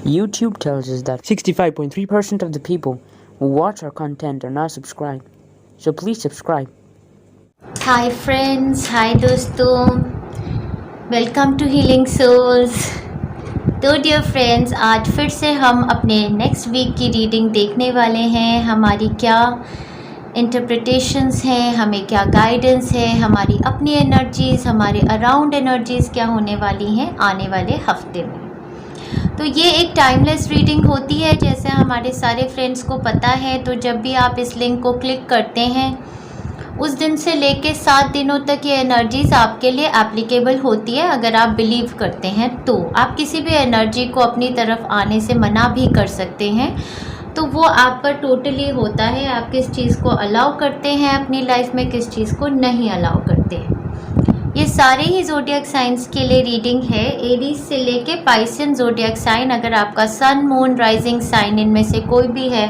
YouTube tells us that 65.3% of the people who watch our content are not subscribed. So please subscribe. Hi friends, hi दोस्तों, welcome to healing souls. तो dear friends, आज फिर से हम अपने next week की reading देखने वाले हैं। हमारी क्या इंटरप्रिटेशंस हैं, हमें क्या गाइडेंस है, हमारी अपनी एनर्जीज़, हमारे अराउंड एनर्जीज़ क्या होने वाली हैं आने वाले हफ्ते में। तो ये एक टाइमलेस रीडिंग होती है, जैसे हमारे सारे फ्रेंड्स को पता है। तो जब भी आप इस लिंक को क्लिक करते हैं, उस दिन से लेके 7 दिनों तक ये एनर्जीज़ आपके लिए एप्लीकेबल होती है। अगर आप बिलीव करते हैं तो आप किसी भी एनर्जी को अपनी तरफ आने से मना भी कर सकते हैं। तो वो आप पर टोटली होता है, आप किस चीज़ को अलाउ करते हैं अपनी लाइफ में, किस चीज़ को नहीं अलाउ करते हैं। ये सारे ही ज़ोडिएक साइंस के लिए रीडिंग है, एरीज से लेके पाइसन ज़ोडिएक साइन। अगर आपका सन, मून, राइजिंग साइन इनमें से कोई भी है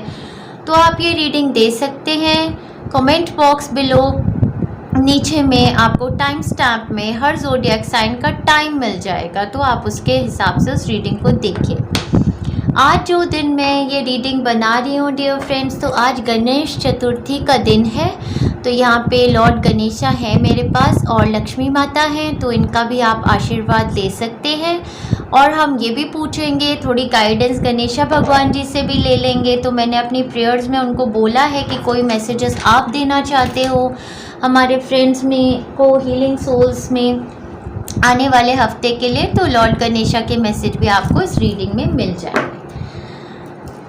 तो आप ये रीडिंग दे सकते हैं। कमेंट बॉक्स बिलो नीचे में आपको टाइम स्टैम्प में हर ज़ोडिएक साइन का टाइम मिल जाएगा, तो आप उसके हिसाब से उस रीडिंग को देखिए। आज जो दिन मैं ये रीडिंग बना रही हूँ डियर फ्रेंड्स, तो आज गणेश चतुर्थी का दिन है। तो यहाँ पे लॉर्ड गणेशा है मेरे पास और लक्ष्मी माता हैं, तो इनका भी आप आशीर्वाद ले सकते हैं। और हम ये भी पूछेंगे, थोड़ी गाइडेंस गणेशा भगवान जी से भी ले लेंगे। तो मैंने अपनी प्रेयर्स में उनको बोला है कि कोई मैसेजेस आप देना चाहते हो हमारे फ्रेंड्स में को हीलिंग सोल्स में आने वाले हफ्ते के लिए, तो लॉर्ड गणेशा के मैसेज भी आपको इस रीडिंग में मिल जाएंगे।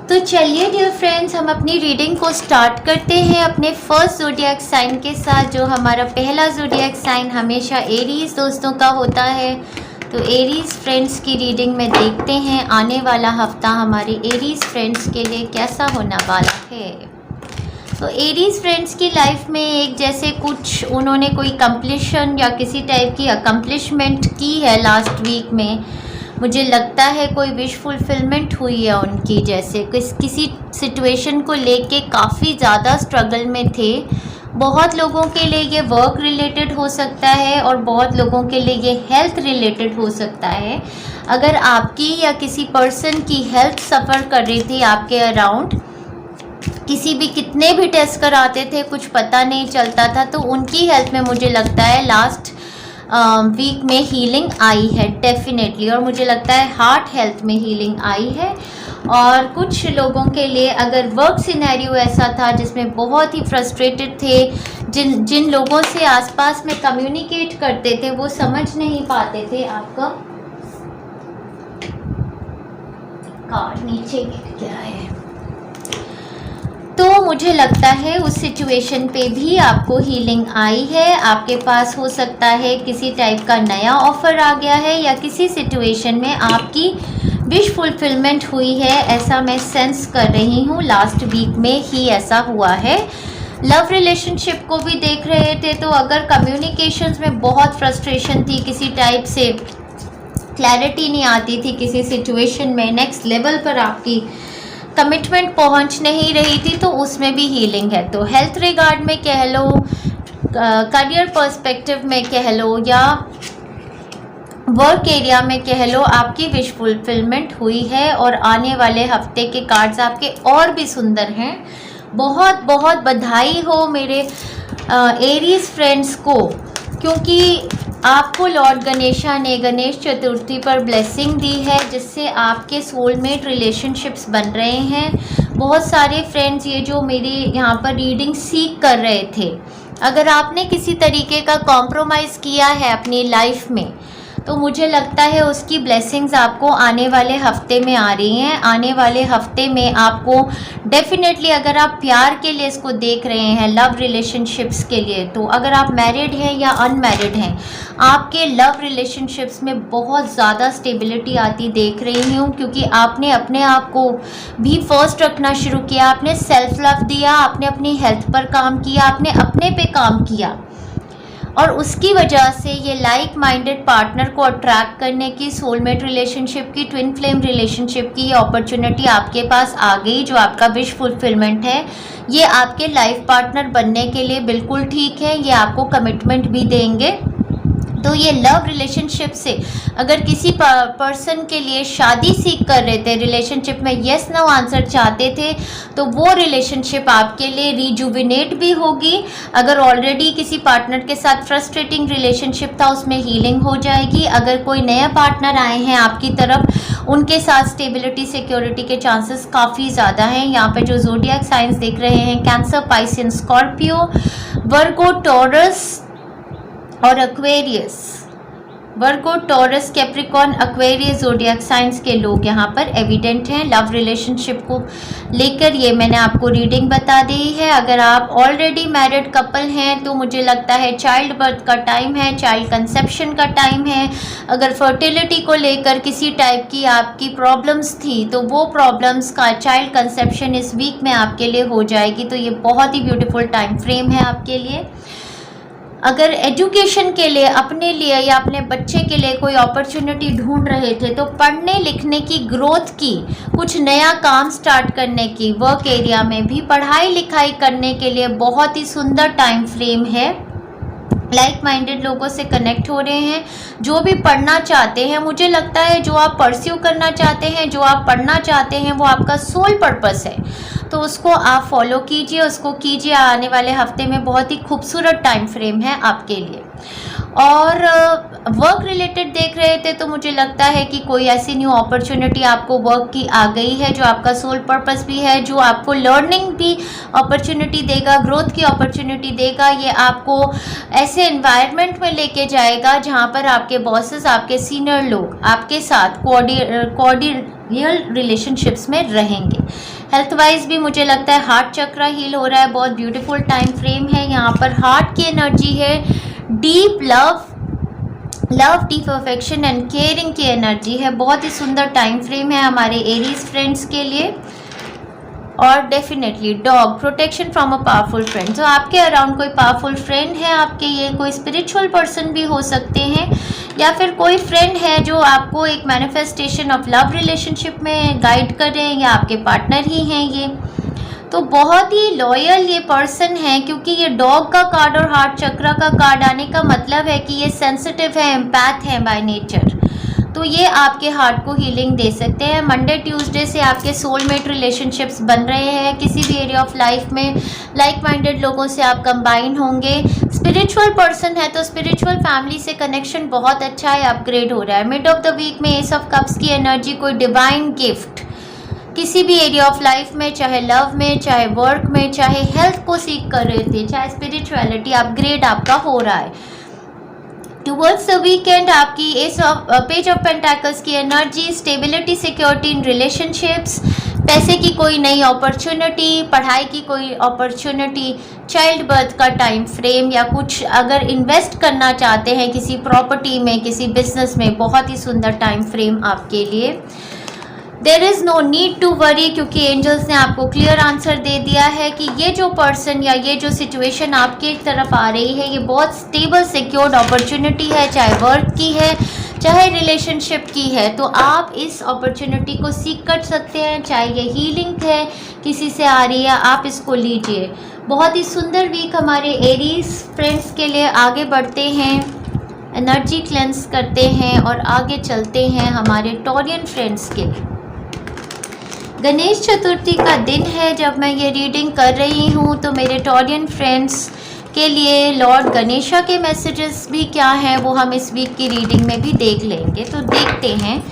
तो चलिए डियर फ्रेंड्स, हम अपनी रीडिंग को स्टार्ट करते हैं अपने फर्स्ट ज़ोडिएक साइन के साथ। जो हमारा पहला ज़ोडिएक साइन हमेशा एरीज दोस्तों का होता है। तो एरीज फ्रेंड्स की रीडिंग में देखते हैं आने वाला हफ्ता हमारे एरीज फ्रेंड्स के लिए कैसा होने वाला है। तो एरीज फ्रेंड्स की लाइफ में एक जैसे कुछ उन्होंने कोई कंप्लीशन या किसी टाइप की अकम्पलिशमेंट की है लास्ट वीक में। मुझे लगता है कोई विश फुलफिलमेंट हुई है उनकी, जैसे किसी सिचुएशन को लेके काफ़ी ज़्यादा स्ट्रगल में थे। बहुत लोगों के लिए ये वर्क रिलेटेड हो सकता है और बहुत लोगों के लिए ये हेल्थ रिलेटेड हो सकता है। अगर आपकी या किसी पर्सन की हेल्थ सफ़र कर रही थी आपके अराउंड, किसी भी कितने भी टेस्ट कराते थे कुछ पता नहीं चलता था, तो उनकी हेल्थ में मुझे लगता है लास्ट वीक में हीलिंग आई है डेफिनेटली। और मुझे लगता है हार्ट हेल्थ में हीलिंग आई है। और कुछ लोगों के लिए अगर वर्क सिनेरियो ऐसा था जिसमें बहुत ही फ्रस्ट्रेटेड थे, जिन लोगों से आसपास में कम्युनिकेट करते थे वो समझ नहीं पाते थे। आपका कार्ड नीचे गिर गया है, तो मुझे लगता है उस सिचुएशन पे भी आपको हीलिंग आई है। आपके पास हो सकता है किसी टाइप का नया ऑफ़र आ गया है या किसी सिचुएशन में आपकी विश फुलफिलमेंट हुई है, ऐसा मैं सेंस कर रही हूँ। लास्ट वीक में ही ऐसा हुआ है। लव रिलेशनशिप को भी देख रहे थे, तो अगर कम्युनिकेशंस में बहुत फ्रस्ट्रेशन थी, किसी टाइप से क्लैरिटी नहीं आती थी किसी सिचुएशन में, नेक्स्ट लेवल पर आपकी कमिटमेंट पहुंच नहीं रही थी, तो उसमें भी हीलिंग है। तो हेल्थ रिगार्ड में कह लो, करियर पर्सपेक्टिव में कह लो, या वर्क एरिया में कह लो, आपकी विश फुलफिलमेंट हुई है। और आने वाले हफ्ते के कार्ड्स आपके और भी सुंदर हैं। बहुत बहुत बधाई हो मेरे एरीज फ्रेंड्स को, क्योंकि आपको लॉर्ड गणेशा ने गणेश चतुर्थी पर ब्लेसिंग दी है, जिससे आपके सोलमेट रिलेशनशिप्स बन रहे हैं। बहुत सारे फ्रेंड्स ये जो मेरी यहाँ पर रीडिंग सीख कर रहे थे, अगर आपने किसी तरीके का कॉम्प्रोमाइज़ किया है अपनी लाइफ में, तो मुझे लगता है उसकी ब्लेसिंग्स आपको आने वाले हफ्ते में आ रही हैं। आने वाले हफ्ते में आपको डेफिनेटली, अगर आप प्यार के लिए इसको देख रहे हैं, लव रिलेशनशिप्स के लिए, तो अगर आप मैरिड हैं या अनमैरिड हैं, आपके लव रिलेशनशिप्स में बहुत ज़्यादा स्टेबिलिटी आती देख रही हूँ। क्योंकि आपने अपने आप को भी फर्स्ट रखना शुरू किया, आपने सेल्फ लव दिया, आपने अपनी हेल्थ पर काम किया, आपने अपने पे काम किया, और उसकी वजह से ये लाइक माइंडेड पार्टनर को अट्रैक्ट करने की, सोलमेट रिलेशनशिप की, ट्विन फ्लेम रिलेशनशिप की ये अपॉर्चुनिटी आपके पास आ गई। जो आपका विश फुलफिलमेंट है, ये आपके लाइफ पार्टनर बनने के लिए बिल्कुल ठीक है। ये आपको कमिटमेंट भी देंगे, तो ये लव रिलेशनशिप से अगर किसी पर्सन के लिए शादी सीख कर रहे थे, रिलेशनशिप में येस नो आंसर चाहते थे, तो वो रिलेशनशिप आपके लिए रिजुविनेट भी होगी। अगर ऑलरेडी किसी पार्टनर के साथ फ्रस्ट्रेटिंग रिलेशनशिप था, उसमें हीलिंग हो जाएगी। अगर कोई नया पार्टनर आए हैं आपकी तरफ, उनके साथ स्टेबिलिटी सिक्योरिटी के चांसेस काफ़ी ज़्यादा हैं। यहाँ पे जो ज़ोडिएक साइंस दिख रहे हैं, Cancer, Piscean, Scorpio, Virgo, Taurus और Aquarius. Virgo, Taurus, Capricorn, Aquarius zodiac signs के लोग यहाँ पर एविडेंट हैं। लव रिलेशनशिप को लेकर ये मैंने आपको रीडिंग बता दी है। अगर आप ऑलरेडी मैरिड कपल हैं तो मुझे लगता है चाइल्ड बर्थ का टाइम है, चाइल्ड कंसेप्शन का टाइम है। अगर फर्टिलिटी को लेकर किसी टाइप की आपकी प्रॉब्लम्स थी तो वो प्रॉब्लम्स का चाइल्ड कंसेप्शन इस वीक में आपके लिए हो जाएगी। तो ये बहुत ही ब्यूटीफुल टाइम फ्रेम है आपके लिए। अगर एजुकेशन के लिए, अपने लिए या अपने बच्चे के लिए कोई अपॉर्चुनिटी ढूंढ रहे थे, तो पढ़ने लिखने की, ग्रोथ की, कुछ नया काम स्टार्ट करने की, वर्क एरिया में भी पढ़ाई लिखाई करने के लिए बहुत ही सुंदर टाइम फ्रेम है। लाइक माइंडेड लोगों से कनेक्ट हो रहे हैं, जो भी पढ़ना चाहते हैं। मुझे लगता है जो आप परस्यू करना चाहते हैं, जो आप पढ़ना चाहते हैं, वो आपका सोल पर्पस है, तो उसको आप फॉलो कीजिए, उसको कीजिए। आने वाले हफ्ते में बहुत ही खूबसूरत टाइम फ्रेम है आपके लिए। और वर्क रिलेटेड देख रहे थे तो मुझे लगता है कि कोई ऐसी न्यू अपॉर्चुनिटी आपको वर्क की आ गई है जो आपका सोल पर्पस भी है, जो आपको लर्निंग भी अपॉर्चुनिटी देगा, ग्रोथ की अपॉर्चुनिटी देगा। ये आपको ऐसे एनवायरनमेंट में लेके जाएगा जहाँ पर आपके बॉसेस, आपके सीनियर लोग आपके साथ कोऑर्डिनल रिलेशनशिप्स में रहेंगे। हेल्थ वाइज भी मुझे लगता है हार्ट चक्र हील हो रहा है, बहुत ब्यूटीफुल टाइम फ्रेम है। यहाँ पर हार्ट की एनर्जी है, deep love, deep affection and caring की एनर्जी है। बहुत ही सुंदर टाइम फ्रेम है हमारे एरीज फ्रेंड्स के लिए। और definitely dog, protection from a powerful friend. तो आपके अराउंड कोई पावरफुल फ्रेंड है आपके, ये कोई स्पिरिचुअल पर्सन भी हो सकते हैं, या फिर कोई फ्रेंड है जो आपको एक मैनिफेस्टेशन ऑफ लव रिलेशनशिप में गाइड कर रहे हैं, या आपके पार्टनर ही हैं ये। तो बहुत ही लॉयल ये पर्सन है, क्योंकि ये डॉग का कार्ड और हार्ट चक्र का कार्ड आने का मतलब है कि ये सेंसिटिव है, एम्पैथ है बाय नेचर। तो ये आपके हार्ट को हीलिंग दे सकते हैं। मंडे ट्यूसडे से आपके सोलमेट रिलेशनशिप्स बन रहे हैं किसी भी एरिया ऑफ लाइफ में। लाइक माइंडेड लोगों से आप कंबाइन होंगे। स्पिरिचुअल पर्सन है तो स्पिरिचुअल फैमिली से कनेक्शन बहुत अच्छा है, अपग्रेड हो रहा है। मिड ऑफ द वीक में एस ऑफ कप्स की एनर्जी, कोई डिवाइन गिफ्ट किसी भी एरिया ऑफ लाइफ में, चाहे लव में, चाहे वर्क में, चाहे हेल्थ को सीख कर रहे थे, चाहे स्पिरिचुअलिटी, अपग्रेड आपका हो रहा है। टुवर्ड्स द वीकेंड आपकी पेज ऑफ पेंटाकल्स की energy, stability security in relationships, पैसे की कोई नई अपॉर्चुनिटी, पढ़ाई की कोई अपॉर्चुनिटी, चाइल्ड बर्थ का टाइम फ्रेम, या कुछ अगर इन्वेस्ट करना चाहते हैं किसी प्रॉपर्टी में, किसी बिजनेस में, बहुत ही सुंदर टाइम फ्रेम आपके लिए। There is no need to worry, क्योंकि एंजल्स ने आपको क्लियर आंसर दे दिया है कि ये जो पर्सन या ये जो सिचुएशन आपके तरफ आ रही है, ये बहुत स्टेबल सिक्योर्ड अपॉर्चुनिटी है, चाहे वर्क की है, चाहे रिलेशनशिप की है। तो आप इस अपॉर्चुनिटी को सीख कर सकते हैं, चाहे ये हीलिंग है किसी से आ रही है, आप इसको लीजिए। बहुत ही सुंदर वीक हमारे एरीज फ्रेंड्स के लिए। आगे बढ़ते हैं, एनर्जी क्लेंस करते हैं और आगे चलते हैं हमारे टॉरियन फ्रेंड्स के लिए। गणेश चतुर्थी का दिन है जब मैं ये रीडिंग कर रही हूँ, तो मेरे टॉरियन फ्रेंड्स के लिए लॉर्ड गणेशा के मैसेजेस भी क्या हैं वो हम इस वीक की रीडिंग में भी देख लेंगे। तो देखते हैं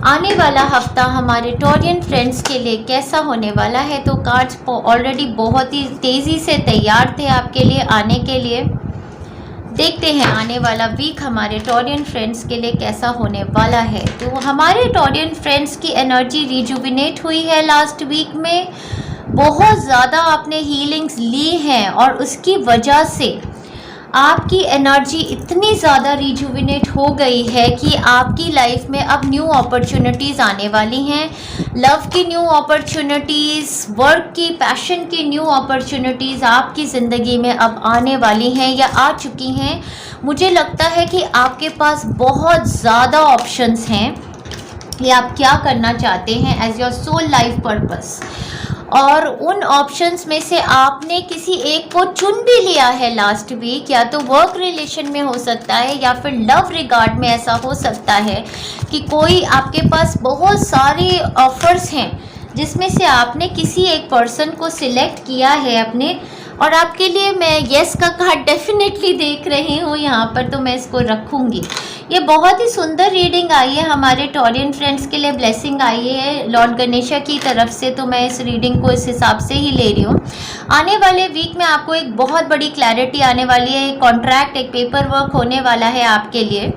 आने वाला हफ्ता हमारे टॉरियन फ्रेंड्स के लिए कैसा होने वाला है। तो कार्ड्स ऑलरेडी बहुत ही तेज़ी से तैयार थे आपके लिए आने के लिए। देखते हैं आने वाला वीक हमारे टॉरियन फ्रेंड्स के लिए कैसा होने वाला है। तो हमारे टॉरियन फ्रेंड्स की एनर्जी रिजुविनेट हुई है लास्ट वीक में, बहुत ज़्यादा आपने हीलिंग्स ली हैं और उसकी वजह से आपकी एनर्जी इतनी ज़्यादा रिजुविनेट हो गई है कि आपकी लाइफ में अब न्यू अपॉर्चुनिटीज़ आने वाली हैं। लव की न्यू अपॉर्चुनिटीज़, वर्क की, पैशन की न्यू अपॉर्चुनिटीज़ आपकी ज़िंदगी में अब आने वाली हैं या आ चुकी हैं। मुझे लगता है कि आपके पास बहुत ज़्यादा ऑप्शंस हैं कि आप क्या करना चाहते हैं as your soul life purpose. और उन ऑप्शंस में से आपने किसी एक को चुन भी लिया है लास्ट वीक। या तो वर्क रिलेशन में हो सकता है या फिर लव रिगार्ड में ऐसा हो सकता है कि कोई आपके पास बहुत सारे ऑफर्स हैं जिसमें से आपने किसी एक पर्सन को सिलेक्ट किया है अपने, और आपके लिए मैं येस का कार्ड डेफिनेटली देख रही हूँ यहाँ पर, तो मैं इसको रखूँगी। ये बहुत ही सुंदर रीडिंग आई है हमारे टॉरियन फ्रेंड्स के लिए, ब्लेसिंग आई है लॉर्ड गणेशा की तरफ से, तो मैं इस रीडिंग को इस हिसाब से ही ले रही हूँ। आने वाले वीक में आपको एक बहुत बड़ी क्लैरिटी आने वाली है, एक कॉन्ट्रैक्ट, एक पेपर वर्क होने वाला है आपके लिए।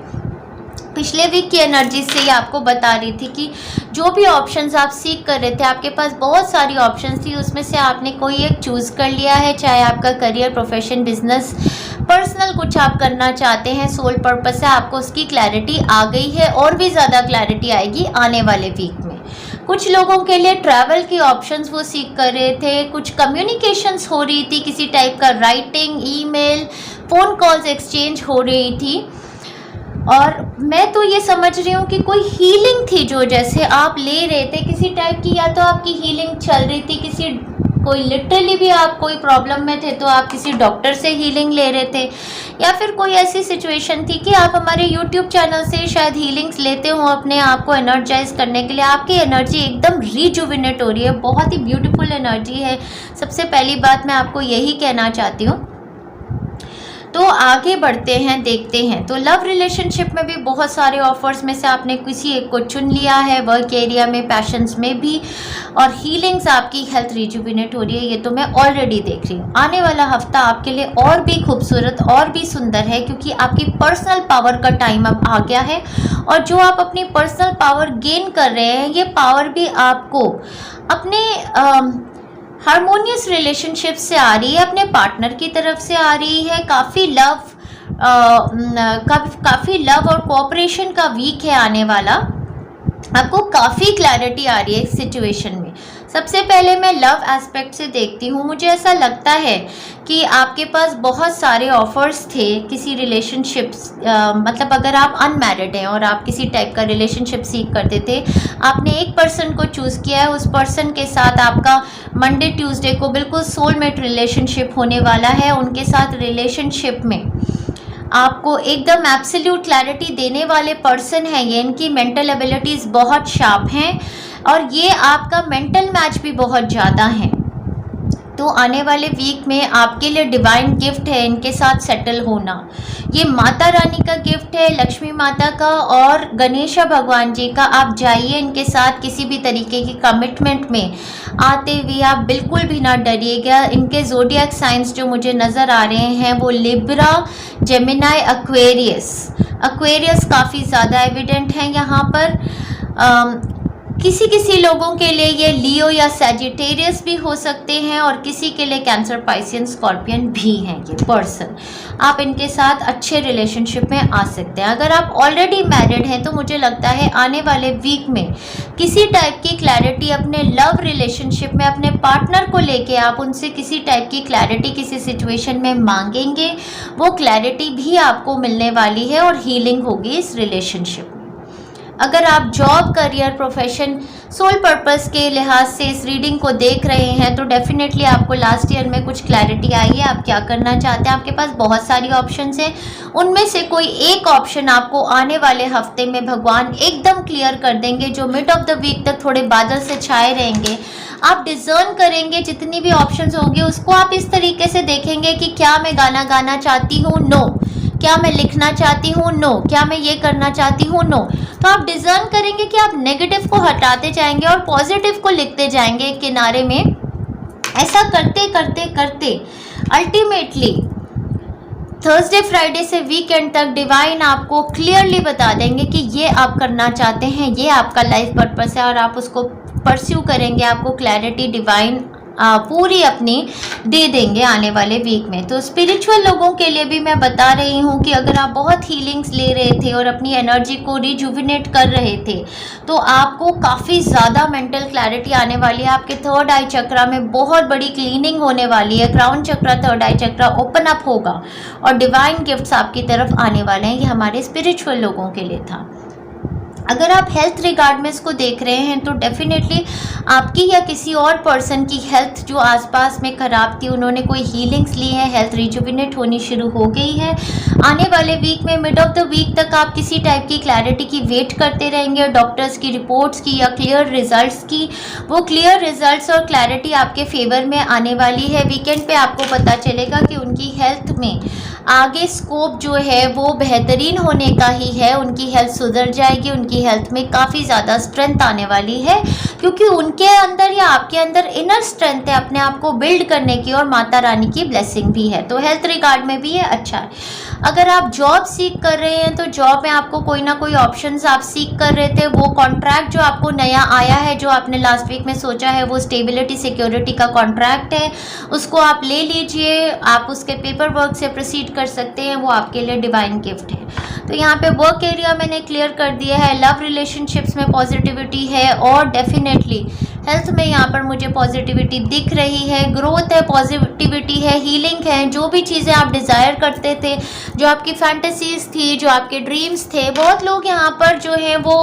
पिछले वीक की एनर्जी से ही आपको बता रही थी कि जो भी ऑप्शंस आप सीख कर रहे थे, आपके पास बहुत सारी ऑप्शंस थी, उसमें से आपने कोई एक चूज़ कर लिया है। चाहे आपका करियर, प्रोफेशन, बिजनेस, पर्सनल कुछ आप करना चाहते हैं, सोल पर्पस से आपको उसकी क्लैरिटी आ गई है और भी ज़्यादा क्लैरिटी आएगी आने वाले वीक में। कुछ लोगों के लिए ट्रैवल की ऑप्शंस वो सीख कर रहे थे, कुछ कम्युनिकेशंस हो रही थी, किसी टाइप का writing, email, phone calls exchange हो रही थी। और मैं तो ये समझ रही हूँ कि कोई हीलिंग थी जो जैसे आप ले रहे थे किसी टाइप की, या तो आपकी हीलिंग चल रही थी, कोई लिटरली भी आप कोई प्रॉब्लम में थे तो आप किसी डॉक्टर से हीलिंग ले रहे थे, या फिर कोई ऐसी सिचुएशन थी कि आप हमारे यूट्यूब चैनल से शायद हीलिंग्स लेते हो अपने आप को एनर्जाइज करने के लिए। आपकी एनर्जी एकदम रिजुविनेट हो रही है, बहुत ही ब्यूटीफुल एनर्जी है। सबसे पहली बात मैं आपको यही कहना चाहती हूँ। तो आगे बढ़ते हैं, देखते हैं। तो लव रिलेशनशिप में भी बहुत सारे ऑफर्स में से आपने किसी एक को चुन लिया है, वर्क एरिया में, पैशंस में भी, और हीलिंग्स, आपकी हेल्थ रिजुविनेट हो रही है, ये तो मैं ऑलरेडी देख रही हूँ। आने वाला हफ्ता आपके लिए और भी खूबसूरत और भी सुंदर है, क्योंकि आपकी पर्सनल पावर का टाइम अब आ गया है, और जो आप अपनी पर्सनल पावर गेन कर रहे हैं, ये पावर भी आपको अपने हारमोनियस रिलेशनशिप से आ रही है, अपने पार्टनर की तरफ से आ रही है। काफ़ी लव और कोऑपरेशन का वीक है आने वाला। आपको काफ़ी क्लैरिटी आ रही है इस सिचुएशन में। सबसे पहले मैं लव एस्पेक्ट से देखती हूँ। मुझे ऐसा लगता है कि आपके पास बहुत सारे ऑफर्स थे किसी रिलेशनशिप्स, मतलब अगर आप अनमैरिड हैं और आप किसी टाइप का रिलेशनशिप सीख करते थे, आपने एक पर्सन को चूज़ किया है, उस पर्सन के साथ आपका मंडे ट्यूसडे को बिल्कुल सोलमेट रिलेशनशिप होने वाला है। उनके साथ रिलेशनशिप में आपको एकदम एब्सोल्यूट क्लैरिटी देने वाले पर्सन हैं ये। इनकी मेंटल एबिलिटीज़ बहुत शार्प हैं और ये आपका मेंटल मैच भी बहुत ज़्यादा है। तो आने वाले वीक में आपके लिए डिवाइन गिफ्ट है इनके साथ सेटल होना। ये माता रानी का गिफ्ट है, लक्ष्मी माता का और गणेशा भगवान जी का। आप जाइए इनके साथ, किसी भी तरीके की कमिटमेंट में आते हुए आप बिल्कुल भी ना डरिएगा। इनके ज़ोडिएक साइंस जो मुझे नज़र आ रहे हैं वो लिब्रा, जेमिनाई, एक्वेरियस काफ़ी ज़्यादा एविडेंट हैं यहाँ पर। किसी लोगों के लिए ये लियो या सैजिटेरियस भी हो सकते हैं और किसी के लिए कैंसर, पाइसियन, स्कॉर्पियन भी हैं ये पर्सन। आप इनके साथ अच्छे रिलेशनशिप में आ सकते हैं। अगर आप ऑलरेडी मैरिड हैं तो मुझे लगता है आने वाले वीक में किसी टाइप की क्लैरिटी अपने लव रिलेशनशिप में अपने पार्टनर को लेके आप उनसे किसी टाइप की क्लैरिटी किसी सिचुएशन में मांगेंगे। वो क्लैरिटी भी आपको मिलने वाली है और हीलिंग होगी इस रिलेशनशिप में। अगर आप job, career, profession, soul purpose के लिहाज से इस रीडिंग को देख रहे हैं तो डेफिनेटली आपको लास्ट ईयर में कुछ क्लैरिटी आई है, आप क्या करना चाहते हैं। आपके पास बहुत सारी ऑप्शंस हैं, उनमें से कोई एक ऑप्शन आपको आने वाले हफ्ते में भगवान एकदम क्लियर कर देंगे। जो मिड ऑफ द वीक तक थोड़े बादल से छाए रहेंगे, आप डिज़र्न करेंगे जितनी भी ऑप्शंस होंगे उसको आप इस तरीके से देखेंगे कि क्या मैं गाना गाना चाहती हूँ, नो। क्या मैं लिखना चाहती हूँ, नो। क्या मैं ये करना चाहती हूँ, नो। तो आप डिज़र्न करेंगे कि आप नेगेटिव को हटाते जाएंगे और पॉजिटिव को लिखते जाएंगे एक किनारे में। ऐसा करते करते करते अल्टीमेटली थर्सडे, फ्राइडे से वीकेंड तक डिवाइन आपको क्लियरली बता देंगे कि ये आप करना चाहते हैं, ये आपका लाइफ पर्पस है और आप उसको परस्यू करेंगे। आपको क्लैरिटी डिवाइन पूरी अपनी दे देंगे आने वाले वीक में। तो स्पिरिचुअल लोगों के लिए भी मैं बता रही हूँ कि अगर आप बहुत हीलिंग्स ले रहे थे और अपनी एनर्जी को रिजुविनेट कर रहे थे तो आपको काफ़ी ज़्यादा मेंटल क्लैरिटी आने वाली है। आपके थर्ड आई चक्रा में बहुत बड़ी क्लीनिंग होने वाली है। क्राउन चक्रा, थर्ड आई चक्रा ओपन अप होगा और डिवाइन गिफ्ट्स आपकी तरफ आने वाले हैं। ये हमारे स्पिरिचुअल लोगों के लिए था। अगर आप हेल्थ रिगार्ड में इसको देख रहे हैं तो डेफिनेटली आपकी या किसी और पर्सन की हेल्थ जो आसपास में ख़राब थी, उन्होंने कोई हीलिंग्स ली है, हेल्थ रिजुविनेट होनी शुरू हो गई है। आने वाले वीक में मिड ऑफ द वीक तक आप किसी टाइप की क्लैरिटी की वेट करते रहेंगे, डॉक्टर्स की रिपोर्ट्स की या क्लियर रिजल्ट्स की। वो क्लियर रिजल्ट्स और क्लैरिटी आपके फेवर में आने वाली है। वीकेंड पे आपको पता चलेगा कि उनकी हेल्थ में आगे स्कोप जो है वो बेहतरीन होने का ही है। उनकी हेल्थ सुधर जाएगी, उनकी हेल्थ में काफ़ी ज़्यादा स्ट्रेंथ आने वाली है, क्योंकि उनके अंदर या आपके अंदर इनर स्ट्रेंथ है अपने आप को बिल्ड करने की, और माता रानी की ब्लेसिंग भी है। तो हेल्थ रिगार्ड में भी ये अच्छा है। अगर आप जॉब सीख कर रहे हैं तो जॉब में आपको कोई ना कोई ऑप्शंस आप सीख कर रहे थे, वो कॉन्ट्रैक्ट जो आपको नया आया है, जो आपने लास्ट वीक में सोचा है, वो स्टेबिलिटी सिक्योरिटी का कॉन्ट्रैक्ट है, उसको आप ले लीजिए। आप उसके पेपर वर्क से प्रोसीड कर सकते हैं, वो आपके लिए डिवाइन गिफ्ट है। तो यहाँ पे वर्क एरिया मैंने क्लियर कर दिया है, लव रिलेशनशिप्स में पॉजिटिविटी है, और डेफिनेटली हेल्थ में यहाँ पर मुझे पॉजिटिविटी दिख रही है, ग्रोथ है, पॉजिटिविटी है, हीलिंग है। जो भी चीज़ें आप डिज़ायर करते थे, जो आपकी फैंटेसीज थी, जो आपके ड्रीम्स थे, बहुत लोग यहाँ पर जो हैं वो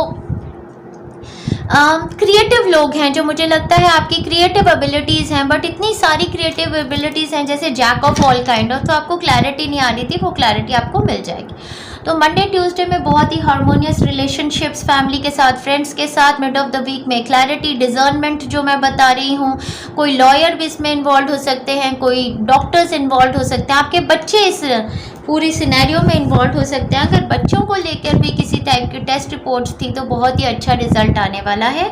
क्रिएटिव लोग हैं, जो मुझे लगता है आपकी क्रिएटिव एबिलिटीज़ हैं, बट इतनी सारी क्रिएटिव एबिलिटीज़ हैं जैसे jack of all kind of, तो आपको क्लैरिटी नहीं आ रही थी, वो क्लैरिटी आपको मिल जाएगी। तो मंडे ट्यूसडे में बहुत ही हार्मोनियस रिलेशनशिप्स फैमिली के साथ, फ्रेंड्स के साथ, मिड ऑफ द वीक में क्लैरिटी, डिजर्नमेंट जो मैं बता रही हूँ। कोई लॉयर भी इसमें इन्वॉल्व हो सकते हैं, कोई डॉक्टर्स इन्वॉल्व हो सकते हैं, आपके बच्चे इस पूरी सिनेरियो में इन्वॉल्व हो सकते हैं। अगर बच्चों को लेकर भी किसी टाइप की टेस्ट रिपोर्ट्स थी तो बहुत ही अच्छा रिजल्ट आने वाला है।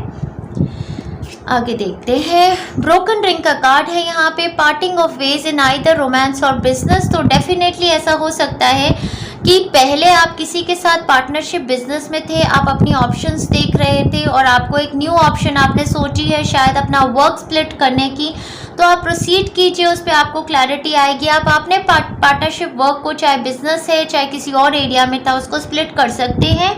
आगे देखते हैं, ब्रोकन रिंग का कार्ड है यहाँ पे, parting of ways in either romance और बिजनेस। तो डेफिनेटली ऐसा हो सकता है कि पहले आप किसी के साथ पार्टनरशिप बिजनेस में थे, आप अपनी ऑप्शंस देख रहे थे और आपको एक न्यू ऑप्शन आपने सोची है शायद अपना वर्क स्प्लिट करने की, तो आप प्रोसीड कीजिए, उस पर आपको क्लैरिटी आएगी। आप अपने पार्टनरशिप वर्क को, चाहे बिजनेस है चाहे किसी और एरिया में था, उसको स्प्लिट कर सकते हैं।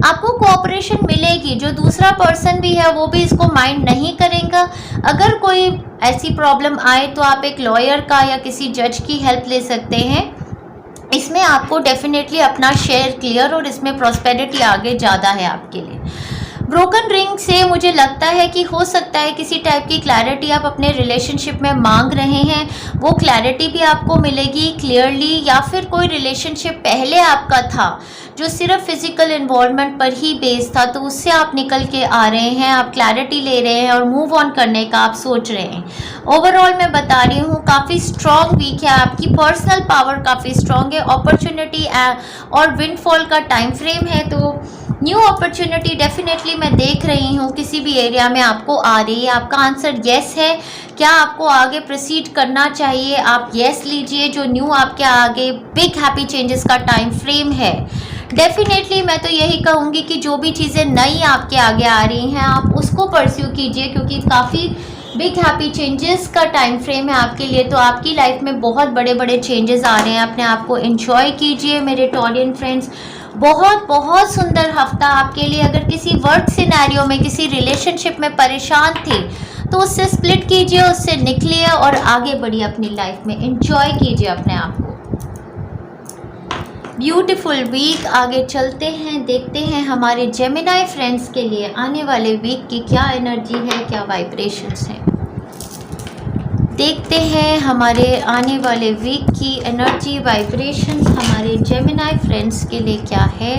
आपको कोऑपरेशन मिलेगी, जो दूसरा पर्सन भी है वो भी इसको माइंड नहीं करेगा। अगर कोई ऐसी प्रॉब्लम आए तो आप एक लॉयर का या किसी जज की हेल्प ले सकते हैं। इसमें आपको डेफिनेटली अपना शेयर क्लियर, और इसमें प्रॉस्पेरिटी आगे ज़्यादा है आपके लिए। ब्रोकन रिंग से मुझे लगता है कि हो सकता है किसी टाइप की क्लैरिटी आप अपने रिलेशनशिप में मांग रहे हैं, वो क्लैरिटी भी आपको मिलेगी क्लियरली। या फिर कोई रिलेशनशिप पहले आपका था जो सिर्फ फिजिकल इन्वॉल्वमेंट पर ही बेस्ड था, तो उससे आप निकल के आ रहे हैं, आप क्लैरिटी ले रहे हैं और मूव ऑन करने का आप सोच रहे हैं। ओवरऑल मैं बता रही हूँ काफ़ी स्ट्रॉन्ग वीक है, आपकी पर्सनल पावर काफ़ी स्ट्रॉन्ग है, अपॉर्चुनिटी और विंडफॉल का टाइम फ्रेम है। तो न्यू अपॉर्चुनिटी डेफिनेटली मैं देख रही हूँ किसी भी एरिया में आपको आ रही है। आपका आंसर येस है। क्या आपको आगे प्रोसीड करना चाहिए? आप येस लीजिए। जो न्यू आपके आगे बिग हैप्पी चेंजेस का टाइम फ्रेम है, डेफिनेटली मैं तो यही कहूँगी कि जो भी चीज़ें नई आपके आगे आ रही हैं आप उसको परस्यू कीजिए, क्योंकि काफ़ी बिग हैप्पी चेंजेस का टाइम फ्रेम है आपके लिए। तो आपकी लाइफ में बहुत बड़े बड़े चेंजेस आ रहे हैं, अपने आप को एंजॉय कीजिए मेरे टॉरियन फ्रेंड्स। बहुत बहुत सुंदर हफ्ता आपके लिए। अगर किसी वर्क सिनेरियो में, किसी रिलेशनशिप में परेशान थे तो उससे स्प्लिट कीजिए, उससे निकलिए और आगे बढ़िए अपनी लाइफ में, एंजॉय कीजिए अपने आप को। Beautiful week. आगे चलते हैं, देखते हैं हमारे जेमिनाई फ्रेंड्स के लिए आने वाले वीक की क्या एनर्जी है, क्या वाइब्रेशंस हैं। देखते हैं हमारे आने वाले वीक की एनर्जी, वाइब्रेशंस हमारे जेमिनाई फ्रेंड्स के लिए क्या है।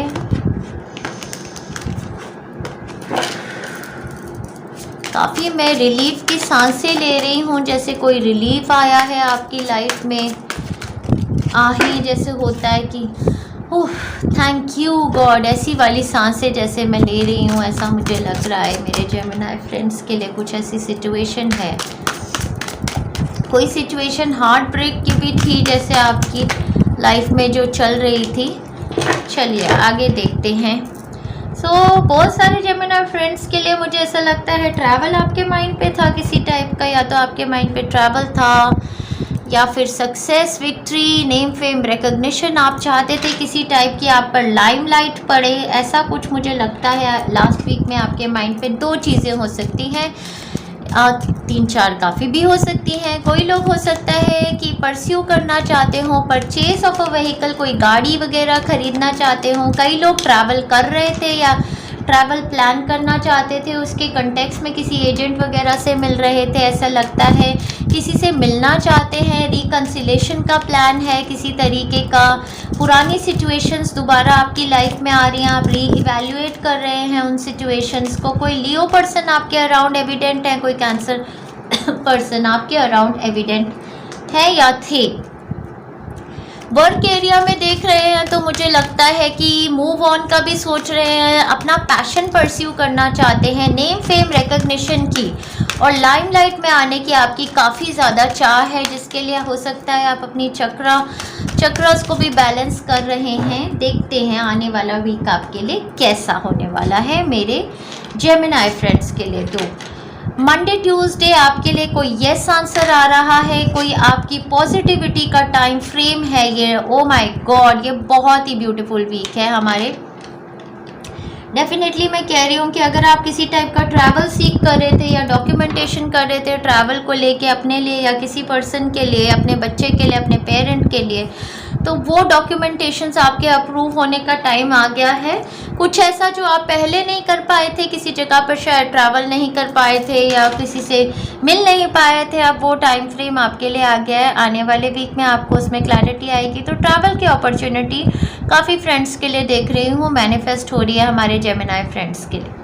काफ़ी मैं रिलीफ की सांसें ले रही हूँ, जैसे कोई रिलीफ आया है आपकी लाइफ में। आही जैसे होता है कि ओह थैंक यू गॉड, ऐसी वाली सांसें जैसे मैं ले रही हूँ, ऐसा मुझे लग रहा है मेरे जेमिनाई फ्रेंड्स के लिए कुछ ऐसी सिचुएशन है। कोई सिचुएशन हार्ट ब्रेक की भी थी जैसे आपकी लाइफ में जो चल रही थी। चलिए आगे देखते हैं। बहुत सारे जेमिनाई फ्रेंड्स के लिए मुझे ऐसा लगता है ट्रैवल आपके माइंड पे था किसी टाइप का, या तो आपके माइंड पे ट्रैवल था या फिर success, victory, name, fame, recognition आप चाहते थे किसी टाइप की, आप पर लाइमलाइट पड़े, ऐसा कुछ मुझे लगता है लास्ट वीक में आपके माइंड पे। दो चीज़ें हो सकती हैं, 3-4 काफ़ी भी हो सकती हैं। कोई लोग हो सकता है कि परस्यू करना चाहते हो, परचेज ऑफ अ व्हीकल, कोई गाड़ी वगैरह ख़रीदना चाहते हो। कई लोग ट्रैवल कर रहे थे या ट्रैवल प्लान करना चाहते थे, उसके कंटेक्स्ट में किसी एजेंट वगैरह से मिल रहे थे ऐसा लगता है, किसी से मिलना चाहते हैं, रिकन्सिलेशन का प्लान है किसी तरीके का, पुरानी सिचुएशंस दोबारा आपकी लाइफ में आ रही हैं, आप री इवैल्यूएट कर रहे हैं उन सिचुएशंस को। कोई लियो पर्सन आपके अराउंड एविडेंट है, कोई कैंसर पर्सन आपके अराउंड एविडेंट है या थे। वर्क एरिया में देख रहे हैं तो मुझे लगता है कि मूव ऑन का भी सोच रहे हैं, अपना पैशन परस्यू करना चाहते हैं, नेम फेम रिकग्निशन की और लाइमलाइट में आने की आपकी काफ़ी ज़्यादा चाह है, जिसके लिए हो सकता है आप अपनी चक्रस को भी बैलेंस कर रहे हैं। देखते हैं आने वाला वीक आपके लिए कैसा होने वाला है मेरे जेमिनी फ्रेंड्स के लिए। तो मंडे ट्यूसडे आपके लिए कोई यस आंसर आ रहा है, कोई आपकी पॉजिटिविटी का टाइम फ्रेम है ये। ओ माय गॉड, ये बहुत ही ब्यूटीफुल वीक है हमारे। डेफिनेटली मैं कह रही हूँ कि अगर आप किसी टाइप का ट्रैवल सीख कर रहे थे या डॉक्यूमेंटेशन कर रहे थे ट्रैवल को लेके अपने लिए या किसी पर्सन के लिए, अपने बच्चे के लिए, अपने पेरेंट के लिए, तो वो डॉक्यूमेंटेशंस आपके अप्रूव होने का टाइम आ गया है। कुछ ऐसा जो आप पहले नहीं कर पाए थे, किसी जगह पर शायद ट्रैवल नहीं कर पाए थे या किसी से मिल नहीं पाए थे, अब वो टाइम फ्रेम आपके लिए आ गया है। आने वाले वीक में आपको उसमें क्लैरिटी आएगी। तो ट्रैवल की अपॉर्चुनिटी काफ़ी फ्रेंड्स के लिए देख रही हूँ मैनिफेस्ट हो रही है हमारे जेमिनी फ्रेंड्स के लिए।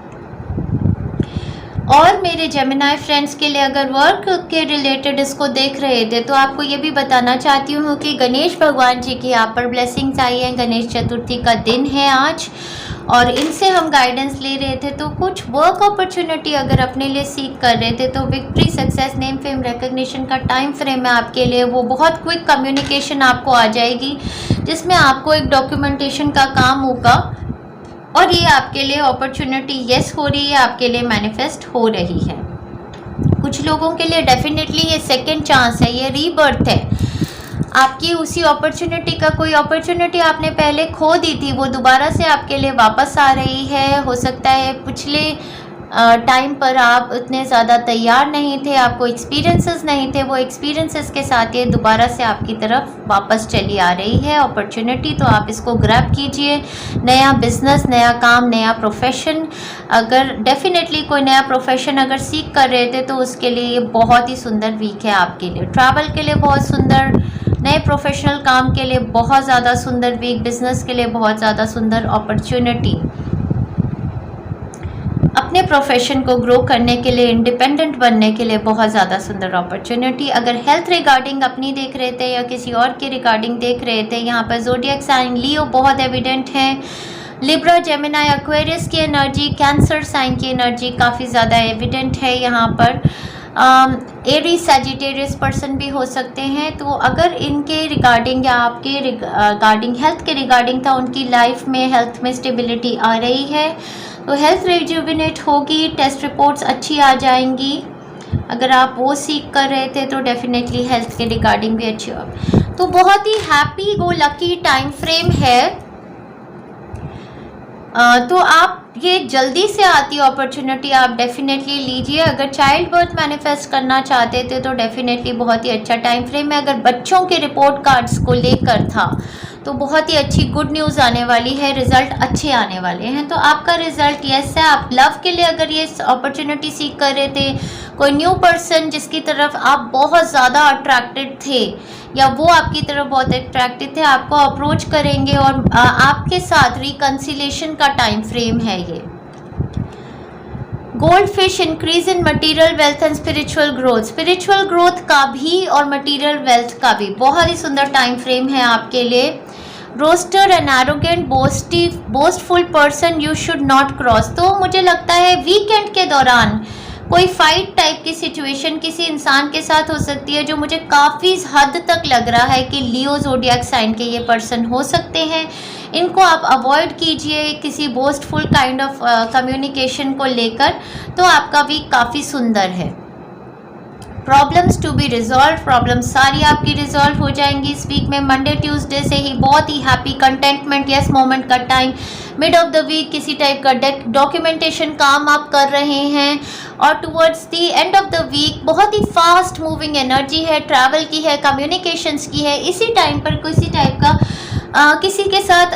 और मेरे जेमिनी फ्रेंड्स के लिए अगर वर्क के रिलेटेड इसको देख रहे थे तो आपको ये भी बताना चाहती हूँ कि गणेश भगवान जी की आप पर ब्लेसिंग्स आई हैं। गणेश चतुर्थी का दिन है आज और इनसे हम गाइडेंस ले रहे थे। तो कुछ वर्क अपॉर्चुनिटी अगर अपने लिए सीख कर रहे थे तो victory, success, name fame recognition का टाइम फ्रेम है आपके लिए। वो बहुत क्विक कम्युनिकेशन आपको आ जाएगी जिसमें आपको एक डॉक्यूमेंटेशन का काम होगा और ये आपके लिए अपॉर्चुनिटी यस हो रही है, आपके लिए मैनिफेस्ट हो रही है। कुछ लोगों के लिए डेफिनेटली ये सेकंड चांस है, ये रीबर्थ है आपकी। उसी अपॉर्चुनिटी का, कोई अपॉर्चुनिटी आपने पहले खो दी थी वो दोबारा से आपके लिए वापस आ रही है। हो सकता है पिछले टाइम पर आप उतने ज़्यादा तैयार नहीं थे, आपको एक्सपीरियंसेस नहीं थे, वो एक्सपीरियंसेस के साथ ये दोबारा से आपकी तरफ वापस चली आ रही है अपॉर्चुनिटी। तो आप इसको ग्रैब कीजिए। नया बिजनेस, नया काम, नया प्रोफेशन, अगर डेफिनेटली कोई नया प्रोफेशन अगर सीख कर रहे थे तो उसके लिए ये बहुत ही सुंदर वीक है आपके लिए। ट्रैवल के लिए बहुत सुंदर, नए प्रोफेशनल काम के लिए बहुत ज़्यादा सुंदर वीक, बिजनेस के लिए बहुत ज़्यादा सुंदर अपॉर्चुनिटी, अपने प्रोफेशन को ग्रो करने के लिए, इंडिपेंडेंट बनने के लिए बहुत ज़्यादा सुंदर अपॉर्चुनिटी। अगर हेल्थ रिगार्डिंग अपनी देख रहे थे या किसी और के रिगार्डिंग देख रहे थे, यहाँ पर ज़ोडिएक साइन लियो बहुत एविडेंट है, लिब्रा, जेमिनी, एक्वेरियस की एनर्जी, कैंसर साइन की एनर्जी काफ़ी ज़्यादा एविडेंट है यहाँ पर। एरीज, सैजिटेरियस पर्सन भी हो सकते हैं। तो अगर इनके रिगार्डिंग या आपके रिगार्डिंग हेल्थ के रिगार्डिंग था, उनकी लाइफ में हेल्थ में स्टेबिलिटी आ रही है तो हेल्थ रिजुविनेट होगी, टेस्ट रिपोर्ट्स अच्छी आ जाएंगी। अगर आप वो सीख कर रहे थे तो डेफिनेटली हेल्थ के रिगार्डिंग भी अच्छी हो। तो बहुत ही happy go lucky time frame है। तो आप ये जल्दी से आती अपॉर्चुनिटी आप डेफिनेटली लीजिए। अगर चाइल्ड बर्थ मैनिफेस्ट करना चाहते थे तो डेफिनेटली बहुत ही अच्छा टाइम फ्रेम है। अगर बच्चों के रिपोर्ट कार्ड्स को लेकर था तो बहुत ही अच्छी गुड न्यूज़ आने वाली है, रिजल्ट अच्छे आने वाले हैं। तो आपका रिजल्ट यस है। आप लव के लिए अगर ये अपॉर्चुनिटी सीख कर रहे थे, कोई न्यू पर्सन जिसकी तरफ आप बहुत ज़्यादा अट्रैक्टेड थे या वो आपकी तरफ बहुत अट्रैक्टेड थे, आपको अप्रोच करेंगे और आपके साथ रिकन्सिलेशन का टाइम फ्रेम है ये। Gold fish, increase in material wealth and spiritual growth, spiritual growth का भी और मटेरियल वेल्थ का भी बहुत ही सुंदर टाइम फ्रेम है आपके लिए। Rooster, an arrogant, boastful person you should not cross. तो मुझे लगता है वीकेंड के दौरान कोई फाइट टाइप की सिचुएशन किसी इंसान के साथ हो सकती है जो मुझे काफ़ी हद तक लग रहा है कि लियो ज़ोडिएक साइन के ये पर्सन हो सकते हैं। इनको आप अवॉइड कीजिए किसी बोस्टफुल काइंड ऑफ कम्युनिकेशन को लेकर। तो आपका वीक काफ़ी सुंदर है। Problems to be resolve, problems सारी आपकी रिजॉल्व हो जाएंगी इस वीक में। मंडे ट्यूसडे से ही बहुत ही हैप्पी, कंटेंटमेंट, यस मोमेंट का time. Mid of the week किसी टाइप का डॉक्यूमेंटेशन काम आप कर रहे हैं और towards the end of the week बहुत ही फास्ट मूविंग एनर्जी है, ट्रैवल की है, कम्युनिकेशंस की है। इसी टाइम पर किसी टाइप का किसी के साथ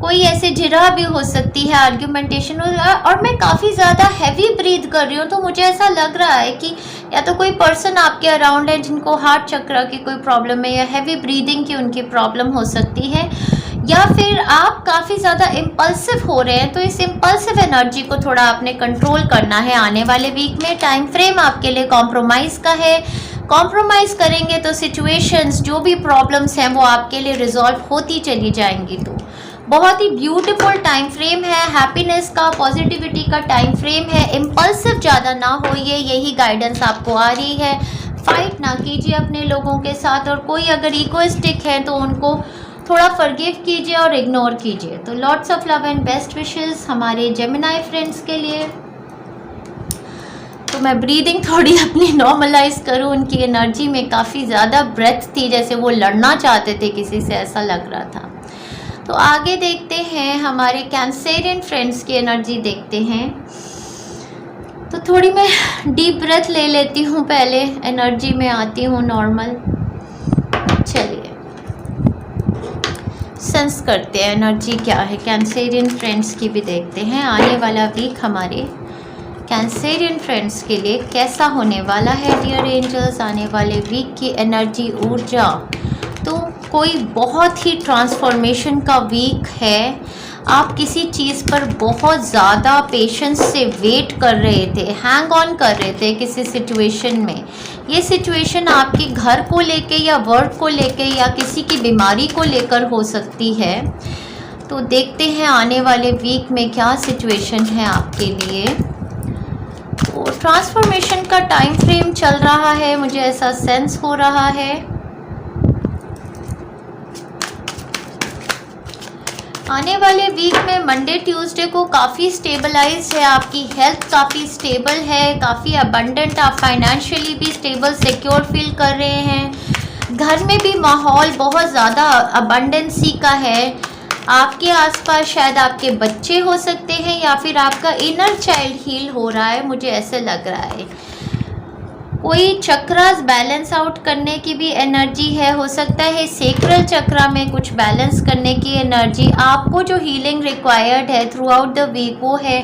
कोई से झिरा भी हो सकती है, आर्ग्यूमेंटेशन, और मैं काफ़ी ज़्यादा हैवी ब्रीथ कर रही हूँ। तो मुझे ऐसा लग रहा है कि या तो कोई पर्सन आपके अराउंड है जिनको हार्ट चक्र की कोई प्रॉब्लम है या हैवी ब्रीदिंग की उनकी प्रॉब्लम हो सकती है, या फिर आप काफ़ी ज़्यादा इम्पल्सिव हो रहे हैं। तो इस इम्पल्सिव एनर्जी को थोड़ा आपने कंट्रोल करना है आने वाले वीक में। टाइम फ्रेम आपके लिए कॉम्प्रोमाइज़ का है। कॉम्प्रोमाइज़ करेंगे तो सिचुएशंस, जो भी प्रॉब्लम्स हैं वो आपके लिए रिजॉल्व होती चली जाएंगी। तो बहुत ही ब्यूटीफुल टाइम फ्रेम है, हैप्पीनेस का, पॉजिटिविटी का टाइम फ्रेम है। इम्पल्सिव ज़्यादा ना होइए, यही गाइडेंस आपको आ रही है। फाइट ना कीजिए अपने लोगों के साथ, और कोई अगर इगोइस्टिक है तो उनको थोड़ा फॉरगिव कीजिए और इग्नोर कीजिए। तो lots of love and best wishes हमारे जेमिनी फ्रेंड्स के लिए। तो मैं ब्रीदिंग थोड़ी अपनी नॉर्मलाइज करूँ। उनकी एनर्जी में काफ़ी ज़्यादा ब्रेथ थी, जैसे वो लड़ना चाहते थे किसी से, ऐसा लग रहा था। तो आगे देखते हैं हमारे कैंसेरियन फ्रेंड्स की एनर्जी देखते हैं। तो थोड़ी मैं डीप ब्रेथ ले लेती हूँ, पहले एनर्जी में आती हूँ नॉर्मल। चलिए सेंस करते हैं एनर्जी क्या है, कैंसेरियन फ्रेंड्स की भी देखते हैं। आने वाला वीक हमारे कैंसेरियन फ्रेंड्स के लिए कैसा होने वाला है डियर एंजल्स। आने वाले वीक की एनर्जी, ऊर्जा, तो कोई बहुत ही ट्रांसफॉर्मेशन का वीक है। आप किसी चीज़ पर बहुत ज़्यादा पेशेंस से वेट कर रहे थे, हैंग ऑन कर रहे थे किसी सिचुएशन में। ये सिचुएशन आपके घर को लेके या वर्क को लेके या किसी की बीमारी को लेकर हो सकती है। तो देखते हैं आने वाले वीक में क्या सिचुएशन है आपके लिए। तो ट्रांसफॉर्मेशन का टाइम फ्रेम चल रहा है, मुझे ऐसा सेंस हो रहा है। आने वाले वीक में मंडे ट्यूसडे को काफ़ी स्टेबलाइज है, आपकी हेल्थ काफ़ी स्टेबल है, काफ़ी अबंडेंट, आप फाइनेंशियली भी स्टेबल सिक्योर फील कर रहे हैं। घर में भी माहौल बहुत ज़्यादा अबंडेंसी का है। आपके आसपास शायद आपके बच्चे हो सकते हैं या फिर आपका इनर चाइल्ड हील हो रहा है, मुझे ऐसे लग रहा है। कोई चक्रास बैलेंस आउट करने की भी एनर्जी है, हो सकता है सेक्रल चक्रा में कुछ बैलेंस करने की एनर्जी। आपको जो हीलिंग रिक्वायर्ड है थ्रू आउट द वीक वो है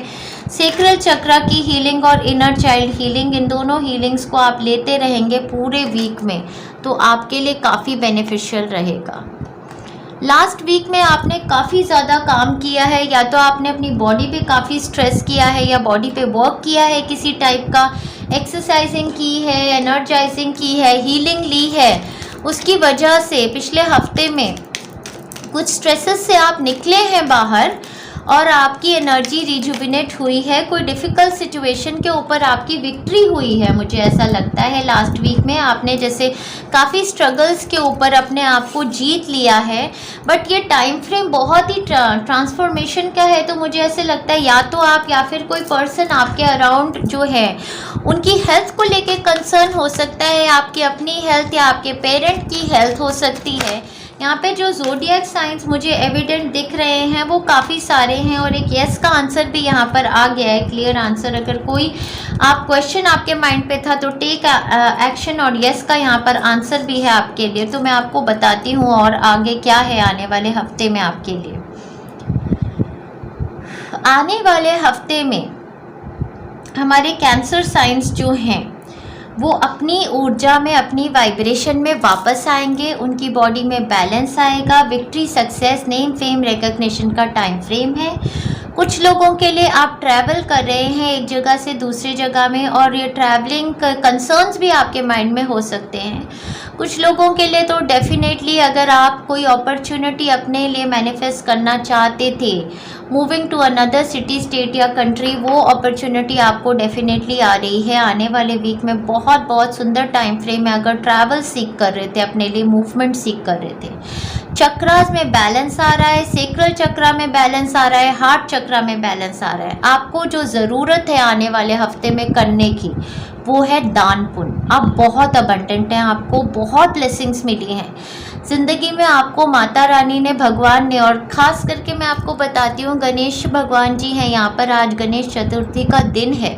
सेक्रल चक्रा की हीलिंग और इनर चाइल्ड हीलिंग। इन दोनों हीलिंग्स को आप लेते रहेंगे पूरे वीक में, तो आपके लिए काफ़ी बेनिफिशियल रहेगा। लास्ट वीक में आपने काफ़ी ज़्यादा काम किया है, या तो आपने अपनी बॉडी पे काफ़ी स्ट्रेस किया है या बॉडी पे वर्क किया है, किसी टाइप का एक्सरसाइजिंग की है, एनर्जाइजिंग की है, हीलिंग ली है। उसकी वजह से पिछले हफ्ते में कुछ स्ट्रेसेस से आप निकले हैं बाहर और आपकी एनर्जी रिजुविनेट हुई है। कोई डिफ़िकल्ट सिचुएशन के ऊपर आपकी विक्ट्री हुई है, मुझे ऐसा लगता है। लास्ट वीक में आपने जैसे काफ़ी स्ट्रगल्स के ऊपर अपने आप को जीत लिया है। बट ये टाइम फ्रेम बहुत ही ट्रांसफॉर्मेशन का है, तो मुझे ऐसे लगता है या तो आप या फिर कोई पर्सन आपके अराउंड जो है उनकी हेल्थ को लेके कंसर्न हो सकता है, आपकी अपनी हेल्थ या आपके पेरेंट की हेल्थ हो सकती है। यहाँ पे जो ज़ोडिएक साइंस मुझे एविडेंट दिख रहे हैं वो काफ़ी सारे हैं, और एक येस का आंसर भी यहाँ पर आ गया है, क्लियर आंसर। अगर कोई आप क्वेश्चन आपके माइंड पे था तो टेक एक्शन, और येस का यहाँ पर आंसर भी है आपके लिए। तो मैं आपको बताती हूँ और आगे क्या है आने वाले हफ्ते में आपके लिए। आने वाले हफ्ते में हमारे कैंसर साइंस जो हैं वो अपनी ऊर्जा में, अपनी वाइब्रेशन में वापस आएंगे, उनकी बॉडी में बैलेंस आएगा। Victory, success, name, fame, recognition का टाइम फ्रेम है। कुछ लोगों के लिए आप ट्रैवल कर रहे हैं एक जगह से दूसरी जगह में, और ये ट्रैवलिंग कंसर्न्स भी आपके माइंड में हो सकते हैं। कुछ लोगों के लिए तो डेफिनेटली अगर आप कोई अपॉर्चुनिटी अपने लिए मैनिफेस्ट करना चाहते थे, moving to another city, state या कंट्री, वो अपॉर्चुनिटी आपको डेफिनेटली आ रही है आने वाले वीक में। बहुत सुंदर टाइम फ्रेम है अगर ट्रैवल सीख कर रहे थे, अपने लिए मूवमेंट सीख कर रहे थे। चक्रास में बैलेंस आ रहा है, सेक्रल चक्रा में बैलेंस आ रहा है, हार्ट चक्रा में बैलेंस आ रहा है। आपको जो ज़रूरत है आने वाले हफ्ते में करने की वो है दान पुण्य। आप बहुत अबंडेंट हैं, आपको बहुत ब्लेसिंग्स मिली हैं ज़िंदगी में। आपको माता रानी ने, भगवान ने, और ख़ास करके मैं आपको बताती हूँ गणेश भगवान जी हैं यहाँ पर। आज गणेश चतुर्थी का दिन है।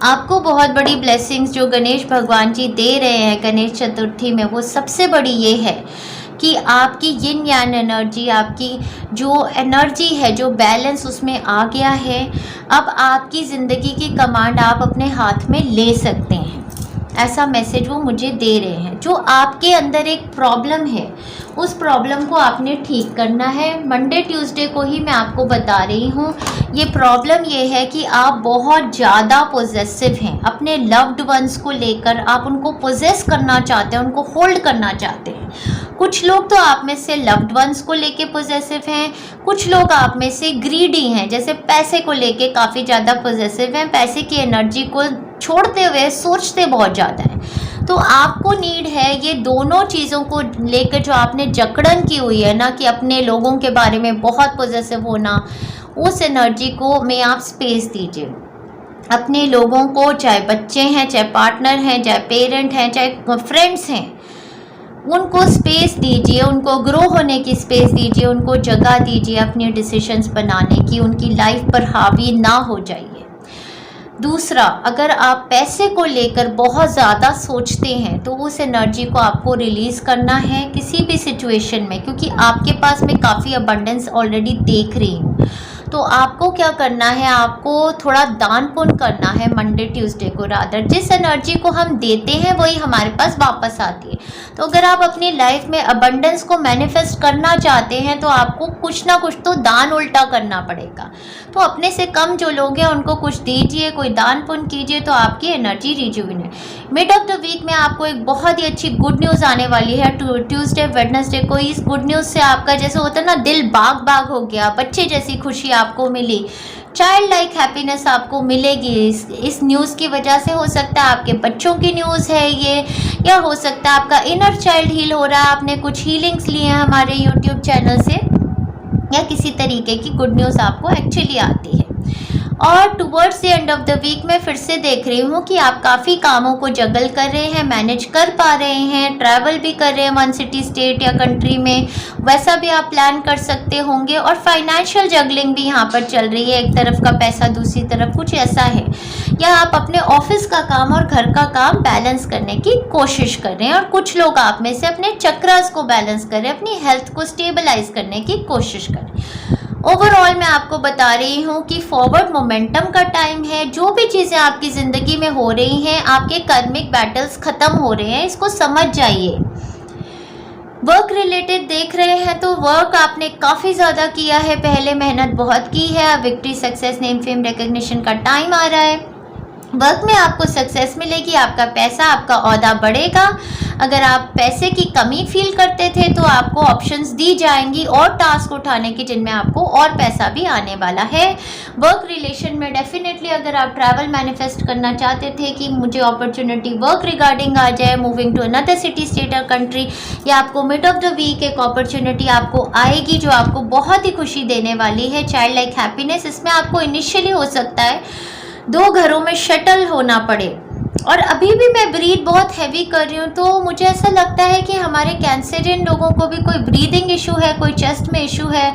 आपको बहुत बड़ी ब्लेसिंग्स जो गणेश भगवान जी दे रहे हैं गणेश चतुर्थी में, वो सबसे बड़ी ये है कि आपकी यिन यान एनर्जी, आपकी जो एनर्जी है, जो बैलेंस उसमें आ गया है। अब आपकी ज़िंदगी की कमांड आप अपने हाथ में ले सकते हैं, ऐसा मैसेज वो मुझे दे रहे हैं। जो आपके अंदर एक प्रॉब्लम है, उस प्रॉब्लम को आपने ठीक करना है। मंडे ट्यूसडे को ही मैं आपको बता रही हूँ। ये प्रॉब्लम ये है कि आप बहुत ज़्यादा पोजेसिव हैं अपने लव्ड वंस को लेकर। आप उनको पोजेस करना चाहते हैं, उनको होल्ड करना चाहते हैं। कुछ लोग तो आप में से लव्ड वंस को लेके पोजेसिव हैं, कुछ लोग आप में से ग्रीडी हैं, जैसे पैसे को लेके काफ़ी ज़्यादा पोजेसिव हैं, पैसे की एनर्जी को छोड़ते हुए सोचते बहुत ज़्यादा है। तो आपको नीड है ये दोनों चीज़ों को लेकर, जो आपने जकड़न की हुई है ना, कि अपने लोगों के बारे में बहुत पॉजिटिव होना, उस एनर्जी को में आप स्पेस दीजिए। अपने लोगों को, चाहे बच्चे हैं, चाहे पार्टनर हैं, चाहे पेरेंट हैं, चाहे फ्रेंड्स हैं, उनको स्पेस दीजिए, उनको ग्रो होने की स्पेस दीजिए, उनको जगह दीजिए अपनी डिसीजंस बनाने की, उनकी लाइफ पर हावी ना हो जाइए। दूसरा, अगर आप पैसे को लेकर बहुत ज़्यादा सोचते हैं तो उस एनर्जी को आपको रिलीज़ करना है किसी भी सिचुएशन में, क्योंकि आपके पास मैं काफ़ी अबंडेंस ऑलरेडी देख रही हूँ। तो आपको क्या करना है, आपको थोड़ा दान पुण्य करना है मंडे ट्यूसडे को। रादर जिस एनर्जी को हम देते हैं वही हमारे पास वापस आती है। तो अगर आप अपनी लाइफ में अबंडेंस को मैनिफेस्ट करना चाहते हैं तो आपको कुछ ना कुछ तो दान उल्टा करना पड़ेगा। तो अपने से कम जो लोग हैं उनको कुछ दीजिए, कोई दान पुण्य कीजिए, तो आपकी energy rejuvenate. Mid of the week में आपको एक बहुत ही अच्छी गुड न्यूज़ आने वाली है। ट्यूसडे वेडनेसडे को इस गुड न्यूज़ से आपका जैसे होता है ना, दिल बाग बाग हो गया, बच्चे जैसी खुशी आपको मिली, चाइल्ड लाइक हैप्पीनेस आपको मिलेगी इस न्यूज़ की वजह से। हो सकता है आपके बच्चों की न्यूज़ है ये, या हो सकता है आपका इनर चाइल्ड हील हो रहा है, आपने कुछ हीलिंग्स लिए हैं हमारे यूट्यूब चैनल से, या किसी तरीके की गुड न्यूज़ आपको एक्चुअली आती है। और towards the end of the week में फिर से देख रही हूँ कि आप काफ़ी कामों को जगल कर रहे हैं, मैनेज कर पा रहे हैं, ट्रैवल भी कर रहे हैं वन सिटी स्टेट या कंट्री में, वैसा भी आप प्लान कर सकते होंगे। और फाइनेंशियल जगलिंग भी यहाँ पर चल रही है, एक तरफ का पैसा दूसरी तरफ कुछ ऐसा है, या आप अपने ऑफिस का काम और घर का काम बैलेंस करने की कोशिश कर रहे हैं। और कुछ लोग आप में से अपने चक्रास को बैलेंस कर रहे हैं, अपनी हेल्थ को स्टेबलाइज करने की कोशिश कर रहे हैं। ओवरऑल मैं आपको बता रही हूँ कि फॉरवर्ड मोमेंटम का टाइम है। जो भी चीज़ें आपकी ज़िंदगी में हो रही हैं, आपके कर्मिक बैटल्स ख़त्म हो रहे हैं, इसको समझ जाइए। वर्क रिलेटेड देख रहे हैं तो वर्क आपने काफ़ी ज़्यादा किया है, पहले मेहनत बहुत की है, अब victory success name fame recognition का टाइम आ रहा है। वर्क में आपको सक्सेस मिलेगी, आपका पैसा, आपका ओहदा बढ़ेगा। अगर आप पैसे की कमी फील करते थे तो आपको ऑप्शंस दी जाएंगी और टास्क उठाने की, जिनमें आपको और पैसा भी आने वाला है। वर्क रिलेशन में डेफिनेटली अगर आप ट्रैवल मैनिफेस्ट करना चाहते थे कि मुझे अपॉर्चुनिटी वर्क रिगार्डिंग आ जाए, moving to another city state और कंट्री, या आपको मिड ऑफ द वीक एक अपॉर्चुनिटी आपको आएगी जो आपको बहुत ही खुशी देने वाली है। चाइल्ड लाइक हैप्पीनेस, इसमें आपको इनिशियली हो सकता है 2 घरों में शटल होना पड़े। और अभी भी मैं ब्रीथ बहुत हैवी कर रही हूँ, तो मुझे ऐसा लगता है कि हमारे कैंसरियन लोगों को भी कोई ब्रीदिंग इशू है, कोई चेस्ट में इशू है,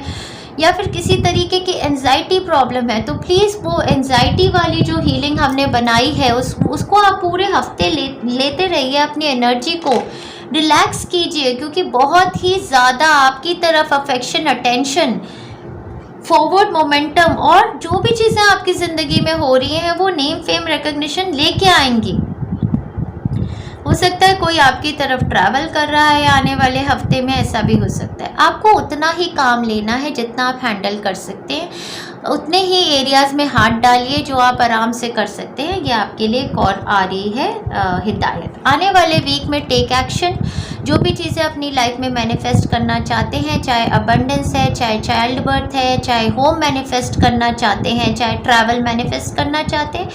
या फिर किसी तरीके की एंजाइटी प्रॉब्लम है। तो प्लीज़ वो एंजाइटी वाली जो हीलिंग हमने बनाई है उसको आप पूरे हफ्ते लेते रहिए, अपनी एनर्जी को रिलैक्स कीजिए, क्योंकि बहुत ही ज़्यादा आपकी तरफ अफेक्शन, अटेंशन, फॉरवर्ड मोमेंटम और जो भी चीज़ें आपकी ज़िंदगी में हो रही हैं वो नेम फेम रिकग्निशन लेके आएंगी। हो सकता है कोई आपकी तरफ ट्रैवल कर रहा है आने वाले हफ्ते में, ऐसा भी हो सकता है। आपको उतना ही काम लेना है जितना आप हैंडल कर सकते हैं, उतने ही एरियाज़ में हाथ डालिए जो आप आराम से कर सकते हैं। ये आपके लिए एक और आ रही है हिदायत। आने वाले वीक में टेक एक्शन, जो भी चीज़ें अपनी लाइफ में मैनिफेस्ट करना चाहते हैं, चाहे अबंडेंस है, चाहे चाइल्ड बर्थ है, चाहे होम मैनिफेस्ट करना चाहते हैं, चाहे ट्रैवल मैनिफेस्ट करना चाहते हैं,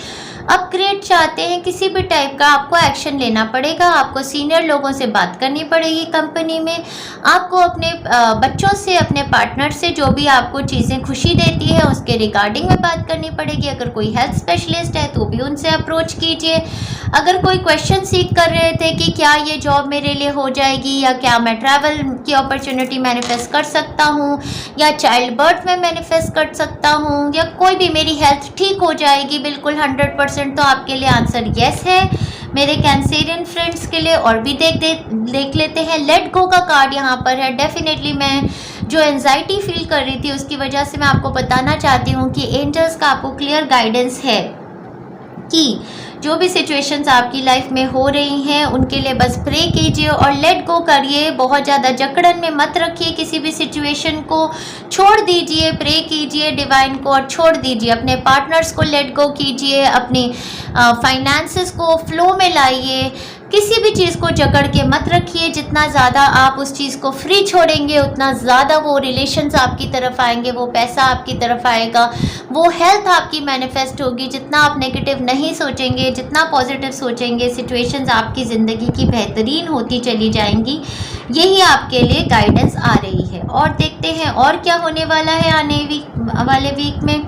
अपग्रेड चाहते हैं, किसी भी टाइप का आपको एक्शन लेना पड़ेगा। आपको सीनियर लोगों से बात करनी पड़ेगी कंपनी में, आपको अपने बच्चों से, अपने पार्टनर से, जो भी आपको चीज़ें खुशी देती है उसके रिगार्डिंग में बात करनी पड़ेगी। अगर कोई हेल्थ स्पेशलिस्ट है तो भी उनसे अप्रोच कीजिए। अगर कोई क्वेश्चन सीख कर रहे थे कि क्या ये जॉब मेरे लिए हो जाएगी, या क्या मैं ट्रैवल की अपॉर्चुनिटी मैनिफेस्ट कर सकता हूँ, या चाइल्ड बर्थ में मैनिफेस्ट कर सकता हूँ, या कोई भी मेरी हेल्थ ठीक हो जाएगी बिल्कुल 100%, तो आपके लिए आंसर येस है। मेरे कैंसेरियन फ्रेंड्स के लिए और भी देख लेते हैं। लेट गो का कार्ड यहाँ पर है। डेफिनेटली मैं जो एंजाइटी फील कर रही थी उसकी वजह से मैं आपको बताना चाहती हूँ कि एंजल्स का आपको क्लियर गाइडेंस है कि जो भी सिचुएशंस आपकी लाइफ में हो रही हैं उनके लिए बस प्रे कीजिए और लेट गो करिए। बहुत ज़्यादा जकड़न में मत रखिए किसी भी सिचुएशन को, छोड़ दीजिए, प्रे कीजिए डिवाइन को और छोड़ दीजिए। अपने पार्टनर्स को लेट गो कीजिए, अपनी फाइनेंसेस को फ्लो में लाइए। किसी भी चीज़ को जकड़ के मत रखिए। जितना ज़्यादा आप उस चीज़ को फ्री छोड़ेंगे उतना ज़्यादा वो रिलेशंस आपकी तरफ आएंगे, वो पैसा आपकी तरफ आएगा, वो हेल्थ आपकी मैनिफेस्ट होगी। जितना आप नेगेटिव नहीं सोचेंगे, जितना पॉजिटिव सोचेंगे, सिचुएशंस आपकी ज़िंदगी की बेहतरीन होती चली जाएंगी। यही आपके लिए गाइडेंस आ रही है। और देखते हैं और क्या होने वाला है आने वाले वीक में।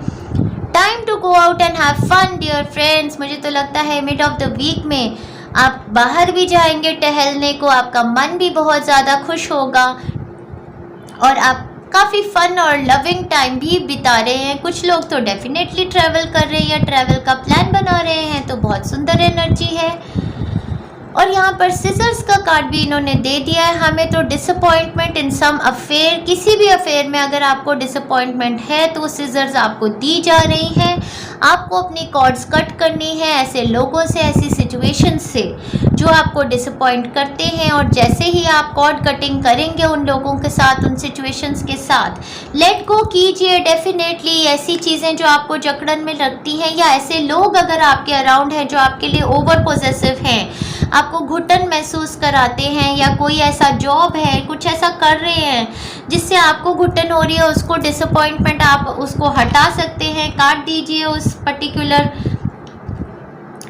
Time to go out and have fun dear friends. मुझे तो लगता है मिड ऑफ द वीक में आप बाहर भी जाएंगे टहलने को, आपका मन भी बहुत ज़्यादा खुश होगा और आप काफ़ी फन और लविंग टाइम भी बिता रहे हैं। कुछ लोग तो डेफिनेटली ट्रैवल कर रहे हैं या ट्रैवल का प्लान बना रहे हैं, तो बहुत सुंदर एनर्जी है। और यहाँ पर सिजर्स का कार्ड भी इन्होंने दे दिया है हमें। तो डिसअपॉइंटमेंट इन सम अफेयर, किसी भी अफेयर में अगर आपको डिसअपॉइंटमेंट है तो सिजर्स आपको दी जा रही हैं। आपको अपनी कॉर्ड्स कट करनी है ऐसे लोगों से, ऐसी सिचुएशन से जो आपको डिसअपॉइंट करते हैं। और जैसे ही आप कॉर्ड कटिंग करेंगे उन लोगों के साथ, उन सिचुएशंस के साथ, लेट गो कीजिए। डेफिनेटली ऐसी चीज़ें जो आपको जकड़न में लगती हैं या ऐसे लोग अगर आपके अराउंड हैं जो आपके लिए ओवर पॉजेसिव हैं, आपको घुटन महसूस कराते हैं, या कोई ऐसा जॉब है, कुछ ऐसा कर रहे हैं जिससे आपको घुटन हो रही है, उसको डिसअपॉइंटमेंट आप उसको हटा सकते हैं। काट दीजिए उस पर्टिकुलर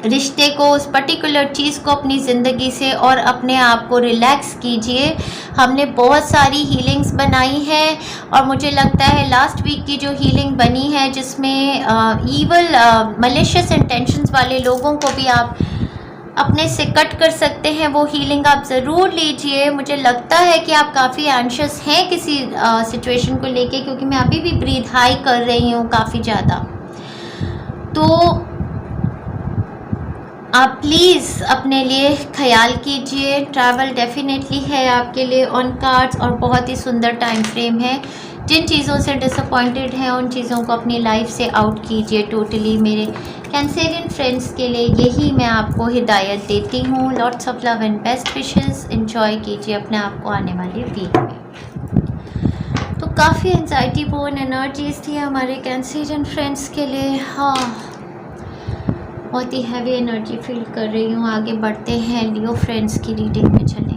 रिश्ते को, उस पर्टिकुलर चीज़ को अपनी ज़िंदगी से और अपने आप को रिलैक्स कीजिए। हमने बहुत सारी हीलिंग्स बनाई हैं और मुझे लगता है लास्ट वीक की जो हीलिंग बनी है जिसमें ईवल मलिशियस इंटेंशंस वाले लोगों को भी आप अपने से कट कर सकते हैं, वो हीलिंग आप ज़रूर लीजिए। मुझे लगता है कि आप काफ़ी एंशियस हैं किसी सिचुएशन को लेके, क्योंकि मैं अभी भी ब्रीथ हाई कर रही हूँ काफ़ी ज़्यादा। तो आप प्लीज़ अपने लिए ख्याल कीजिए। ट्रैवल डेफिनेटली है आपके लिए ऑन कार्ड्स और बहुत ही सुंदर टाइम फ्रेम है। जिन चीज़ों से डिसअपॉइंटेड हैं उन चीज़ों को अपनी लाइफ से आउट कीजिए टोटली। मेरे कैंसेरियन फ्रेंड्स के लिए यही मैं आपको हिदायत देती हूँ। Lots of love and best wishes. Enjoy कीजिए अपने आप को आने वाले वीक में। तो काफ़ी एंजाइटी बोर्न एनर्जीज थी हमारे कैंसेरियन फ्रेंड्स के लिए। हाँ, बहुत ही हैवी एनर्जी फील कर रही हूँ। आगे बढ़ते हैं, लियो फ्रेंड्स की रीडिंग में चलेंगे।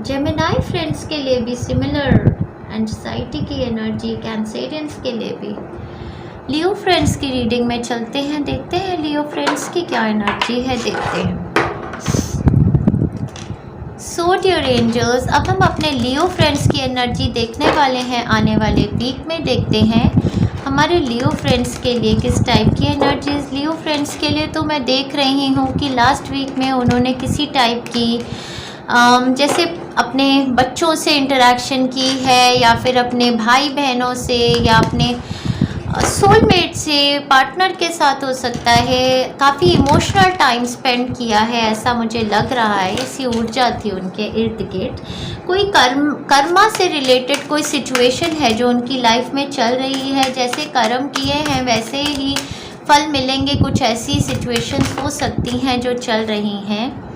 जेमिनाई फ्रेंड्स के लिए भी सिमिलर एंजाइटी की एनर्जी, कैंसेरियंस के लिए भी। लियो फ्रेंड्स की रीडिंग में चलते हैं, देखते हैं लियो फ्रेंड्स की क्या एनर्जी है, देखते हैं। सो डियर एंजल्स, अब हम अपने लियो फ्रेंड्स की एनर्जी देखने वाले हैं आने वाले वीक में। देखते हैं हमारे लियो फ्रेंड्स के लिए किस टाइप की एनर्जीज। लियो फ्रेंड्स के लिए तो मैं देख रही हूँ कि लास्ट वीक में उन्होंने किसी टाइप की जैसे अपने बच्चों से इंटरेक्शन की है, या फिर अपने भाई बहनों से, या अपने सोलमेट से, पार्टनर के साथ हो सकता है। काफ़ी इमोशनल टाइम स्पेंड किया है ऐसा मुझे लग रहा है। ऐसी ऊर्जा थी उनके इर्द गिर्द। कोई कर्मा से रिलेटेड कोई सिचुएशन है जो उनकी लाइफ में चल रही है। जैसे कर्म किए हैं वैसे ही फल मिलेंगे, कुछ ऐसी सिचुएशंस हो सकती हैं जो चल रही हैं।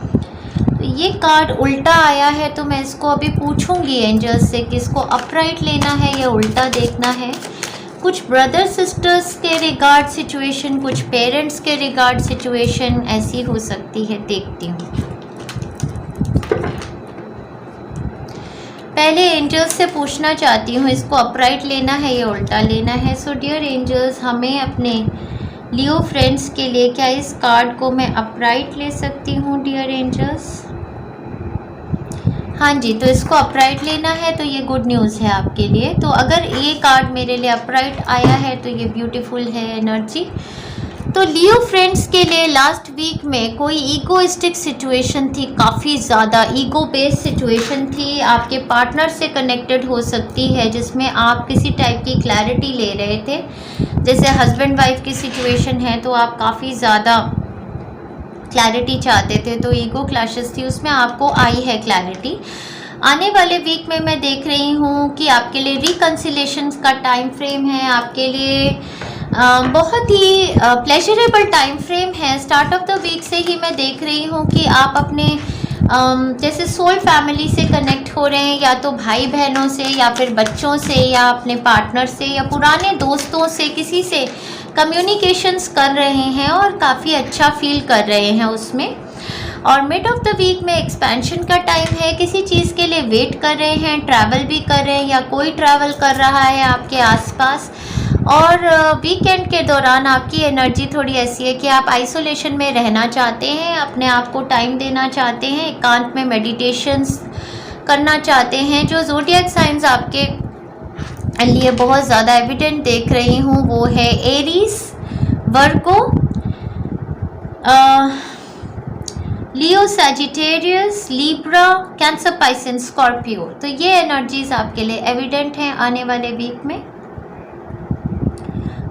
ये कार्ड उल्टा आया है तो मैं इसको अभी पूछूंगी एंजल्स से कि इसको अपराइट लेना है या उल्टा देखना है। कुछ ब्रदर सिस्टर्स के रिगार्ड सिचुएशन, कुछ पेरेंट्स के रिगार्ड सिचुएशन ऐसी हो सकती है। देखती हूँ। पहले एंजल्स से पूछना चाहती हूँ इसको अपराइट लेना है या उल्टा लेना है। सो डियर एंजल्स, हमें अपने लियो फ्रेंड्स के लिए क्या इस कार्ड को मैं अपराइट ले सकती हूँ डियर एंजल्स? हाँ जी, तो इसको अपराइट लेना है तो ये गुड न्यूज़ है आपके लिए। तो अगर ये कार्ड मेरे लिए अपराइट आया है तो ये ब्यूटीफुल है एनर्जी। तो लियो फ्रेंड्स के लिए लास्ट वीक में कोई ईगोइस्टिक सिचुएशन थी, काफ़ी ज़्यादा ईगो बेस्ड सिचुएशन थी, आपके पार्टनर से कनेक्टेड हो सकती है, जिसमें आप किसी टाइप की क्लैरिटी ले रहे थे। जैसे हस्बैंड वाइफ की सिचुएशन है तो आप काफ़ी ज़्यादा क्लैरिटी चाहते थे, तो ईगो क्लैशेस थी, उसमें आपको आई है क्लैरिटी। आने वाले वीक में मैं देख रही हूँ कि आपके लिए रिकन्सिलेशन का टाइम फ्रेम है, आपके लिए बहुत ही प्लेजरेबल टाइम फ्रेम है। स्टार्ट ऑफ द वीक से ही मैं देख रही हूँ कि आप अपने जैसे सोल फैमिली से कनेक्ट हो रहे हैं, या तो भाई बहनों से, या फिर बच्चों से, या अपने पार्टनर से, या पुराने दोस्तों से, किसी से कम्युनिकेशंस कर रहे हैं और काफ़ी अच्छा फील कर रहे हैं उसमें। और मिड ऑफ द वीक में एक्सपेंशन का टाइम है, किसी चीज़ के लिए वेट कर रहे हैं, ट्रैवल भी कर रहे हैं, या कोई ट्रैवल कर रहा है आपके आसपास। और वीकेंड के दौरान आपकी एनर्जी थोड़ी ऐसी है कि आप आइसोलेशन में रहना चाहते हैं, अपने आप को टाइम देना चाहते हैं, एकांत में मेडिटेशंस करना चाहते हैं। जो ज़ोडिएक साइंस आपके लिए बहुत ज़्यादा एविडेंट देख रही हूँ वो है एरीज, वर्गो, लियो, Sagittarius, Libra, cancer, Pisces, Scorpio. तो ये एनर्जीज आपके लिए एविडेंट हैं आने वाले वीक में।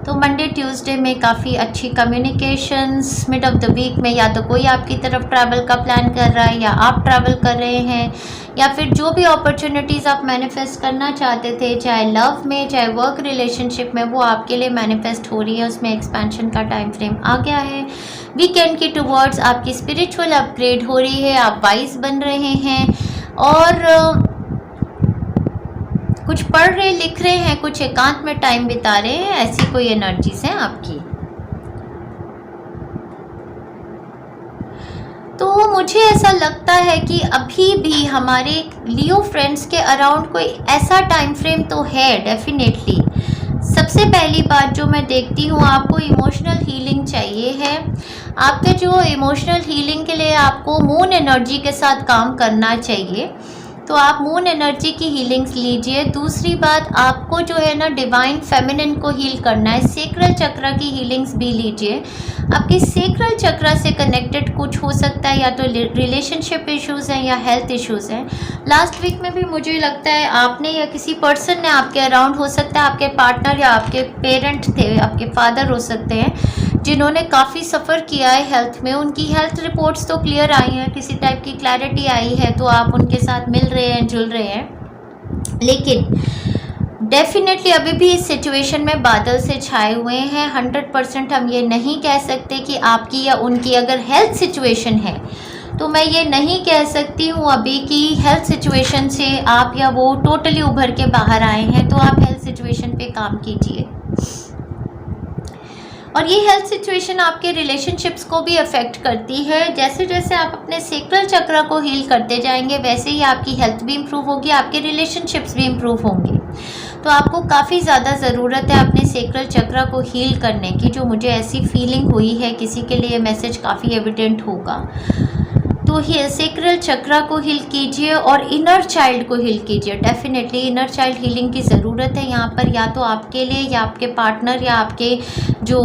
तो मंडे ट्यूसडे में काफ़ी अच्छी communications, mid of the week में या तो कोई आपकी तरफ ट्रैवल का प्लान कर रहा है, या आप ट्रैवल कर रहे हैं, या फिर जो भी अपॉर्चुनिटीज़ आप मैनिफेस्ट करना चाहते थे, चाहे लव में, चाहे वर्क रिलेशनशिप में, वो आपके लिए मैनिफेस्ट हो रही है, उसमें एक्सपेंशन का टाइम फ्रेम आ गया है। वीकेंड की टुवर्ड्स आपकी स्पिरिचुअल अपग्रेड हो रही है, आप वाइज बन रहे हैं, और कुछ पढ़ रहे, लिख रहे हैं, कुछ एकांत में टाइम बिता रहे हैं, ऐसी कोई एनर्जीज हैं आपकी। तो मुझे ऐसा लगता है कि अभी भी हमारे लियो फ्रेंड्स के अराउंड कोई ऐसा टाइम फ्रेम तो है डेफिनेटली। सबसे पहली बात जो मैं देखती हूँ, आपको इमोशनल हीलिंग चाहिए है। आपके जो इमोशनल हीलिंग के लिए आपको मून एनर्जी के साथ काम करना चाहिए, तो आप मून एनर्जी की हीलिंग्स लीजिए। दूसरी बात, आपको जो है ना डिवाइन फेमिनिन को हील करना है, सेक्रल चक्र की हीलिंग्स भी लीजिए। आपके सेक्रल चक्र से कनेक्टेड कुछ हो सकता है, या तो रिलेशनशिप इश्यूज़ हैं या हेल्थ इश्यूज़ हैं। लास्ट वीक में भी मुझे लगता है आपने या किसी पर्सन ने आपके अराउंड, हो सकता है आपके पार्टनर या आपके पेरेंट थे, आपके फादर हो सकते हैं, जिन्होंने काफ़ी सफ़र किया है हेल्थ में। उनकी हेल्थ रिपोर्ट्स तो क्लियर आई हैं, किसी टाइप की क्लैरिटी आई है, तो आप उनके साथ मिल रहे हैं, जुल रहे हैं। लेकिन डेफिनेटली अभी भी इस सिचुएशन में बादल से छाए हुए हैं। 100% हम ये नहीं कह सकते कि आपकी या उनकी अगर हेल्थ सिचुएशन है, तो मैं ये नहीं कह सकती हूँ अभी कि हेल्थ सिचुएशन से आप या वो टोटली उभर के बाहर आए हैं। तो आप हेल्थ सिचुएशन पे काम कीजिए। और ये हेल्थ सिचुएशन आपके रिलेशनशिप्स को भी अफेक्ट करती है। जैसे जैसे आप अपने सेक्रल चक्र को हील करते जाएंगे, वैसे ही आपकी हेल्थ भी इम्प्रूव होगी, आपके रिलेशनशिप्स भी इम्प्रूव होंगे। तो आपको काफ़ी ज़्यादा ज़रूरत है अपने सेक्रल चक्र को हील करने की, जो मुझे ऐसी फीलिंग हुई है। किसी के लिए मैसेज काफ़ी एविडेंट होगा। तो ही सेक्रल चक्र को हील कीजिए और इनर चाइल्ड को हील कीजिए। डेफिनेटली इनर चाइल्ड हीलिंग की ज़रूरत है यहाँ पर, या तो आपके लिए, या आपके पार्टनर, या आपके जो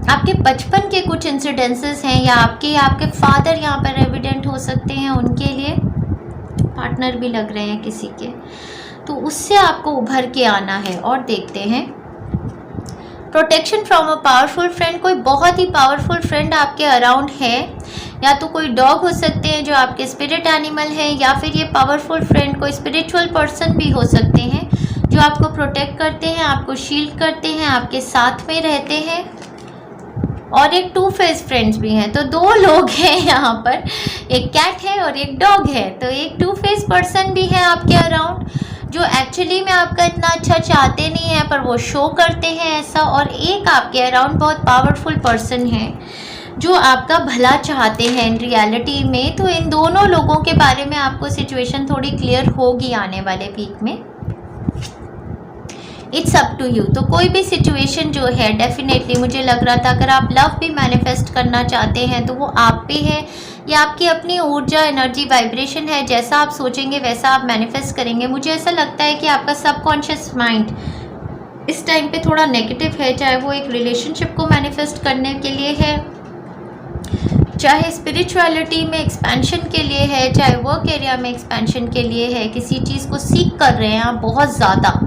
आपके बचपन के कुछ इंसिडेंसेस हैं, या आपके फादर यहाँ पर एविडेंट हो सकते हैं, उनके लिए पार्टनर भी लग रहे हैं किसी के। तो उससे आपको उभर के आना है। और देखते हैं protection from a powerful friend. कोई बहुत ही पावरफुल फ्रेंड आपके अराउंड है, या तो कोई डॉग हो सकते हैं जो आपके स्पिरिट एनिमल है, या फिर ये पावरफुल फ्रेंड कोई स्पिरिचुअल पर्सन भी हो सकते हैं, जो आपको प्रोटेक्ट करते हैं, आपको शील्ड करते हैं, आपके साथ में रहते हैं। और एक टू फेस फ्रेंड्स भी हैं। तो दो लोग हैं यहाँ पर, एक कैट है और एक डॉग है। तो एक टू फेस पर्सन भी है आपके अराउंड, जो एक्चुअली में आपका इतना अच्छा चाहते नहीं है, पर वो शो करते हैं ऐसा। और एक आपके अराउंड बहुत पावरफुल पर्सन है, जो आपका भला चाहते हैं इन रियलिटी में। तो इन दोनों लोगों के बारे में आपको सिचुएशन थोड़ी क्लियर होगी आने वाले वीक में। It's up to you. तो कोई भी सिचुएशन जो है, डेफिनेटली मुझे लग रहा था अगर आप लव भी मैनिफेस्ट करना चाहते हैं तो वो आप पे है, या आपकी अपनी ऊर्जा, एनर्जी, वाइब्रेशन है। जैसा आप सोचेंगे वैसा आप मैनिफेस्ट करेंगे। मुझे ऐसा लगता है कि आपका सबकॉन्शियस माइंड इस टाइम पे थोड़ा नेगेटिव है, चाहे वो एक रिलेशनशिप को मैनिफेस्ट करने के लिए है, चाहे स्पिरिचुअलिटी में एक्सपेंशन के लिए है, चाहे वर्क एरिया में एक्सपेंशन के लिए है, किसी चीज़ को सीख कर रहे हैं आप बहुत ज़्यादा।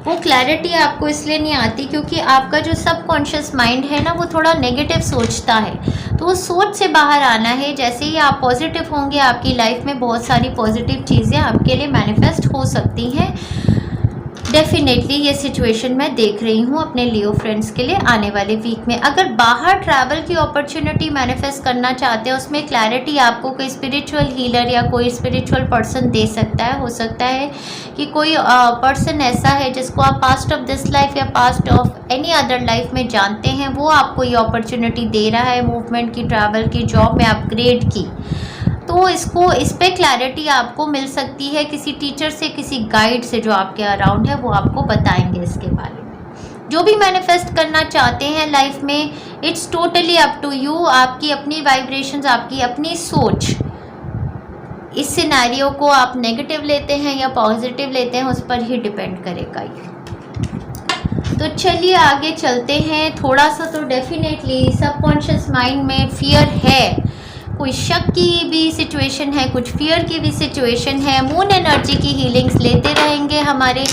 वो क्लैरिटी आपको इसलिए नहीं आती क्योंकि आपका जो सबकॉन्शियस माइंड है ना वो थोड़ा नेगेटिव सोचता है, तो उस सोच से बाहर आना है। जैसे ही आप पॉजिटिव होंगे आपकी लाइफ में बहुत सारी पॉजिटिव चीज़ें आपके लिए मैनिफेस्ट हो सकती हैं। डेफिनेटली ये सिचुएशन मैं देख रही हूँ अपने लियो फ्रेंड्स के लिए आने वाले वीक में। अगर बाहर ट्रैवल की अपॉर्चुनिटी मैनिफेस्ट करना चाहते हैं, उसमें क्लैरिटी आपको कोई स्पिरिचुअल हीलर या कोई स्पिरिचुअल पर्सन दे सकता है। हो सकता है कि कोई पर्सन ऐसा है जिसको आप पास्ट ऑफ दिस लाइफ या past of any other life में जानते हैं, वो आपको ये अपॉर्चुनिटी दे रहा है मूवमेंट की, ट्रैवल की, जॉब में अपग्रेड की। तो इस पे क्लैरिटी आपको मिल सकती है किसी टीचर से, किसी गाइड से जो आपके अराउंड है, वो आपको बताएंगे इसके बारे में। जो भी मैनिफेस्ट करना चाहते हैं लाइफ में, it's totally up to you. आपकी अपनी वाइब्रेशंस, आपकी अपनी सोच। इस सिनेरियो को आप नेगेटिव लेते हैं या पॉजिटिव लेते हैं, उस पर ही डिपेंड करेगा ये। तो चलिए आगे चलते हैं। थोड़ा सा तो डेफिनेटली सबकॉन्शियस माइंड में फियर है, कोई शक की भी सिचुएशन है, कुछ फियर की भी सिचुएशन है। मून एनर्जी की हीलिंग्स लेते रहेंगे हमारे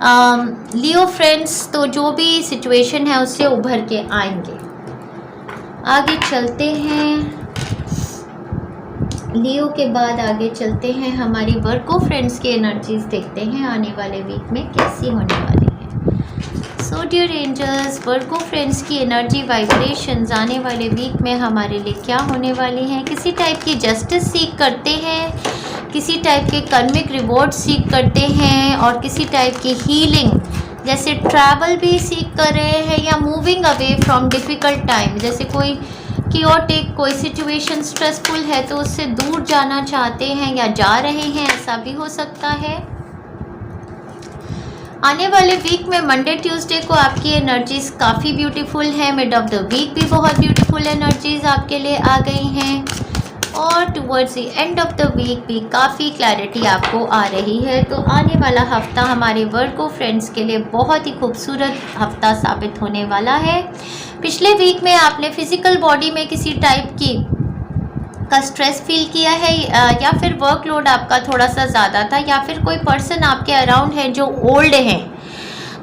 लियो फ्रेंड्स, तो जो भी सिचुएशन है उससे उभर के आएंगे। आगे चलते हैं, लियो के बाद आगे चलते हैं हमारी वर्को फ्रेंड्स की एनर्जीज देखते हैं आने वाले वीक में कैसी होने वाली है। So dear angels, Virgo friends की एनर्जी वाइब्रेशंस आने वाले वीक में हमारे लिए क्या होने वाली हैं। किसी टाइप की जस्टिस सीख करते हैं, किसी टाइप के कर्मिक रिवॉर्ड सीख करते हैं, और किसी टाइप की हीलिंग जैसे ट्रैवल भी सीख कर रहे हैं, या moving away from difficult time, जैसे कोई कियोटिक कोई सिचुएशन स्ट्रेसफुल है तो उससे दूर जाना चाहते हैं या जा रहे हैं, ऐसा भी हो सकता है। आने वाले वीक में मंडे ट्यूसडे को आपकी एनर्जीज काफ़ी ब्यूटीफुल है। मिड ऑफ द वीक भी बहुत ब्यूटीफुल एनर्जीज आपके लिए आ गई हैं, और towards the end of the week भी काफ़ी क्लैरिटी आपको आ रही है। तो आने वाला हफ्ता हमारे वर्को फ्रेंड्स के लिए बहुत ही खूबसूरत हफ्ता साबित होने वाला है। पिछले वीक में आपने फिजिकल बॉडी में किसी टाइप की का स्ट्रेस फील किया है, या फिर वर्कलोड आपका थोड़ा सा ज़्यादा था, या फिर कोई पर्सन आपके अराउंड है जो ओल्ड हैं,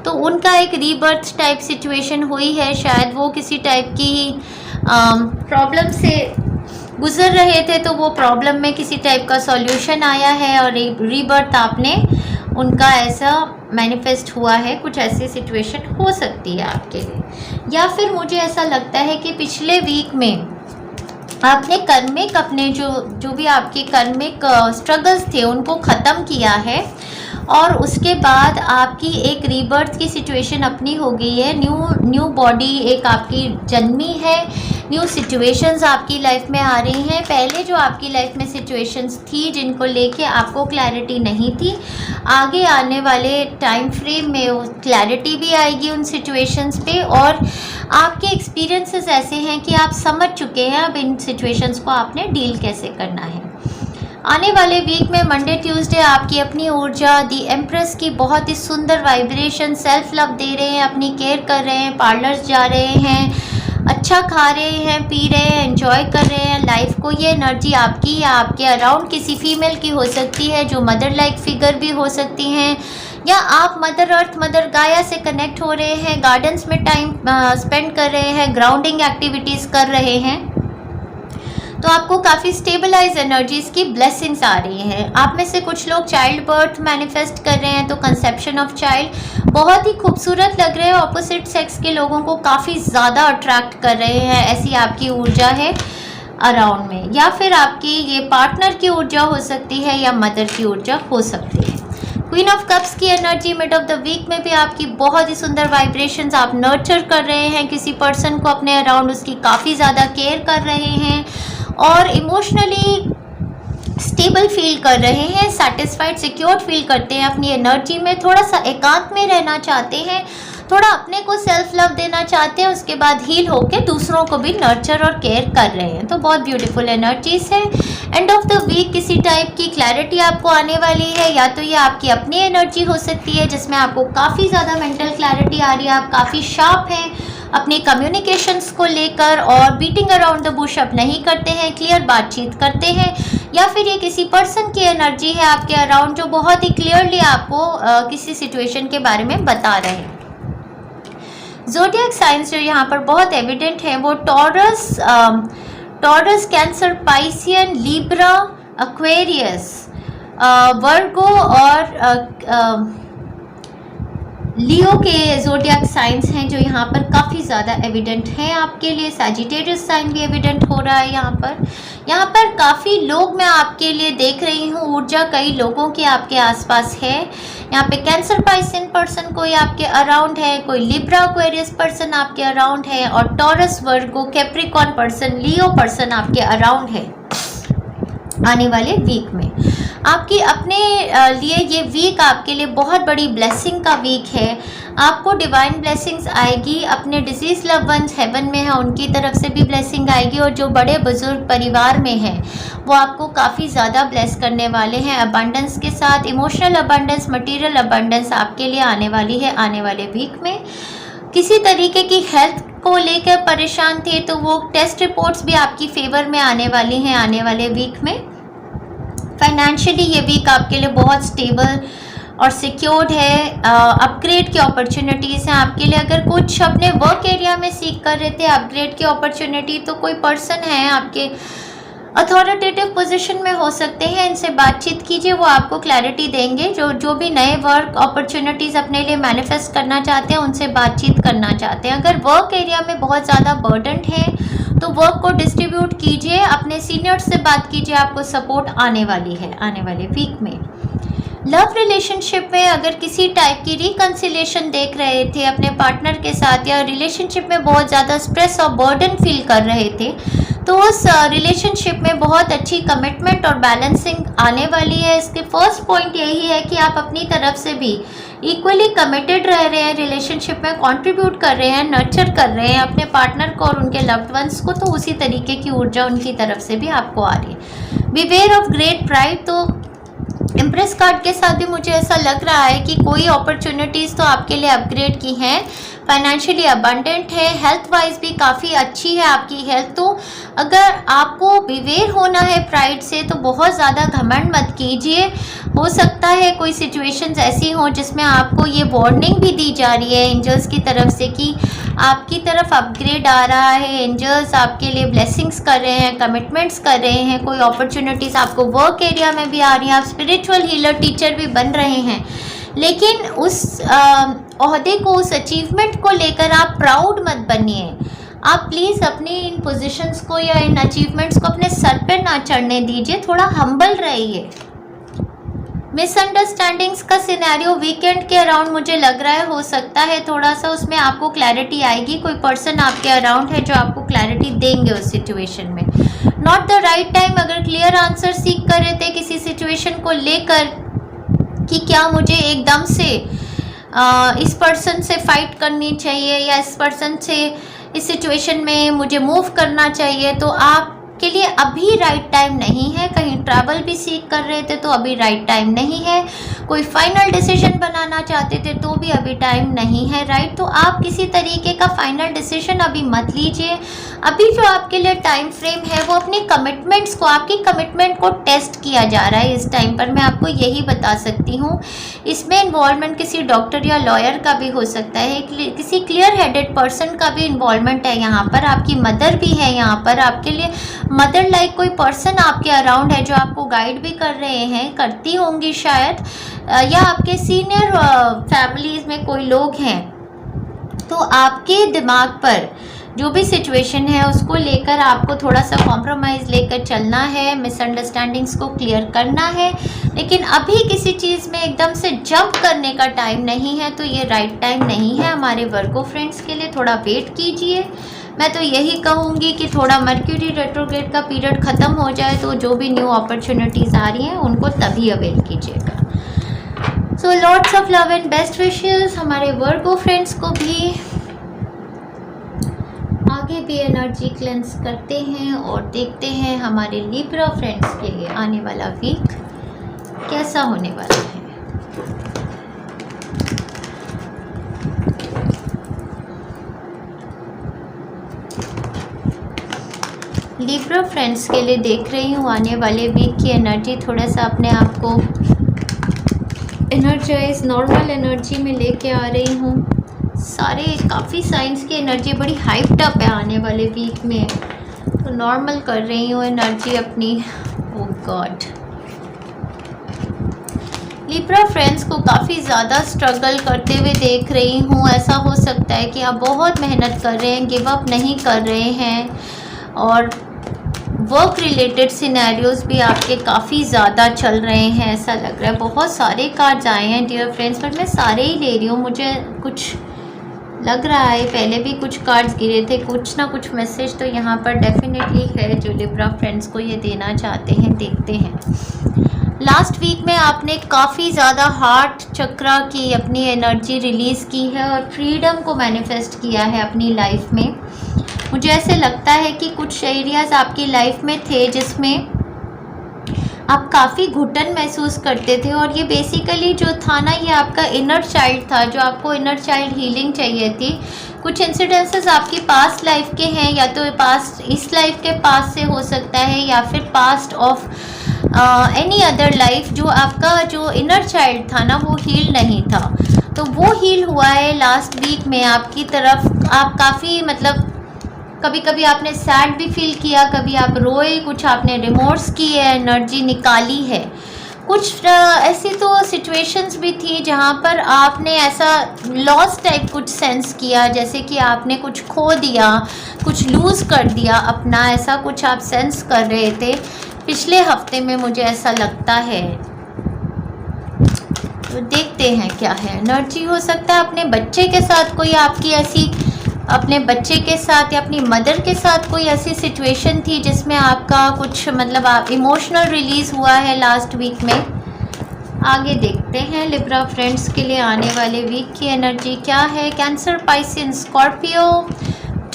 तो उनका एक रीबर्थ टाइप सिचुएशन हुई है। शायद वो किसी टाइप की प्रॉब्लम से गुजर रहे थे, तो वो प्रॉब्लम में किसी टाइप का सॉल्यूशन आया है और रीबर्थ आपने उनका ऐसा मैनिफेस्ट हुआ है। कुछ ऐसी सिचुएशन हो सकती है आपके लिए, या फिर मुझे ऐसा लगता है कि पिछले वीक में आपने कर्मिक अपने जो भी आपके कर्मिक स्ट्रगल्स थे उनको ख़त्म किया है, और उसके बाद आपकी एक रीबर्थ की सिचुएशन अपनी हो गई है। न्यू बॉडी एक आपकी जन्मी है, न्यू सिचुएशंस आपकी लाइफ में आ रही हैं। पहले जो आपकी लाइफ में सिचुएशंस थी जिनको लेके आपको क्लैरिटी नहीं थी, आगे आने वाले टाइम फ्रेम में वो क्लैरिटी भी आएगी उन सिचुएशंस पे, और आपके एक्सपीरियंसेस ऐसे हैं कि आप समझ चुके हैं अब इन सिचुएशंस को आपने डील कैसे करना है। आने वाले वीक में मंडे ट्यूसडे आपकी अपनी ऊर्जा दी एम्प्रेस की बहुत ही सुंदर वाइब्रेशन, सेल्फ लव दे रहे हैं, अपनी केयर कर रहे हैं, पार्लर्स जा रहे हैं, अच्छा खा रहे हैं, पी रहे हैं, एंजॉय कर रहे हैं लाइफ को। ये एनर्जी आपकी या आपके अराउंड किसी फीमेल की हो सकती है जो मदर लाइक फिगर भी हो सकती हैं, या आप मदर अर्थ मदर गाया से कनेक्ट हो रहे हैं, गार्डन्स में टाइम स्पेंड कर रहे हैं, ग्राउंडिंग एक्टिविटीज़ कर रहे हैं। तो आपको काफ़ी स्टेबलाइज एनर्जीज़ की ब्लेसिंग्स आ रही हैं। आप में से कुछ लोग चाइल्ड बर्थ मैनिफेस्ट कर रहे हैं, तो कंसेप्शन ऑफ चाइल्ड बहुत ही खूबसूरत लग रहे हैं। ऑपोजिट सेक्स के लोगों को काफ़ी ज़्यादा अट्रैक्ट कर रहे हैं, ऐसी आपकी ऊर्जा है अराउंड में। या फिर आपकी ये पार्टनर की ऊर्जा हो सकती है या मदर की ऊर्जा हो सकती है। क्वीन ऑफ कप्स की energy mid of the week में भी आपकी बहुत ही सुंदर वाइब्रेशंस, आप नर्चर कर रहे हैं किसी पर्सन को अपने अराउंड, उसकी काफ़ी ज़्यादा केयर कर रहे हैं और इमोशनली स्टेबल फील कर रहे हैं, सेटिस्फाइड सिक्योर्ड फील करते हैं अपनी एनर्जी में। थोड़ा सा एकांत में रहना चाहते हैं थोड़ा अपने को सेल्फ लव देना चाहते हैं, उसके बाद हील होके दूसरों को भी नर्चर और केयर कर रहे हैं। तो बहुत ब्यूटीफुल एनर्जीज है। एंड ऑफ द वीक किसी टाइप की क्लैरिटी आपको आने वाली है, या तो ये आपकी अपनी एनर्जी हो सकती है जिसमें आपको काफ़ी ज़्यादा मेंटल क्लैरिटी आ रही है, आप काफ़ी शार्प हैं अपने कम्युनिकेशंस को लेकर और बीटिंग अराउंड द बुश अब नहीं करते हैं, क्लियर बातचीत करते हैं। या फिर ये किसी पर्सन की एनर्जी है आपके अराउंड जो बहुत ही क्लियरली आपको किसी सिचुएशन के बारे में बता रहे हैं। ज़ोडिएक साइंस जो यहाँ पर बहुत एविडेंट है वो Taurus, Cancer, Piscean, Libra, Aquarius, Virgo और लियो के ज़ोडिएक साइंस हैं जो यहाँ पर काफ़ी ज़्यादा एविडेंट हैं आपके लिए। सैजिटेरियस साइन भी एविडेंट हो रहा है यहाँ पर काफ़ी लोग मैं आपके लिए देख रही हूँ, ऊर्जा कई लोगों की आपके आसपास है। यहाँ पे कैंसर पाइसियन पर्सन कोई आपके अराउंड है, कोई लिब्रा एक्वेरियस पर्सन आपके अराउंड है, और टॉरस, वर्गो, कैप्रिकॉर्न पर्सन, लियो पर्सन आपके अराउंड है। आने वाले वीक में आपकी अपने लिए ये वीक आपके लिए बहुत बड़ी ब्लेसिंग का वीक है। आपको डिवाइन ब्लेसिंग्स आएगी, अपने डिसीज लव वंस हेवन में है उनकी तरफ से भी ब्लेसिंग आएगी, और जो बड़े बुजुर्ग परिवार में हैं वो आपको काफ़ी ज़्यादा ब्लेस करने वाले हैं अबंडेंस के साथ। इमोशनल अबंडेंस, मटीरियल अबंडेंस आपके लिए आने वाली है आने वाले वीक में। किसी तरीके की हेल्थ को लेकर परेशान थे तो वो टेस्ट रिपोर्ट्स भी आपकी फेवर में आने वाली हैं आने वाले वीक में। फाइनेंशियली ये वीक आपके लिए बहुत स्टेबल और सिक्योर्ड है। अपग्रेड की अपॉर्चुनिटीज़ हैं आपके लिए। अगर कुछ अपने वर्क एरिया में सीख कर रहे थे अपग्रेड की अपॉर्चुनिटी, तो कोई पर्सन है आपके अथॉरिटेटिव पोजीशन में हो सकते हैं, इनसे बातचीत कीजिए, वो आपको क्लैरिटी देंगे। जो भी नए वर्क अपॉर्चुनिटीज़ अपने लिए मैनिफेस्ट करना चाहते हैं उनसे बातचीत करना चाहते हैं। अगर वर्क एरिया में बहुत ज़्यादा बर्डन है तो वर्क को डिस्ट्रीब्यूट कीजिए, अपने सीनियर्स से बात कीजिए, आपको सपोर्ट आने वाली है आने वाले वीक में। लव रिलेशनशिप में अगर किसी टाइप की रिकन्सिलेशन देख रहे थे अपने पार्टनर के साथ, या रिलेशनशिप में बहुत ज़्यादा स्ट्रेस और बर्डन फील कर रहे थे, तो उस रिलेशनशिप में बहुत अच्छी कमिटमेंट और बैलेंसिंग आने वाली है। इसके फर्स्ट पॉइंट यही है कि आप अपनी तरफ से भी इक्वली कमिटेड रह रहे हैं रिलेशनशिप में, कंट्रीब्यूट कर रहे हैं, नर्चर कर रहे हैं अपने पार्टनर को और उनके लव्ड वंस को, तो उसी तरीके की ऊर्जा उनकी तरफ से भी आपको आ रही है। बिवेयर ऑफ ग्रेट प्राइड, तो इम्प्रेस कार्ड के साथ भी मुझे ऐसा लग रहा है कि कोई अपॉर्चुनिटीज़ तो आपके लिए अपग्रेड की हैं, फाइनेंशियली अबंडेंट है, हेल्थ वाइज भी काफ़ी अच्छी है आपकी हेल्थ। तो अगर आपको बिवेयर होना है प्राइड से तो बहुत ज़्यादा घमंड मत कीजिए। हो सकता है कोई सिचुएशंस ऐसी हों जिसमें आपको ये वार्निंग भी दी जा रही है एंजल्स की तरफ से कि आपकी तरफ अपग्रेड आ रहा है, एंजल्स आपके लिए ब्लेसिंग्स कर रहे हैं, कमिटमेंट्स कर रहे हैं, कोई अपॉर्चुनिटीज़ आपको वर्क एरिया में भी आ रही हैं, आप स्पिरिचुअल हीलर, टीचर भी बन रहे हैं। लेकिन उस ओहदे को, उस अचीवमेंट को लेकर आप प्राउड मत बनिए। आप प्लीज़ अपनी इन पोजीशंस को या इन अचीवमेंट्स को अपने सर पे ना चढ़ने दीजिए, थोड़ा हम्बल रहिए। मिसअंडरस्टैंडिंग्स का सिनेरियो वीकेंड के अराउंड मुझे लग रहा है हो सकता है थोड़ा सा उसमें आपको क्लैरिटी आएगी। कोई पर्सन आपके अराउंड है जो आपको क्लैरिटी देंगे उस सिचुएशन में। नॉट द राइट टाइम, अगर क्लियर आंसर सीख कर रहे थे किसी सिचुएशन को लेकर कि क्या मुझे एकदम से इस पर्सन से फाइट करनी चाहिए या इस पर्सन से इस सिचुएशन में मुझे मूव करना चाहिए, तो आपके लिए अभी राइट टाइम नहीं है। कहीं ट्रैवल भी सीख कर रहे थे तो अभी राइट टाइम नहीं है। कोई फाइनल डिसीजन बनाना चाहते थे तो भी अभी टाइम नहीं है, राइट। तो आप किसी तरीके का फाइनल डिसीजन अभी मत लीजिए। अभी जो आपके लिए टाइम फ्रेम है वो अपनी कमिटमेंट्स को, आपकी कमिटमेंट को टेस्ट किया जा रहा है इस टाइम पर। मैं आपको यही बता सकती हूँ। इसमें इन्वॉल्वमेंट किसी डॉक्टर या लॉयर का भी हो सकता है, किसी क्लियर हेडेड पर्सन का भी इन्वॉल्वमेंट है यहाँ पर। आपकी मदर भी है यहाँ पर, आपके लिए मदर लाइक कोई पर्सन आपके अराउंड है जो आपको गाइड भी कर रहे हैं, करती होंगी शायद, या आपके सीनियर फैमिलीज में कोई लोग हैं। तो आपके दिमाग पर जो भी सिचुएशन है उसको लेकर आपको थोड़ा सा कॉम्प्रोमाइज़ लेकर चलना है, मिसअंडरस्टैंडिंग्स को क्लियर करना है। लेकिन अभी किसी चीज़ में एकदम से जंप करने का टाइम नहीं है, तो ये राइट टाइम नहीं है हमारे वर्को फ्रेंड्स के लिए। थोड़ा वेट कीजिए। मैं तो यही कहूँगी कि थोड़ा मर्क्यूरी रेट्रोग्रेड का पीरियड ख़त्म हो जाए तो जो भी न्यू अपॉर्चुनिटीज़ आ रही हैं उनको तभी अवेल कीजिएगा। So lots of love and best wishes हमारे वर्गो फ्रेंड्स को भी। आगे भी एनर्जी क्लेंस करते हैं और देखते हैं हमारे लिब्रा फ्रेंड्स के लिए आने वाला वीक कैसा होने वाला है। लिब्रा फ्रेंड्स के लिए देख रही हूँ आने वाले वीक की एनर्जी। थोड़ा सा अपने आप को एनर्जाइज नॉर्मल एनर्जी में लेके आ रही हूँ। सारे काफ़ी साइंस की एनर्जी बड़ी हाइप्ड अप है आने वाले वीक में, तो नॉर्मल कर रही हूँ एनर्जी अपनी। ओह गॉड, लिब्रा फ्रेंड्स को काफ़ी ज़्यादा स्ट्रगल करते हुए देख रही हूँ। ऐसा हो सकता है कि आप बहुत मेहनत कर रहे हैं, गिव अप नहीं कर रहे हैं, और वर्क रिलेटेड सिनेरियोज भी आपके काफ़ी ज़्यादा चल रहे हैं ऐसा लग रहा है। बहुत सारे कार्ड्स आए हैं डियर फ्रेंड्स, पर मैं सारे ही ले रही हूँ। मुझे कुछ लग रहा है पहले भी कुछ कार्ड्स गिरे थे, कुछ ना कुछ मैसेज तो यहाँ पर डेफिनेटली है जो लिब्रा फ्रेंड्स को ये देना चाहते हैं। देखते हैं। लास्ट वीक में आपने काफ़ी ज़्यादा हार्ट चक्रा की अपनी एनर्जी रिलीज़ की है और फ्रीडम को मैनिफेस्ट किया है अपनी लाइफ में। मुझे ऐसे लगता है कि कुछ एरियाज़ आपकी लाइफ में थे जिसमें आप काफ़ी घुटन महसूस करते थे, और ये बेसिकली जो था ना, ये आपका इनर चाइल्ड था, जो आपको इनर चाइल्ड हीलिंग चाहिए थी। कुछ इंसिडेंसेस आपकी पास्ट लाइफ के हैं, या तो पास्ट इस लाइफ के पास से हो सकता है, या फिर past of any other life, जो आपका जो इनर चाइल्ड था ना वो हील नहीं था, तो वो हील हुआ है लास्ट वीक में आपकी तरफ। आप काफ़ी मतलब कभी कभी आपने सैड भी फील किया, कभी आप रोए, कुछ आपने रिमोर्स की है, एनर्जी निकाली है। कुछ ऐसी तो सिचुएशंस भी थी जहाँ पर आपने ऐसा लॉस टाइप कुछ सेंस किया, जैसे कि आपने कुछ खो दिया, कुछ लूज़ कर दिया अपना, ऐसा कुछ आप सेंस कर रहे थे पिछले हफ्ते में, मुझे ऐसा लगता है। तो देखते हैं क्या है एनर्जी। हो सकता है अपने बच्चे के साथ कोई आपकी ऐसी, अपने बच्चे के साथ या अपनी मदर के साथ कोई ऐसी सिचुएशन थी जिसमें आपका कुछ मतलब आप इमोशनल रिलीज़ हुआ है लास्ट वीक में। आगे देखते हैं लिब्रा फ्रेंड्स के लिए आने वाले वीक की एनर्जी क्या है। Cancer, Pisces, Scorpio,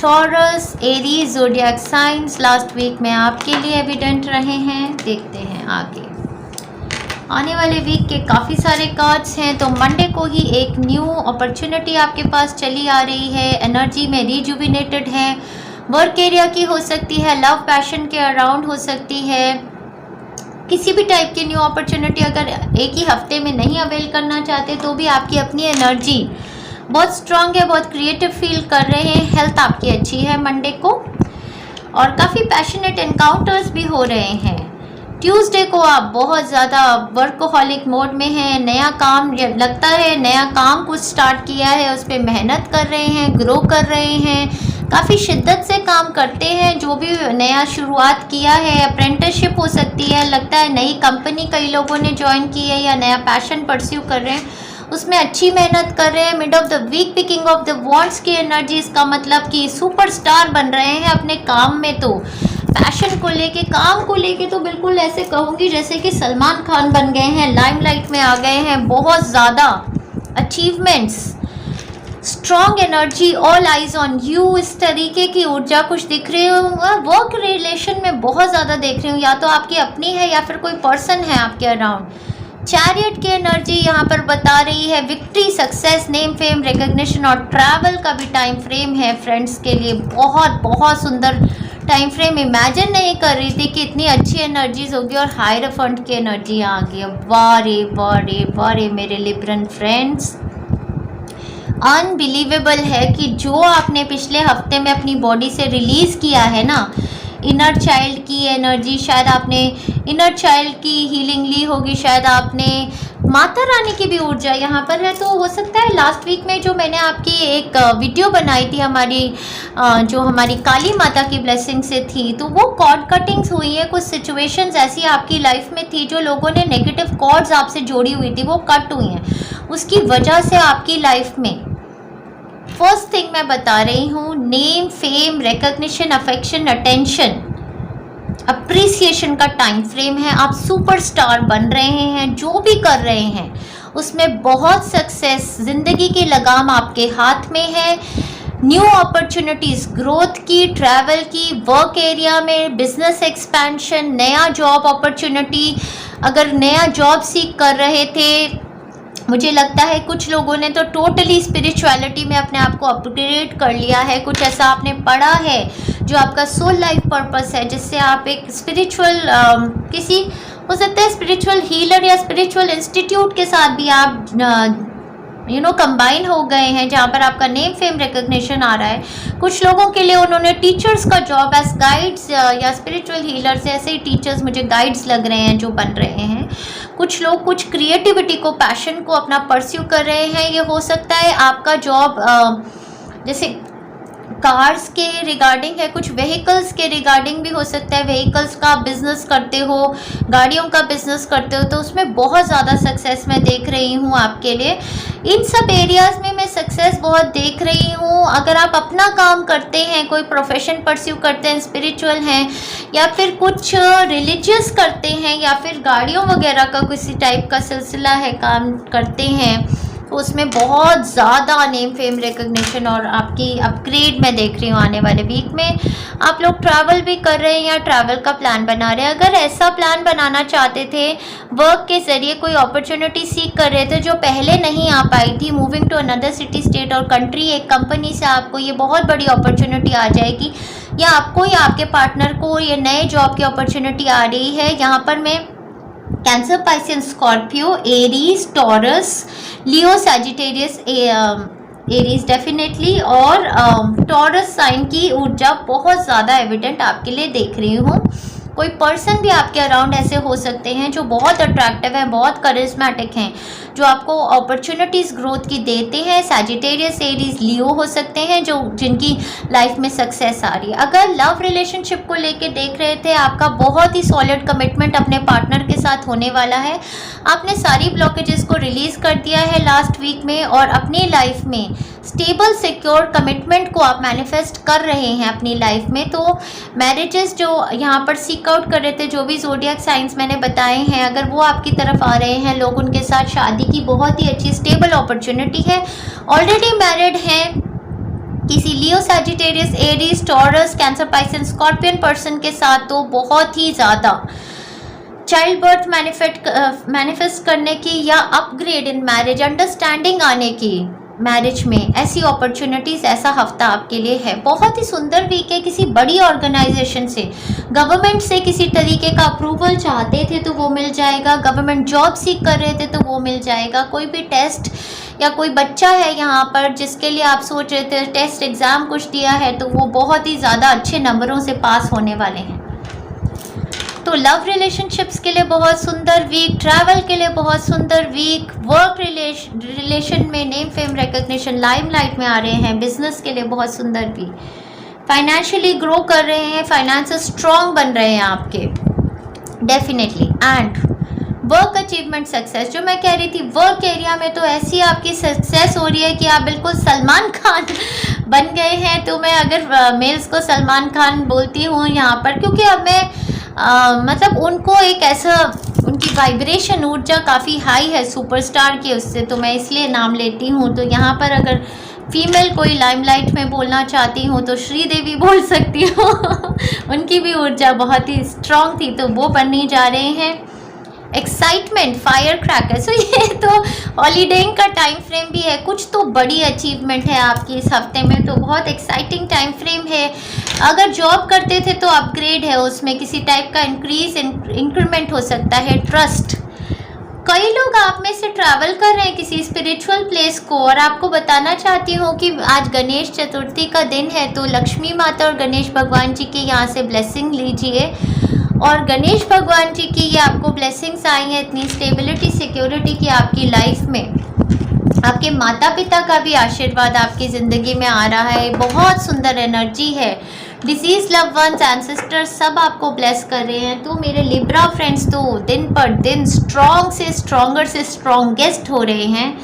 Taurus, Aries zodiac signs last week में आपके लिए एविडेंट रहे हैं। देखते हैं आगे आने वाले वीक के काफ़ी सारे कार्ड्स हैं। तो मंडे को ही एक न्यू अपॉर्चुनिटी आपके पास चली आ रही है, एनर्जी में रिजुविनेटेड है। वर्क एरिया की हो सकती है, लव पैशन के अराउंड हो सकती है, किसी भी टाइप की न्यू अपॉर्चुनिटी अगर एक ही हफ्ते में नहीं अवेल करना चाहते तो भी आपकी अपनी एनर्जी बहुत स्ट्रांग है, बहुत क्रिएटिव फील कर रहे हैं। हेल्थ आपकी अच्छी है मंडे को, और काफ़ी पैशनेट एनकाउंटर्स भी हो रहे हैं। ट्यूसडे को आप बहुत ज़्यादा वर्कोहॉलिक मोड में हैं, नया काम लगता है, नया काम कुछ स्टार्ट किया है, उस पर मेहनत कर रहे हैं, ग्रो कर रहे हैं, काफ़ी शिद्दत से काम करते हैं। जो भी नया शुरुआत किया है, अप्रेंटिसशिप हो सकती है, लगता है नई कंपनी कई लोगों ने ज्वाइन की है, या नया पैशन परस्यू कर रहे हैं, उसमें अच्छी मेहनत कर रहे हैं। Mid of the week picking of the wands की एनर्जी, इसका मतलब कि सुपरस्टार बन रहे हैं अपने काम में। तो पैशन को लेके, काम को लेके तो बिल्कुल ऐसे कहूँगी जैसे कि सलमान खान बन गए हैं, लाइमलाइट में आ गए हैं, बहुत ज़्यादा achievements, strong energy, all eyes on you, इस तरीके की ऊर्जा कुछ दिख रही हो। वर्क रिलेशन में बहुत ज़्यादा देख रही हूँ, या तो आपकी अपनी है या फिर कोई पर्सन है आपके अराउंड। चैरियट की एनर्जी यहाँ पर बता रही है victory, success, name, fame, recognition, और ट्रैवल का भी टाइम फ्रेम है फ्रेंड्स के लिए। बहुत बहुत सुंदर टाइम फ्रेम, इमेजिन नहीं कर रही थी कि इतनी अच्छी एनर्जीज होगी। और हायर फंड की एनर्जी आ गई। वारे वारे वारे मेरे लिब्रन फ्रेंड्स, अनबिलीवेबल है कि जो आपने पिछले हफ्ते में अपनी बॉडी से रिलीज़ किया है ना, इनर चाइल्ड की एनर्जी, शायद आपने इनर चाइल्ड की हीलिंग ली होगी, शायद आपने माता रानी की भी ऊर्जा यहाँ पर है। तो हो सकता है लास्ट वीक में जो मैंने आपकी एक वीडियो बनाई थी हमारी जो हमारी काली माता की ब्लेसिंग से थी, तो वो कॉर्ड कटिंग्स हुई है। कुछ सिचुएशंस ऐसी आपकी लाइफ में थी जो लोगों ने नेगेटिव कॉर्ड्स आपसे जोड़ी हुई थी, वो कट हुई हैं। उसकी वजह से आपकी लाइफ में फर्स्ट थिंग मैं बता रही हूँ, name, fame, recognition, affection, attention, appreciation का टाइम फ्रेम है। आप सुपरस्टार बन रहे हैं जो भी कर रहे हैं, उसमें बहुत सक्सेस, ज़िंदगी की लगाम आपके हाथ में है। न्यू अपॉर्चुनिटीज़, ग्रोथ की, ट्रैवल की, वर्क एरिया में बिजनेस एक्सपेंशन, नया जॉब अपॉर्चुनिटी। अगर नया जॉब सीख कर रहे थे, मुझे लगता है कुछ लोगों ने तो टोटली स्पिरिचुअलिटी में अपने आप को अपग्रेड कर लिया है। कुछ ऐसा आपने पढ़ा है जो आपका सोल लाइफ पर्पस है, जिससे आप एक स्पिरिचुअल किसी, हो सकता है स्पिरिचुअल हीलर या स्पिरिचुअल इंस्टीट्यूट के साथ भी आप कंबाइन हो गए हैं, जहाँ पर आपका नेम फेम रिकग्निशन आ रहा है। कुछ लोगों के लिए उन्होंने टीचर्स का जॉब एज गाइड्स या स्पिरिचुअल हीलर्स, ऐसे ही टीचर्स मुझे गाइड्स लग रहे हैं जो बन रहे हैं। कुछ लोग कुछ क्रिएटिविटी को, पैशन को अपना परस्यू कर रहे हैं। ये हो सकता है आपका जॉब जैसे कार्स के रिगार्डिंग है, कुछ व्हीकल्स के रिगार्डिंग भी हो सकता है। व्हीकल्स का बिजनेस करते हो, गाड़ियों का बिजनेस करते हो, तो उसमें बहुत ज़्यादा सक्सेस मैं देख रही हूँ आपके लिए। इन सब एरियाज़ में मैं सक्सेस बहुत देख रही हूँ। अगर आप अपना काम करते हैं, कोई प्रोफेशन परस्यू करते हैं, स्पिरिचुअल हैं, या फिर कुछ रिलीजियस करते हैं, या फिर गाड़ियों वगैरह का किसी टाइप का सिलसिला है, काम करते हैं, तो उसमें बहुत ज़्यादा नेम फेम रिकग्निशन और आपकी अपग्रेड मैं देख रही हूँ आने वाले वीक में। आप लोग ट्रैवल भी कर रहे हैं या ट्रैवल का प्लान बना रहे हैं। अगर ऐसा प्लान बनाना चाहते थे, वर्क के ज़रिए कोई अपॉर्चुनिटी सीख कर रहे थे जो पहले नहीं आ पाई थी, moving to another city, state और कंट्री, एक कंपनी से आपको ये बहुत बड़ी अपॉर्चुनिटी आ जाएगी, या आपको या आपके पार्टनर को ये नए जॉब की अपॉर्चुनिटी आ रही है। यहाँ पर मैं Cancer, Pisces, Scorpio, Aries, Taurus, Leo, Sagittarius, Aries definitely, और टॉरस साइन की ऊर्जा बहुत ज़्यादा एविडेंट आपके लिए देख रही हूँ। कोई पर्सन भी आपके अराउंड ऐसे हो सकते हैं जो बहुत अट्रैक्टिव हैं, बहुत करिश्मेटिक हैं, जो आपको अपॉर्चुनिटीज़ ग्रोथ की देते हैं। सैजिटेरियस, एरीज, लियो हो सकते हैं जो जिनकी लाइफ में सक्सेस आ रही है। अगर लव रिलेशनशिप को लेके देख रहे थे, आपका बहुत ही सॉलिड कमिटमेंट अपने पार्टनर के साथ होने वाला है। आपने सारी ब्लॉकेजेस को रिलीज़ कर दिया है लास्ट वीक में, और अपनी लाइफ में स्टेबल सिक्योर कमिटमेंट को आप मैनिफेस्ट कर रहे हैं अपनी लाइफ में। तो मैरिजेस जो यहाँ पर सीक आउट कर रहे थे, जो भी ज़ोडिएक साइंस मैंने बताए हैं, अगर वो आपकी तरफ आ रहे हैं, लोग उनके साथ शादी की बहुत ही अच्छी स्टेबल अपॉर्चुनिटी है। ऑलरेडी मैरिड हैं किसी Leo, Sagittarius, Aries, Taurus, Cancer, Pisces, Scorpion person के साथ, तो बहुत ही ज़्यादा चाइल्ड बर्थ मैनिफेस्ट करने की, या अपग्रेड इन मैरिज, अंडरस्टैंडिंग आने की मैरिज में, ऐसी अपॉर्चुनिटीज़ ऐसा हफ्ता आपके लिए है। बहुत ही सुंदर वीक है। किसी बड़ी ऑर्गेनाइजेशन से, गवर्नमेंट से किसी तरीके का अप्रूवल चाहते थे तो वो मिल जाएगा। गवर्नमेंट जॉब सीख कर रहे थे तो वो मिल जाएगा। कोई भी टेस्ट, या कोई बच्चा है यहाँ पर जिसके लिए आप सोच रहे थे, टेस्ट एग्ज़ाम कुछ दिया है, तो वो बहुत ही ज़्यादा अच्छे नंबरों से पास होने वाले हैं। तो लव रिलेशनशिप्स के लिए बहुत सुंदर वीक, ट्रैवल के लिए बहुत सुंदर वीक, वर्क रिलेशन में नेम फेम रिकग्निशन लाइमलाइट में आ रहे हैं, बिजनेस के लिए बहुत सुंदर वीक, फाइनेंशियली ग्रो कर रहे हैं, फाइनेंस स्ट्रॉन्ग बन रहे हैं आपके definitely. And work achievement success, जो मैं कह रही थी, वर्क एरिया में तो ऐसी आपकी सक्सेस हो रही है कि आप बिल्कुल सलमान खान बन गए हैं। तो मैं अगर मेल्स को सलमान खान बोलती हूँ यहाँ पर, क्योंकि अब मैं मतलब उनको एक ऐसा, उनकी वाइब्रेशन ऊर्जा काफ़ी हाई है सुपरस्टार की, उससे तो मैं इसलिए नाम लेती हूँ। तो यहाँ पर अगर फीमेल कोई लाइमलाइट में बोलना चाहती हूँ तो श्रीदेवी बोल सकती हूँ उनकी भी ऊर्जा बहुत ही स्ट्रॉन्ग थी, तो वो बनने जा रहे हैं। एक्साइटमेंट, फायर क्रैकर, सो ये तो हॉलीडेइंग का टाइम फ्रेम भी है। कुछ तो बड़ी अचीवमेंट है आपकी इस हफ्ते में, तो बहुत एक्साइटिंग टाइम फ्रेम है। अगर जॉब करते थे तो अपग्रेड है, उसमें किसी टाइप का इंक्रीमेंट हो सकता है। ट्रस्ट, कई लोग आप में से ट्रैवल कर रहे हैं किसी स्पिरिचुअल प्लेस को, और आपको बताना चाहती हूँ कि आज गणेश चतुर्थी का दिन है, तो लक्ष्मी माता और गणेश भगवान जी की यहाँ से ब्लेसिंग लीजिए। और गणेश भगवान जी की ये आपको ब्लेसिंग्स आई हैं, इतनी स्टेबिलिटी, सिक्योरिटी की आपकी लाइफ में। आपके माता पिता का भी आशीर्वाद आपकी ज़िंदगी में आ रहा है, बहुत सुंदर एनर्जी है। डिसीज लव वंस, एंसेस्टर्स सब आपको ब्लेस कर रहे हैं। तो मेरे लिब्रा फ्रेंड्स तो दिन पर दिन स्ट्रॉन्ग से स्ट्रॉन्गर से स्ट्रॉन्गेस्ट हो रहे हैं।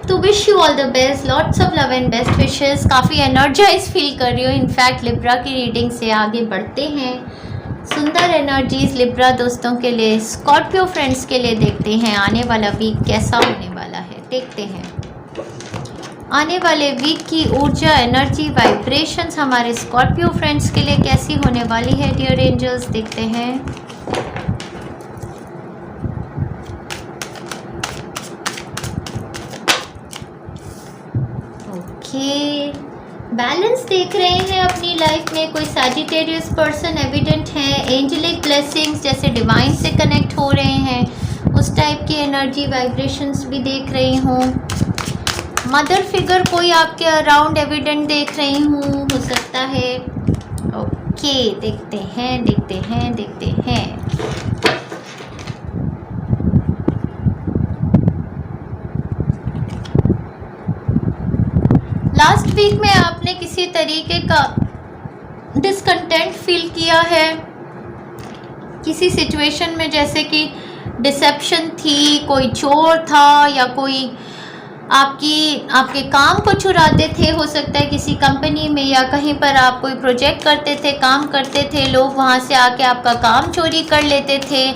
तो wish you all the best, lots of love and best wishes. काफ़ी एनर्जाइज फील कर रही हूँ। इनफैक्ट लिब्रा की रीडिंग से आगे बढ़ते हैं। सुंदर एनर्जीज लिब्रा दोस्तों के लिए, स्कॉर्पियो फ्रेंड्स के लिए देखते हैं आने वाला वीक कैसा होने वाला। देखते हैं आने वाले वीक की ऊर्जा, एनर्जी, वाइब्रेशंस हमारे स्कॉर्पियो फ्रेंड्स के लिए कैसी होने वाली है डियर एंजल्स। देखते हैं। ओके, बैलेंस देख रहे हैं अपनी लाइफ में। कोई सैजिटेरियस पर्सन एविडेंट है। एंजेलिक ब्लेसिंग्स जैसे डिवाइन से कनेक्ट हो रहे हैं, उस टाइप की एनर्जी वाइब्रेशंस भी देख रही हूँ। मदर फिगर कोई आपके अराउंड एविडेंट देख रही हूँ, हो सकता है। ओके, देखते हैं देखते हैं देखते हैं। लास्ट वीक में आपने किसी तरीके का डिसकंटेंट फील किया है किसी सिचुएशन में, जैसे कि डिसेप्शन थी, कोई चोर था या कोई आपके काम को चुराते थे। हो सकता है किसी कंपनी में या कहीं पर आप कोई प्रोजेक्ट करते थे, काम करते थे, लोग वहाँ से आके आपका काम चोरी कर लेते थे।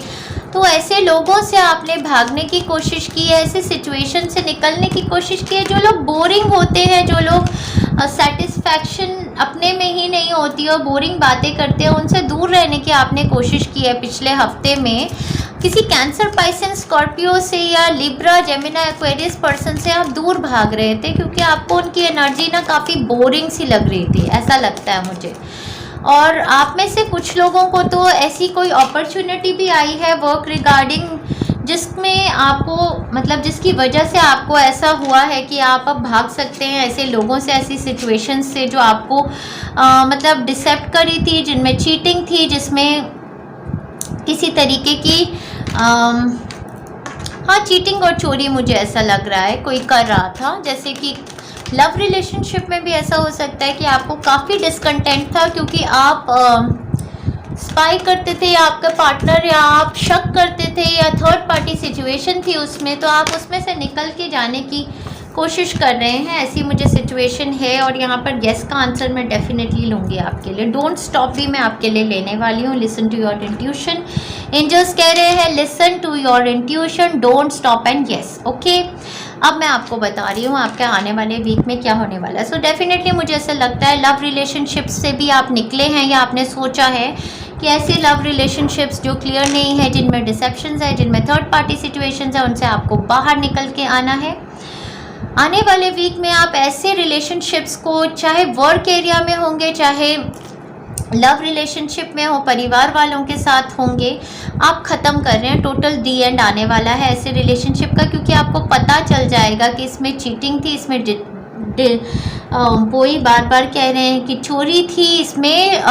तो ऐसे लोगों से आपने भागने की कोशिश की है, ऐसे सिचुएशन से निकलने की कोशिश की है। जो लोग बोरिंग होते हैं, जो लोग सेटिस्फैक्शन अपने में ही नहीं होती और बोरिंग बातें करते हैं, उनसे दूर रहने की आपने कोशिश की है पिछले हफ्ते में। किसी कैंसर, पाइसेंस, स्कॉर्पियो से या लिब्रा, जेमिना, एक्वेरियस पर्सन से आप दूर भाग रहे थे क्योंकि आपको उनकी एनर्जी ना काफ़ी बोरिंग सी लग रही थी, ऐसा लगता है मुझे। और आप में से कुछ लोगों को तो ऐसी कोई अपॉर्चुनिटी भी आई है वर्क रिगार्डिंग, जिसमें आपको मतलब जिसकी वजह से आपको ऐसा हुआ है कि आप अब भाग सकते हैं ऐसे लोगों से, ऐसी सिचुएशन से जो आपको मतलब डिसेप्ट करी थी, जिनमें चीटिंग थी, जिसमें किसी तरीके की हाँ चीटिंग और चोरी मुझे ऐसा लग रहा है कोई कर रहा था। जैसे कि लव रिलेशनशिप में भी ऐसा हो सकता है कि आपको काफ़ी डिसकंटेंट था क्योंकि आप स्पाई करते थे या आपका पार्टनर, या आप शक करते थे या थर्ड पार्टी सिचुएशन थी उसमें, तो आप उसमें से निकल के जाने की कोशिश कर रहे हैं, ऐसी मुझे सिचुएशन है। और यहाँ पर येस का आंसर मैं डेफिनेटली लूँगी आपके लिए। डोंट स्टॉप भी मैं आपके लिए लेने वाली हूँ। Listen to your intuition, angels कह रहे हैं listen to your intuition, don't stop and yes. Okay, अब मैं आपको बता रही हूँ आपके आने वाले वीक में क्या होने वाला है। सो डेफिनेटली मुझे ऐसा लगता है लव रिलेशनशिप से भी आप निकले हैं, या आपने सोचा है कि ऐसे लव रिलेशनशिप्स जो क्लियर नहीं है, जिनमें डिसेप्शंस है, जिनमें थर्ड पार्टी सिचुएशंस है, उनसे आपको बाहर निकल के आना है। आने वाले वीक में आप ऐसे रिलेशनशिप्स को, चाहे वर्क एरिया में होंगे, चाहे लव रिलेशनशिप में हो, परिवार वालों के साथ होंगे, आप ख़त्म कर रहे हैं। टोटल दी एंड आने वाला है ऐसे रिलेशनशिप का, क्योंकि आपको पता चल जाएगा कि इसमें चीटिंग थी, इसमें वही बार बार कह रहे हैं कि चोरी थी, इसमें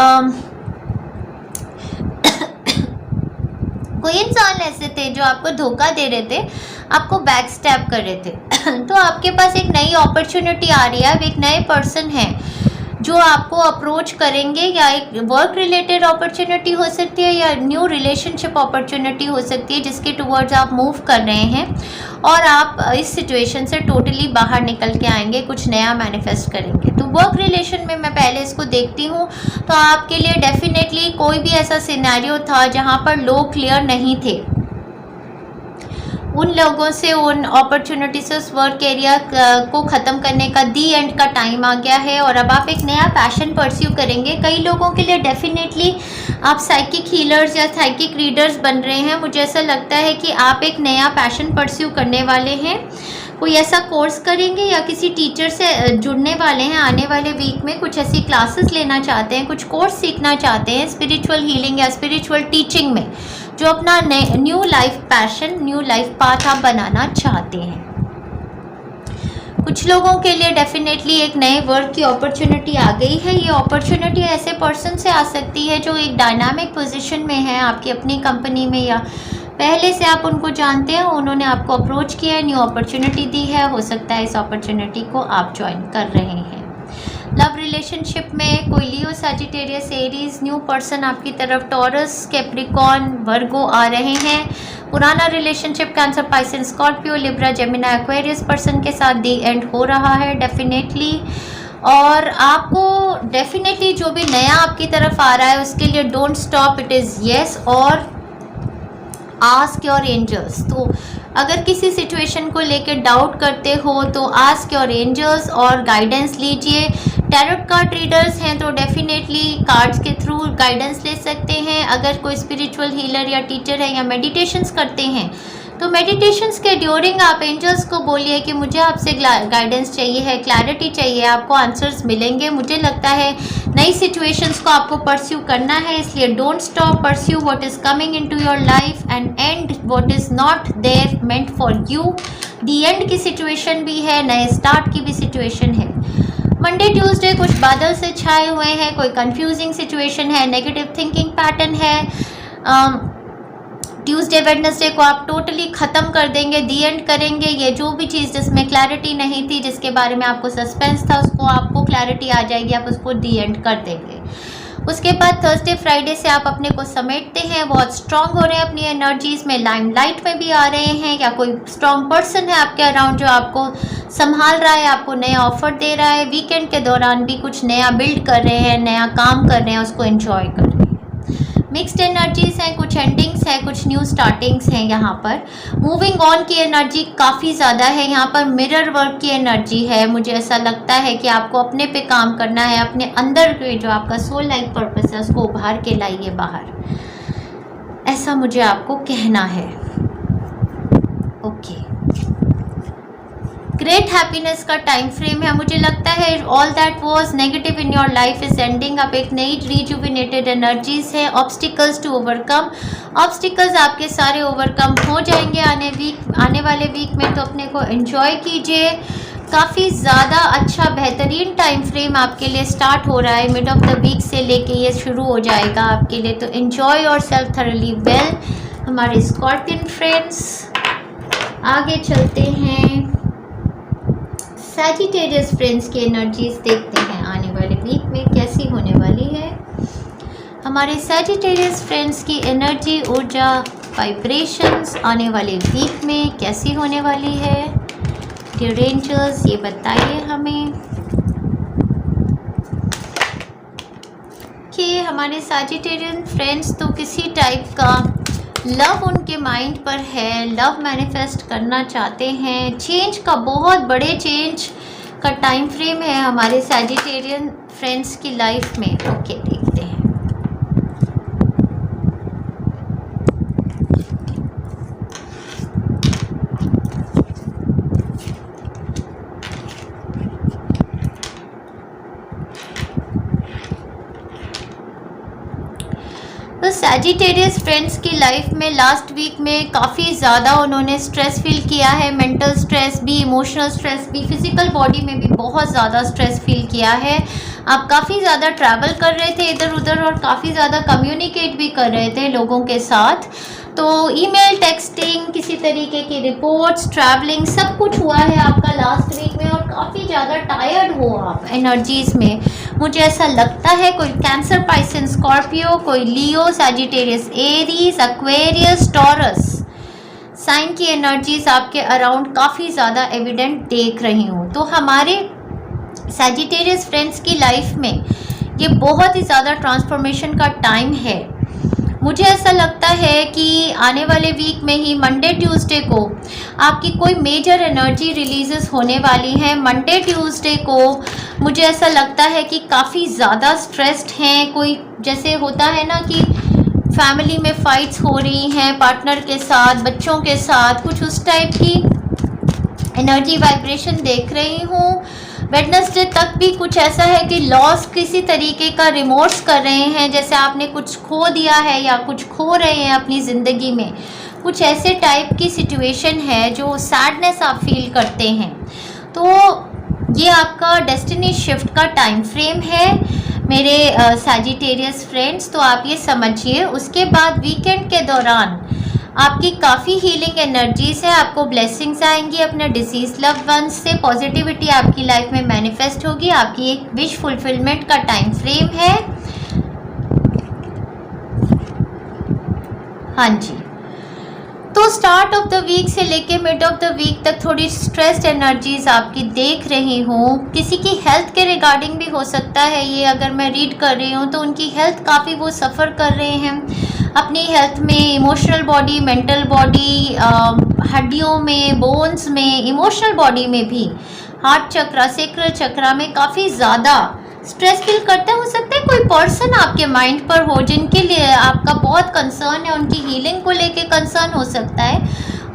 कोई इंसान ऐसे थे जो आपको धोखा दे रहे थे, आपको बैक स्टैप कर रहे थे। तो आपके पास एक नई अपॉर्चुनिटी आ रही है। अब एक नए पर्सन है जो आपको अप्रोच करेंगे, या एक वर्क रिलेटेड अपॉर्चुनिटी हो सकती है या न्यू रिलेशनशिप अपॉर्चुनिटी हो सकती है, जिसके टुवर्ड्स आप मूव कर रहे हैं और आप इस सिचुएशन से टोटली बाहर निकल के आएंगे, कुछ नया मैनिफेस्ट करेंगे। तो वर्क रिलेशन में मैं पहले इसको देखती हूँ, तो आपके लिए डेफिनेटली कोई भी ऐसा सिनेरियो था जहाँ पर लोग क्लियर नहीं थे, उन लोगों से, उन अपॉर्चुनिटी से उस वर्क एरिया को ख़त्म करने का दी एंड का टाइम आ गया है। और अब आप एक नया पैशन परस्यू करेंगे। कई लोगों के लिए डेफिनेटली आप साइकिक हीलर्स या साइकिक रीडर्स बन रहे हैं। मुझे ऐसा लगता है कि आप एक नया पैशन परस्यू करने वाले हैं, कोई ऐसा कोर्स करेंगे या किसी टीचर से जुड़ने वाले हैं। आने वाले वीक में कुछ ऐसी क्लासेस लेना चाहते हैं, कुछ कोर्स सीखना चाहते हैं स्पिरिचुअल हीलिंग या स्पिरिचुअल टीचिंग में, जो अपना new life passion, new life path आप बनाना चाहते हैं। कुछ लोगों के लिए डेफिनेटली एक नए वर्क की अपॉर्चुनिटी आ गई है। ये अपॉर्चुनिटी ऐसे पर्सन से आ सकती है जो एक डायनामिक पोजीशन में है आपकी अपनी कंपनी में, या पहले से आप उनको जानते हैं, उन्होंने आपको अप्रोच किया है, न्यू अपॉर्चुनिटी दी है। हो सकता है इस अपॉर्चुनिटी को आप ज्वाइन कर रहे हैं। लव रिलेशनशिप में कोई Leo, Sagittarius, Aries, new person आपकी तरफ, टॉरस, कैप्रिकॉर्न, वर्गो आ रहे हैं। पुराना relationship cancer, Pisces, Scorpio, Libra, जेमिना, Aquarius person के साथ दी एंड हो रहा है डेफिनेटली। और आपको डेफिनेटली जो भी नया आपकी तरफ आ रहा है उसके लिए don't stop, it is yes और आस्क योर एंजल्स। तो अगर किसी सिचुएशन को लेकर डाउट करते हो तो आस्क योर एंजल्स और गाइडेंस लीजिए। टैरोट कार्ड रीडर्स हैं तो डेफिनेटली कार्ड्स के थ्रू गाइडेंस ले सकते हैं। अगर कोई स्पिरिचुअल हीलर या टीचर है या मेडिटेशंस करते हैं तो मेडिटेशंस के ड्यूरिंग आप एंजल्स को बोलिए कि मुझे आपसे गाइडेंस चाहिए है, क्लैरिटी चाहिए, आपको आंसर्स मिलेंगे। मुझे लगता है नई सिचुएशंस को आपको परस्यू करना है, इसलिए don't stop, pursue what is coming into your life and and what is not there meant for you. The end की सिचुएशन भी है, नए स्टार्ट की भी सिचुएशन है। मंडे ट्यूसडे कुछ बादल से छाए हुए हैं, कोई कंफ्यूजिंग सिचुएशन है, नेगेटिव थिंकिंग पैटर्न है। ट्यूसडे वेडनेसडे को आप टोटली ख़त्म कर देंगे, दी एंड करेंगे। ये जो भी चीज़ जिसमें क्लैरिटी नहीं थी, जिसके बारे में आपको सस्पेंस था, उसको आपको क्लैरिटी आ जाएगी, आप उसको दी एंड कर देंगे। उसके बाद थर्सडे फ्राइडे से आप अपने को समेटते हैं, बहुत स्ट्रांग हो रहे हैं अपनी एनर्जीज़ में, लाइमलाइट में भी आ रहे हैं, या कोई स्ट्रांग पर्सन है आपके अराउंड जो आपको संभाल रहा है, आपको नया ऑफर दे रहा है। वीकेंड के दौरान भी कुछ नया बिल्ड कर रहे हैं, नया काम कर रहे हैं, उसको एंजॉय कर रहे हैं। मिक्स्ड एनर्जीज हैं, कुछ एंडिंग्स हैं, कुछ न्यू स्टार्टिंग्स हैं। यहाँ पर मूविंग ऑन की एनर्जी काफ़ी ज़्यादा है। यहाँ पर मिरर वर्क की एनर्जी है। मुझे ऐसा लगता है कि आपको अपने पे काम करना है, अपने अंदर के जो आपका सोल लाइफ पर्पस है उसको उभार के लाइए बाहर, ऐसा मुझे आपको कहना है। ओके, ग्रेट हैप्पीनेस का टाइम फ्रेम है। मुझे लगता है all that was negative in your life is ending. अब एक नई रिजुविनेटेड एनर्जीज है। ऑब्स्टिकल्स टू ओवरकम, ऑब्स्टिकल्स आपके सारे ओवरकम हो जाएंगे आने वाले वीक में, तो अपने को एंजॉय कीजिए। काफ़ी ज़्यादा अच्छा बेहतरीन टाइम फ्रेम आपके लिए स्टार्ट हो रहा है। मिड ऑफ द वीक से लेके ये शुरू हो जाएगा आपके लिए, तो enjoy your self thoroughly well. हमारे स्कॉर्पियन फ्रेंड्स, आगे चलते हैं। सैजिटेरियस फ्रेंड्स की एनर्जीज देखते हैं आने वाले वीक में कैसी होने वाली है। हमारे सैजिटेरियस फ्रेंड्स की एनर्जी, ऊर्जा, वाइब्रेशंस आने वाले वीक में कैसी होने वाली है। डियर एंजल्स, ये बताइए हमें कि हमारे सैजिटेरियन फ्रेंड्स तो किसी टाइप का लव उनके माइंड पर है, लव मैनिफेस्ट करना चाहते हैं, चेंज का, बहुत बड़े चेंज का टाइम फ्रेम है हमारे सैजिटेरियन फ्रेंड्स की लाइफ में। ओके, देखते हैं। तो सैजिटेरियस फ्रेंड्स की लाइफ में लास्ट वीक में काफ़ी ज़्यादा उन्होंने स्ट्रेस फील किया है। मेंटल स्ट्रेस भी, इमोशनल स्ट्रेस भी, फिजिकल बॉडी में भी बहुत ज़्यादा स्ट्रेस फील किया है। आप काफ़ी ज़्यादा ट्रैवल कर रहे थे इधर उधर और काफ़ी ज़्यादा कम्युनिकेट भी कर रहे थे लोगों के साथ। तो ईमेल, टेक्सटिंग, किसी तरीके की रिपोर्ट्स, ट्रैवलिंग, सब कुछ हुआ है आपका लास्ट वीक में और काफ़ी ज़्यादा टायर्ड हो आप एनर्जीज़ में। मुझे ऐसा लगता है कोई कैंसर, पाइसेंस, स्कॉर्पियो, कोई Leo, Sagittarius, Aries, Aquarius, Taurus sign की एनर्जीज आपके अराउंड काफ़ी ज़्यादा एविडेंट देख रही हूँ। तो हमारे सैजिटेरियस फ्रेंड्स की लाइफ में ये बहुत ही ज़्यादा ट्रांसफॉर्मेशन का टाइम है। मुझे ऐसा लगता है कि आने वाले वीक में ही मंडे ट्यूसडे को आपकी कोई मेजर एनर्जी रिलीजेस होने वाली हैं। मंडे ट्यूसडे को मुझे ऐसा लगता है कि काफ़ी ज़्यादा स्ट्रेस्ड हैं। कोई जैसे होता है ना कि फैमिली में फाइट्स हो रही हैं पार्टनर के साथ, बच्चों के साथ, कुछ उस टाइप की एनर्जी वाइब्रेशन देख रही हूँ। वेडनेसडे तक भी कुछ ऐसा है कि लॉस, किसी तरीके का रिमोर्स कर रहे हैं, जैसे आपने कुछ खो दिया है या कुछ खो रहे हैं अपनी ज़िंदगी में। कुछ ऐसे टाइप की सिचुएशन है जो सैडनेस आप फील करते हैं। तो ये आपका डेस्टिनी शिफ्ट का टाइम फ्रेम है मेरे सैजिटेरियस फ्रेंड्स, तो आप ये समझिए। उसके बाद वीकेंड के दौरान आपकी काफ़ी हीलिंग एनर्जीज है, आपको ब्लेसिंग्स आएंगी अपने डिसीज लव वंस से, पॉजिटिविटी आपकी लाइफ में मैनिफेस्ट होगी, आपकी एक विश फुलफिलमेंट का टाइम फ्रेम है। हाँ जी, तो स्टार्ट ऑफ द वीक से लेके मिड ऑफ द वीक तक थोड़ी स्ट्रेस्ड एनर्जीज आपकी देख रही हूँ। किसी की हेल्थ के रिगार्डिंग भी हो सकता है ये, अगर मैं रीड कर रही हूँ तो उनकी हेल्थ काफ़ी वो सफ़र कर रहे हैं अपनी हेल्थ में, इमोशनल बॉडी, मेंटल बॉडी, हड्डियों में, बोन्स में, इमोशनल बॉडी में भी, हार्ट चक्रा, सेक्रल चक्रा में काफ़ी ज़्यादा स्ट्रेस फील करते हैं। हो सकता है कोई पर्सन आपके माइंड पर हो जिनके लिए आपका बहुत कंसर्न है, उनकी हीलिंग को लेके कंसर्न हो सकता है।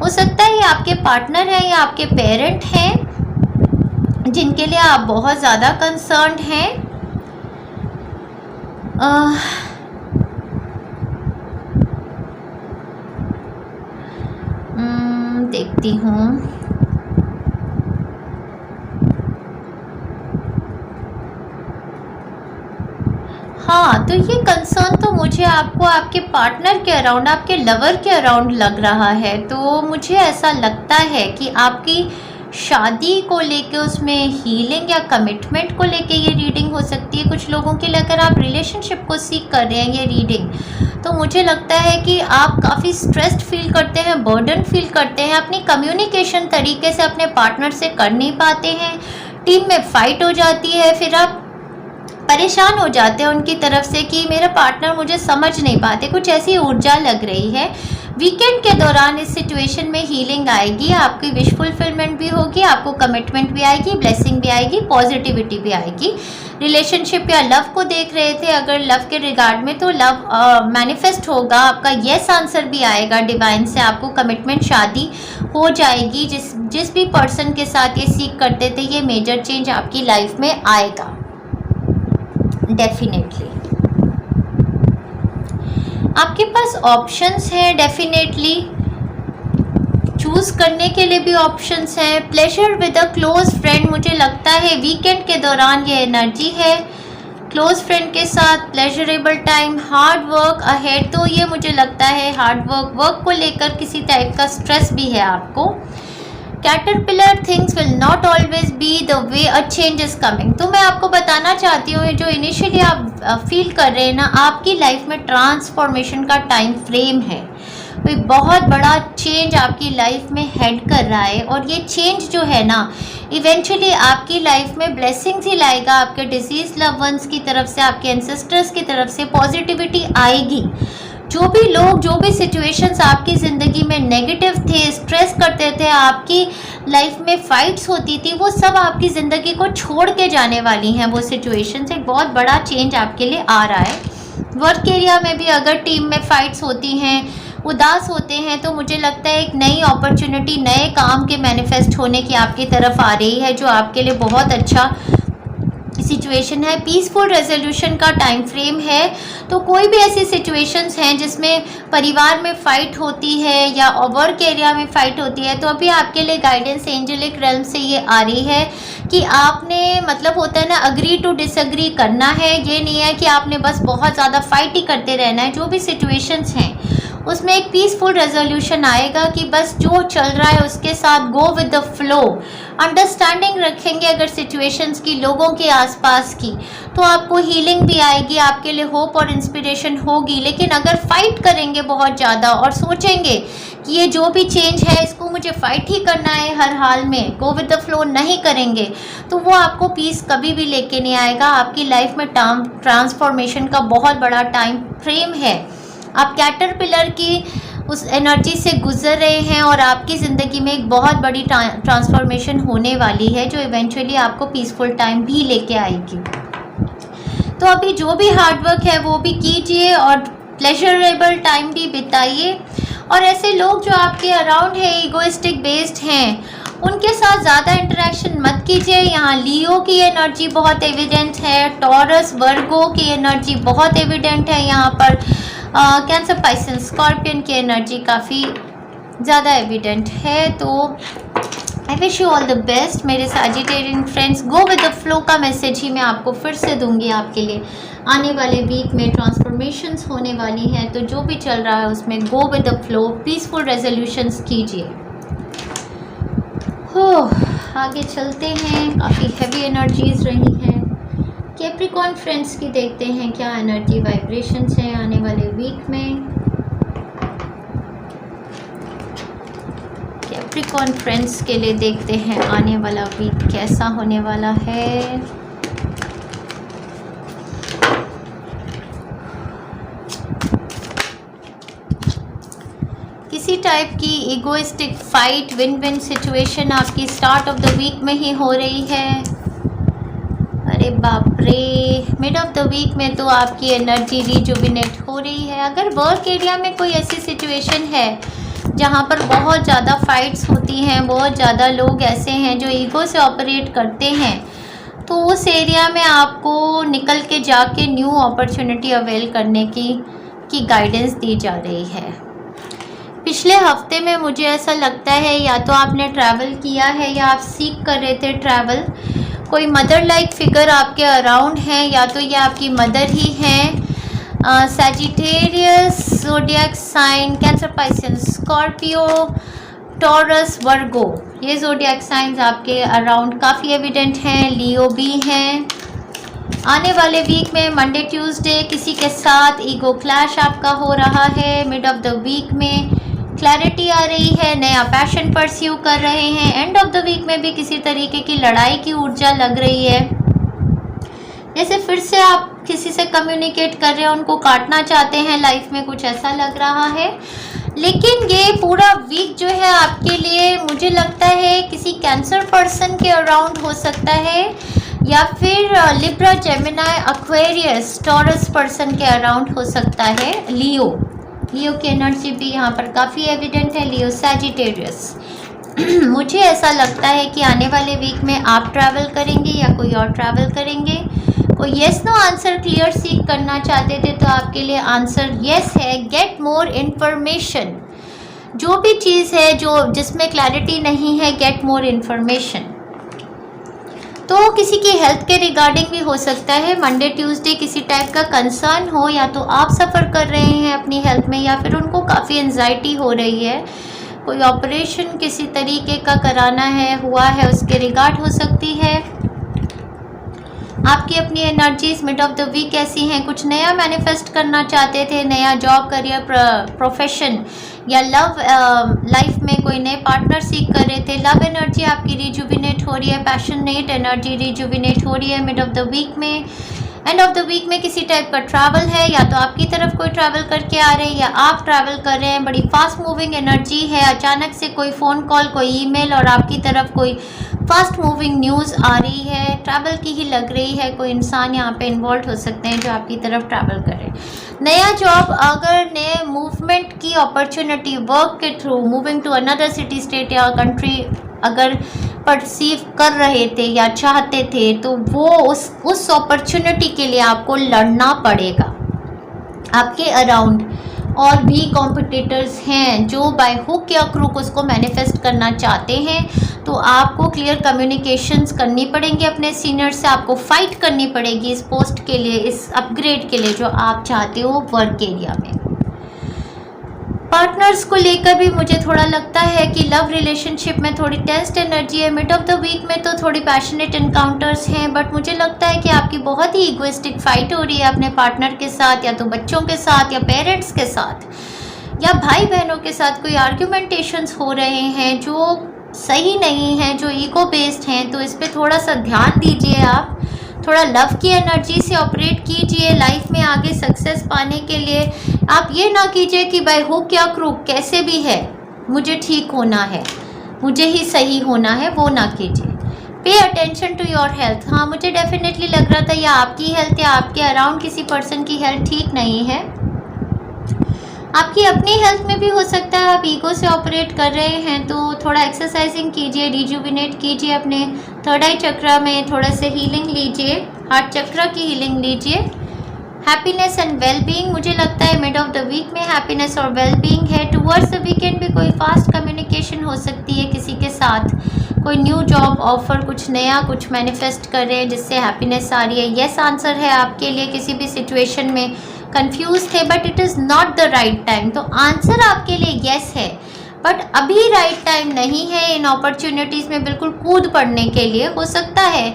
हो सकता है ये आपके पार्टनर हैं या आपके पेरेंट हैं जिनके लिए आप बहुत ज़्यादा कंसर्न्ड हैं। देखती हूँ। हाँ, तो ये कंसर्न तो मुझे आपको आपके पार्टनर के अराउंड, आपके लवर के अराउंड लग रहा है। तो मुझे ऐसा लगता है कि आपकी शादी को लेके उसमें हीलिंग या कमिटमेंट को लेके ये रीडिंग हो सकती है कुछ लोगों के लिए। अगर आप रिलेशनशिप को सीख कर रहे हैं ये रीडिंग, तो मुझे लगता है कि आप काफ़ी स्ट्रेस्ड फील करते हैं, बर्डन फील करते हैं, अपनी कम्युनिकेशन तरीके से अपने पार्टनर से कर नहीं पाते हैं, टीम में फाइट हो जाती है, फिर आप परेशान हो जाते हैं उनकी तरफ से कि मेरा पार्टनर मुझे समझ नहीं पाते, कुछ ऐसी ऊर्जा लग रही है। वीकेंड के दौरान इस सिचुएशन में हीलिंग आएगी, आपकी विश फुलफिलमेंट भी होगी, आपको कमिटमेंट भी आएगी, ब्लेसिंग भी आएगी, पॉजिटिविटी भी आएगी। रिलेशनशिप या लव को देख रहे थे अगर लव के रिगार्ड में, तो लव मैनिफेस्ट होगा, आपका येस आंसर भी आएगा डिवाइन से, आपको कमिटमेंट, शादी हो जाएगी। जिस भी पर्सन के साथ ये सीख करते थे, ये मेजर चेंज आपकी लाइफ में आएगा डेफिनेटली। आपके पास ऑप्शंस हैं, डेफिनेटली चूज करने के लिए भी ऑप्शंस हैं। Pleasure with a close friend, मुझे लगता है वीकेंड के दौरान ये एनर्जी है, क्लोज फ्रेंड के साथ pleasurable time. Hard work ahead, तो ये मुझे लगता है हार्ड वर्क को लेकर किसी टाइप का स्ट्रेस भी है आपको। Caterpillar, things will not always be the way, a change is coming. तो मैं आपको बताना चाहती हूँ जो इनिशियली आप फील कर रहे हैं ना, आपकी लाइफ में ट्रांसफॉर्मेशन का टाइम फ्रेम है। कोई बहुत बड़ा चेंज आपकी लाइफ में हेड कर रहा है, और ये चेंज जो है ना, इवेंचुअली आपकी लाइफ में ब्लेसिंग्स ही लाएगा। आपके डिसीज लव वंस की तरफ से, आपके एंसेस्टर्स की तरफ से पॉजिटिविटी आएगी। जो भी लोग, जो भी सिचुएशंस आपकी ज़िंदगी में नेगेटिव थे, स्ट्रेस करते थे, आपकी लाइफ में फाइट्स होती थी, वो सब आपकी ज़िंदगी को छोड़ के जाने वाली हैं। वो सिचुएशंस, एक बहुत बड़ा चेंज आपके लिए आ रहा है। वर्क एरिया में भी अगर टीम में फाइट्स होती हैं, उदास होते हैं, तो मुझे लगता है एक नई अपॉर्चुनिटी, नए काम के मैनिफेस्ट होने की आपकी तरफ आ रही है, जो आपके लिए बहुत अच्छा सिचुएशन है। पीसफुल रेजोल्यूशन का टाइम फ्रेम है। तो कोई भी ऐसी सिचुएशंस हैं जिसमें परिवार में फ़ाइट होती है या वर्क एरिया में फ़ाइट होती है, तो अभी आपके लिए गाइडेंस एंजेलिक रेल्म से ये आ रही है कि आपने, मतलब होता है ना, अग्री टू डिसअग्री करना है। ये नहीं है कि आपने बस बहुत ज़्यादा फाइट ही करते रहना है। जो भी सिचुएशंस हैं उसमें एक पीसफुल रेजोल्यूशन आएगा कि बस जो चल रहा है उसके साथ गो विद द फ्लो। अंडरस्टैंडिंग रखेंगे अगर सिचुएशंस की, लोगों के आसपास की, तो आपको हीलिंग भी आएगी, आपके लिए होप और इंस्पिरेशन होगी। लेकिन अगर फाइट करेंगे बहुत ज़्यादा और सोचेंगे कि ये जो भी चेंज है इसको मुझे फाइट ही करना है हर हाल में, गो विद द फ्लो नहीं करेंगे, तो वो आपको पीस कभी भी लेके नहीं आएगा। आपकी लाइफ में ट्रांसफॉर्मेशन का बहुत बड़ा टाइम फ्रेम है। आप कैटरपिलर की उस एनर्जी से गुजर रहे हैं और आपकी ज़िंदगी में एक बहुत बड़ी ट्रांसफॉर्मेशन होने वाली है, जो इवेंचुअली आपको पीसफुल टाइम भी लेके आएगी। तो अभी जो भी हार्डवर्क है वो भी कीजिए और प्लेजरेबल टाइम भी बिताइए। और ऐसे लोग जो आपके अराउंड है, ईगोइस्टिक बेस्ड हैं, उनके साथ ज़्यादा इंटरेक्शन मत कीजिए। यहाँ लियो की एनर्जी बहुत एविडेंट है, टॉरस, वर्गो की एनर्जी बहुत एविडेंट है यहाँ पर, कैंसर, पाइसेंस, स्कॉर्पियन की एनर्जी काफ़ी ज़्यादा एविडेंट है। तो I wish you all the best मेरे Sagittarian friends. Go with the flow का मैसेज ही मैं आपको फिर से दूंगी आपके लिए। आने वाले वीक में ट्रांसफॉर्मेशंस होने वाली हैं, तो जो भी चल रहा है उसमें गो with the flow, peaceful resolutions कीजिए। हो, आगे चलते हैं। काफ़ी हैवी एनर्जीज रही हैं। कैप्रिकॉर्न फ्रेंड्स की देखते हैं क्या एनर्जी वाइब्रेशंस हैं आने वाले वीक में। कैप्रिकॉर्न फ्रेंड्स के लिए देखते हैं आने वाला वीक कैसा होने वाला है। किसी टाइप की egoistic fight win win situation आपकी स्टार्ट ऑफ द वीक में ही हो रही है। अरे बाप रे, मिड ऑफ द वीक में तो आपकी एनर्जी रिजुविनेट हो रही है। अगर वर्क एरिया में कोई ऐसी सिचुएशन है जहाँ पर बहुत ज़्यादा फाइट्स होती हैं, बहुत ज़्यादा लोग ऐसे हैं जो ईगो से ऑपरेट करते हैं, तो उस एरिया में आपको निकल के जाके न्यू अपॉर्चुनिटी अवेल करने की गाइडेंस दी जा रही है। पिछले हफ्ते में मुझे ऐसा लगता है या तो आपने ट्रैवल किया है या आप सीख कर रहे थे ट्रैवल। कोई मदर लाइक फिगर आपके अराउंड है, या तो ये आपकी मदर ही हैं। Sagittarius zodiac sign, Cancer, Pisces, Scorpio, Taurus, Virgo, ये ज़ोडिएक साइंस आपके अराउंड काफ़ी एविडेंट हैं। लियो भी हैं। आने वाले वीक में मंडे ट्यूसडे किसी के साथ ईगो क्लैश आपका हो रहा है। मिड ऑफ द वीक में क्लैरिटी आ रही है, नया पैशन परस्यू कर रहे हैं। एंड ऑफ द वीक में भी किसी तरीके की लड़ाई की ऊर्जा लग रही है, जैसे फिर से आप किसी से कम्युनिकेट कर रहे हैं, उनको काटना चाहते हैं लाइफ में, कुछ ऐसा लग रहा है। लेकिन ये पूरा वीक जो है आपके लिए मुझे लगता है किसी कैंसर पर्सन के अराउंड हो सकता है, या फिर Libra, Gemini, Aquarius, taurus person के अराउंड हो सकता है। लियो की एनर्जी भी यहाँ पर काफ़ी एविडेंट है। लियो, सैजिटेरियस मुझे ऐसा लगता है कि आने वाले वीक में आप ट्रैवल करेंगे या कोई और ट्रैवल करेंगे। कोई येस नो आंसर क्लियर सीख करना चाहते थे तो आपके लिए आंसर येस है। गेट मोर इन्फॉर्मेशन, जो भी चीज़ है जो जिसमें क्लैरिटी नहीं है, गेट मोर इन्फॉर्मेशन। तो किसी की हेल्थ के रिगार्डिंग भी हो सकता है। मंडे ट्यूसडे किसी टाइप का कंसर्न हो, या तो आप सफ़र कर रहे हैं अपनी हेल्थ में, या फिर उनको काफ़ी एंजाइटी हो रही है। कोई ऑपरेशन किसी तरीके का कराना है, हुआ है, उसके रिगार्ड हो सकती है। आपकी अपनी energies mid of the week ऐसी हैं, कुछ नया मैनिफेस्ट करना चाहते थे, नया जॉब, करियर, प्रोफेशन या लव लाइफ में कोई नए पार्टनर सीख कर रहे थे। लव एनर्जी आपकी रिजुविनेट हो रही है, पैशनेट एनर्जी रिजुविनेट हो रही है मिड ऑफ द वीक में। एंड ऑफ द वीक में किसी टाइप का ट्रैवल है, या तो आपकी तरफ कोई ट्रैवल करके आ रहे हैं या आप ट्रैवल कर रहे हैं। बड़ी फास्ट मूविंग एनर्जी है, अचानक से कोई फ़ोन कॉल, कोई ईमेल और आपकी तरफ कोई फास्ट मूविंग न्यूज़ आ रही है, ट्रैवल की ही लग रही है। कोई इंसान यहाँ पे इन्वॉल्व हो सकते हैं जो आपकी तरफ ट्रैवल कर रहे हैं। नया जॉब, अगर नए मूवमेंट की अपॉर्चुनिटी वर्क के through moving to another city, state या कंट्री अगर परसीव कर रहे थे या चाहते थे, तो वो उस अपॉर्चुनिटी के लिए आपको लड़ना पड़ेगा। आपके अराउंड और भी कॉम्पिटिटर्स हैं जो बाय हुक या क्रूक उसको मैनिफेस्ट करना चाहते हैं, तो आपको क्लियर कम्युनिकेशंस करनी पड़ेंगी अपने सीनियर से। आपको फाइट करनी पड़ेगी इस पोस्ट के लिए, इस अपग्रेड के लिए जो आप चाहते हो वर्क एरिया में। पार्टनर्स को लेकर भी मुझे थोड़ा लगता है कि लव रिलेशनशिप में थोड़ी टेंस्ड एनर्जी है। मिड ऑफ द वीक में तो थोड़ी पैशनेट एनकाउंटर्स हैं, बट मुझे लगता है कि आपकी बहुत ही इगोइस्टिक फाइट हो रही है अपने पार्टनर के साथ, या तो बच्चों के साथ, या पेरेंट्स के साथ, या भाई बहनों के साथ कोई आर्ग्यूमेंटेशंस हो रहे हैं जो सही नहीं हैं, जो ईगो बेस्ड हैं। तो इस पर थोड़ा सा ध्यान दीजिए। आप थोड़ा लव की एनर्जी से ऑपरेट कीजिए लाइफ में आगे सक्सेस पाने के लिए। आप ये ना कीजिए कि भाई हुक या क्रूक कैसे भी है, मुझे ठीक होना है, मुझे ही सही होना है, वो ना कीजिए। Pay attention to your health. हाँ, मुझे डेफिनेटली लग रहा था या आपकी हेल्थ या आपके अराउंड किसी पर्सन की हेल्थ ठीक नहीं है। आपकी अपनी हेल्थ में भी हो सकता है आप ईगो से ऑपरेट कर रहे हैं, तो थोड़ा एक्सरसाइजिंग कीजिए, रिजुविनेट कीजिए अपने थर्ड आई चक्रा में, थोड़ा से हीलिंग लीजिए, हार्ट चक्रा की हीलिंग लीजिए। हैप्पीनेस एंड वेल बीइंग, मुझे लगता है मिड ऑफ द वीक में हैप्पीनेस और वेल बीइंग है। टुवर्ड्स द वीकेंड भी कोई फास्ट कम्युनिकेशन हो सकती है किसी के साथ, कोई न्यू जॉब ऑफर, कुछ नया, कुछ मैनिफेस्ट कर रहे हैं जिससे हैप्पीनेस आ रही है। येस आंसर है आपके लिए। किसी भी सिचुएशन में कंफ्यूज थे but it is not the right time, तो आंसर आपके लिए येस है, बट अभी राइट टाइम नहीं है इन अपॉर्चुनिटीज़ में बिल्कुल कूद पड़ने के लिए। हो सकता है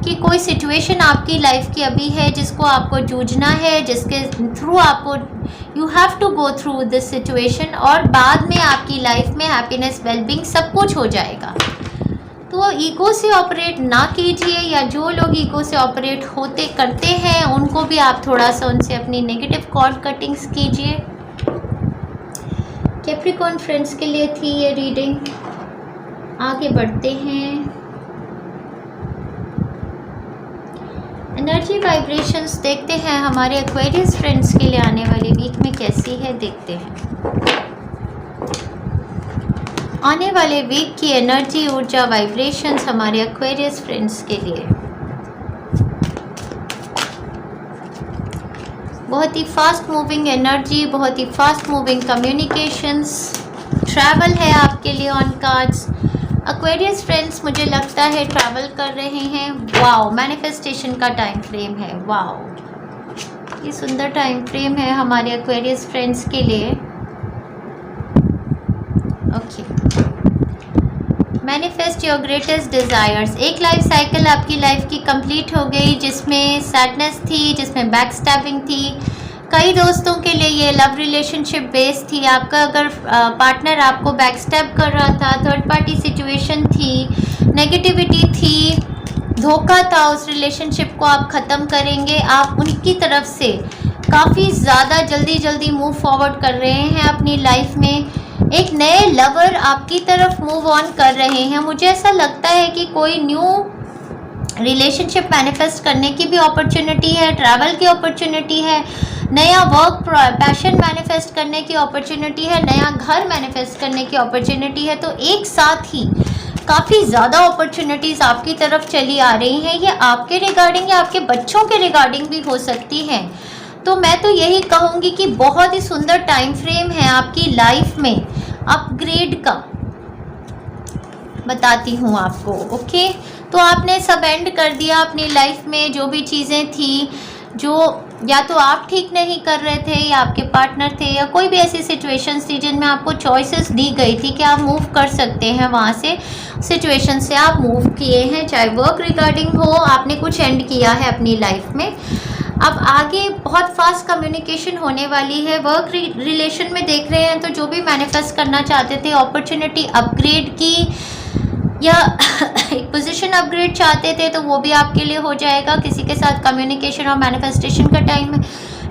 कि कोई सिचुएशन आपकी लाइफ की अभी है जिसको आपको जूझना है, जिसके थ्रू आपको you have to go through this situation, और बाद में आपकी लाइफ में हैप्पीनेस, वेलबींग सब कुछ हो जाएगा। तो ईगो से ऑपरेट ना कीजिए, या जो लोग ईगो से ऑपरेट होते करते हैं उनको भी आप थोड़ा सा उनसे अपनी नेगेटिव कॉर्ड कटिंग्स कीजिए। कैप्रिकॉर्न फ्रेंड्स के लिए थी ये रीडिंग। आगे बढ़ते हैं। एनर्जी वाइब्रेशंस देखते हैं हमारे एक्वेरियस फ्रेंड्स के लिए आने वाली वीक में कैसी है, देखते हैं आने वाले वीक की एनर्जी, ऊर्जा, वाइब्रेशंस हमारे एक्वेरियस फ्रेंड्स के लिए। बहुत ही फास्ट मूविंग एनर्जी, बहुत ही फास्ट मूविंग कम्युनिकेशंस, ट्रैवल है आपके लिए ऑन कार्ड्स। एक्वेरियस फ्रेंड्स मुझे लगता है ट्रैवल कर रहे हैं। वाओ, मैनिफेस्टेशन का टाइम फ्रेम है। वाओ, ये सुंदर टाइम फ्रेम है हमारे एक्वेरियस फ्रेंड्स के लिए। Okay, manifest your greatest desires. एक लाइफ साइकिल आपकी लाइफ की कंप्लीट हो गई जिसमें सैडनेस थी, जिसमें बैक स्टैबिंग थी। कई दोस्तों के लिए ये लव रिलेशनशिप बेस्ड थी। आपका अगर पार्टनर आपको बैक स्टैब कर रहा था, थर्ड पार्टी सिचुएशन थी, नेगेटिविटी थी, धोखा था, उस रिलेशनशिप को आप ख़त्म करेंगे। आप उनकी तरफ से काफ़ी ज़्यादा जल्दी मूव फॉरवर्ड कर रहे हैं अपनी लाइफ में। एक नए लवर आपकी तरफ मूव ऑन कर रहे हैं। मुझे ऐसा लगता है कि कोई न्यू रिलेशनशिप मैनिफेस्ट करने की भी अपॉर्चुनिटी है, ट्रैवल की अपॉर्चुनिटी है, नया वर्क पैशन मैनिफेस्ट करने की अपॉर्चुनिटी है, नया घर मैनिफेस्ट करने की अपॉर्चुनिटी है। तो एक साथ ही काफ़ी ज़्यादा अपॉर्चुनिटीज़ आपकी तरफ चली आ रही हैं। ये आपके रिगार्डिंग या आपके बच्चों के रिगार्डिंग भी हो सकती हैं। तो मैं तो यही कहूँगी कि बहुत ही सुंदर टाइम फ्रेम है आपकी लाइफ में अपग्रेड का, बताती हूँ आपको। ओके, तो आपने सब एंड कर दिया अपनी लाइफ में। जो भी चीज़ें थी, जो या तो आप ठीक नहीं कर रहे थे, या आपके पार्टनर थे, या कोई भी ऐसी सिचुएशंस थी जिनमें आपको चॉइसेस दी गई थी कि आप मूव कर सकते हैं, वहाँ से सिचुएशन से आप मूव किए हैं। चाहे वर्क रिगार्डिंग हो, आपने कुछ एंड किया है अपनी लाइफ में। अब आगे बहुत फास्ट कम्युनिकेशन होने वाली है। वर्क रिलेशन में देख रहे हैं तो जो भी मैनिफेस्ट करना चाहते थे अपॉर्चुनिटी अपग्रेड की, या एक पोजीशन अपग्रेड चाहते थे, तो वो भी आपके लिए हो जाएगा। किसी के साथ कम्युनिकेशन और मैनिफेस्टेशन का टाइम है।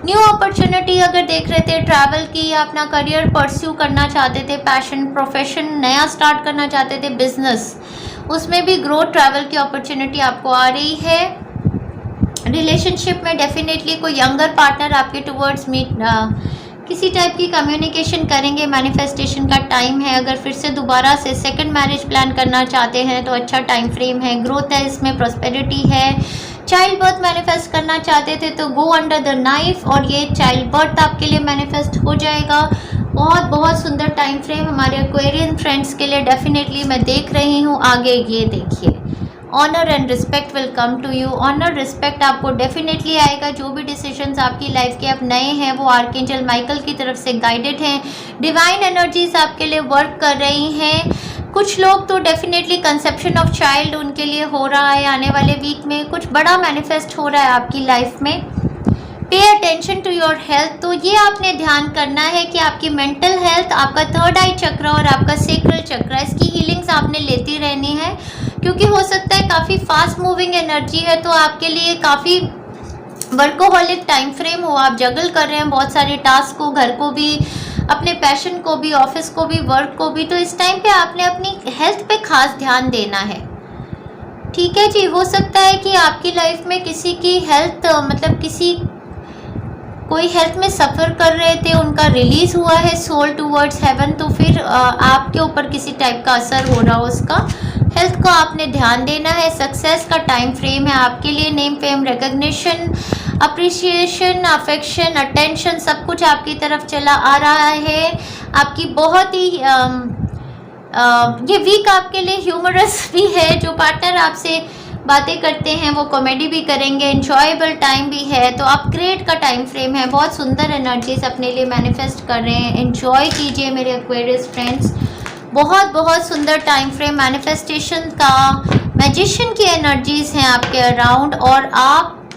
न्यू अपॉर्चुनिटी अगर देख रहे थे ट्रैवल की, या अपना करियर परस्यू करना चाहते थे, पैशन प्रोफेशन नया स्टार्ट करना चाहते थे, बिजनेस, उसमें भी ग्रोथ ट्रैवल की अपॉर्चुनिटी आपको आ रही है। रिलेशनशिप में डेफिनेटली कोई यंगर पार्टनर आपके टुवर्ड्स मीट किसी टाइप की कम्युनिकेशन करेंगे। मैनिफेस्टेशन का टाइम है। अगर फिर से दोबारा से सेकंड मैरिज प्लान करना चाहते हैं तो अच्छा टाइम फ्रेम है। ग्रोथ है इसमें, प्रॉस्पेरिटी है। चाइल्ड बर्थ मैनिफेस्ट करना चाहते थे तो गो अंडर द नाइफ, और ये चाइल्ड बर्थ आपके लिए मैनिफेस्ट हो जाएगा। बहुत सुंदर टाइम फ्रेम हमारे एक्वेरियन फ्रेंड्स के लिए डेफिनेटली मैं देख रही हूँ। आगे ये देखिए, honour and respect will come to you. Honour respect आपको डेफिनेटली आएगा। जो भी डिसीजंस आपकी लाइफ के अब नए हैं वो आर्कएंजल माइकल की तरफ से गाइडेड हैं। डिवाइन एनर्जीज आपके लिए वर्क कर रही हैं। कुछ लोग तो डेफिनेटली कंसेप्शन ऑफ चाइल्ड उनके लिए हो रहा है आने वाले वीक में। कुछ बड़ा मैनिफेस्ट हो रहा है आपकी लाइफ में। Pay attention to your health, तो ये आपने ध्यान करना है कि आपकी मेंटल हेल्थ, आपका थर्ड आई चक्र और आपका सेक्रल चक्र, इसकी हीलिंग्स आपने लेती रहनी है। क्योंकि हो सकता है काफ़ी फास्ट मूविंग एनर्जी है, तो आपके लिए काफ़ी वर्कोहॉलिक टाइम फ्रेम हो। आप जगल कर रहे हैं बहुत सारे टास्क को, घर को भी, अपने पैशन को भी, ऑफिस को भी, वर्क को भी। तो इस टाइम पे आपने अपनी हेल्थ पे खास ध्यान देना है। ठीक है जी। हो सकता है कि आपकी लाइफ में किसी की हेल्थ, मतलब कोई हेल्थ में सफ़र कर रहे थे, उनका रिलीज़ हुआ है सोल टूवर्ड्स हेवन, तो फिर आपके ऊपर किसी टाइप का असर हो रहा हो उसका। हेल्थ को आपने ध्यान देना है। सक्सेस का टाइम फ्रेम है आपके लिए। Name, fame, recognition, appreciation, affection, attention, सब कुछ आपकी तरफ चला आ रहा है। आपकी बहुत ही ये वीक आपके लिए ह्यूमरस भी है। जो पार्टनर आपसे बातें करते हैं वो कॉमेडी भी करेंगे। इंजॉयबल टाइम भी है। तो अपग्रेड का टाइम फ्रेम है। बहुत सुंदर एनर्जीज अपने लिए मैनिफेस्ट कर रहे हैं। एंजॉय कीजिए मेरे एक्वेरियस फ्रेंड्स। बहुत बहुत सुंदर टाइम फ्रेम मैनिफेस्टेशन का। मैजिशियन की एनर्जीज हैं आपके अराउंड और आप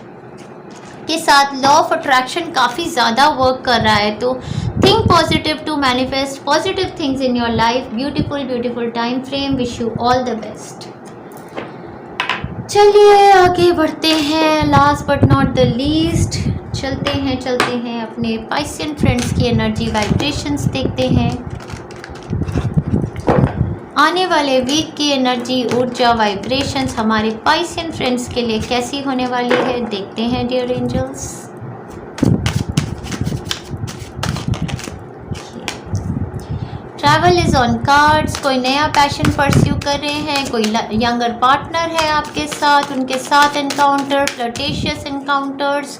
के साथ लॉ ऑफ अट्रैक्शन काफ़ी ज़्यादा वर्क कर रहा है। तो think positive to manifest positive things in your life. Beautiful beautiful time frame. Wish you all the best. चलिए आगे बढ़ते हैं। Last but not the least चलते हैं अपने पाइसियन फ्रेंड्स की एनर्जी वाइब्रेशंस देखते हैं। आने वाले वीक की एनर्जी ऊर्जा वाइब्रेशंस हमारे पाइसियन फ्रेंड्स के लिए कैसी होने वाली है देखते हैं dear angels. Travel is on cards. कोई नया पैशन परस्यू कर रहे हैं, कोई यंगर पार्टनर है आपके साथ, उनके साथ एनकाउंटर, फ्लर्टेशियस एनकाउंटर्स,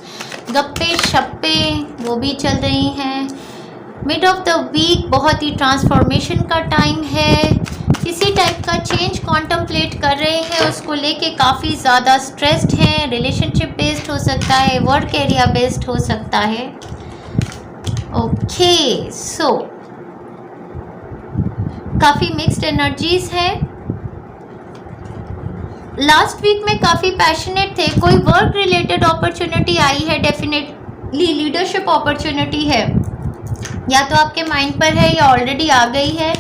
गप्पे शप्पे वो भी चल रही हैं। मिड ऑफ द वीक बहुत ही ट्रांसफॉर्मेशन का टाइम है। किसी टाइप का चेंज कॉन्टम्पलेट कर रहे हैं, उसको लेके काफ़ी ज़्यादा स्ट्रेस्ड हैं। रिलेशनशिप बेस्ड हो सकता है, वर्क एरिया बेस्ड हो सकता है। ओके सो काफ़ी मिक्स्ड एनर्जीज हैं। लास्ट वीक में काफ़ी पैशनेट थे। कोई वर्क रिलेटेड अपॉर्चुनिटी आई है, डेफिनेटली लीडरशिप अपॉर्चुनिटी है, या तो आपके माइंड पर है या ऑलरेडी आ गई है,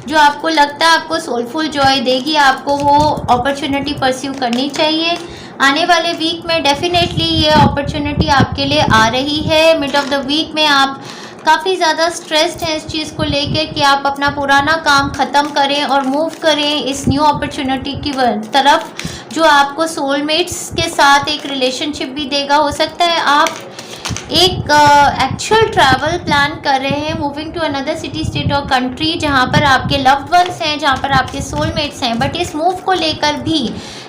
जो आपको लगता है आपको सोलफुल जॉय देगी। आपको वो अपॉर्चुनिटी परस्यू करनी चाहिए। आने वाले वीक में डेफिनेटली ये अपॉर्चुनिटी आपके लिए आ रही है। मिड ऑफ द वीक में आप काफ़ी ज़्यादा स्ट्रेस्ड हैं इस चीज़ को लेके कि आप अपना पुराना काम ख़त्म करें और मूव करें इस न्यू अपॉर्चुनिटी की तरफ, जो आपको सोलमेट्स के साथ एक रिलेशनशिप भी देगा। हो सकता है आप एक एक्चुअल ट्रैवल प्लान कर रहे हैं, moving to another city state और कंट्री, जहां पर आपके लव्ड वंस हैं, जहां पर आपके सोलमेट्स हैं। बट इस मूव को लेकर भी,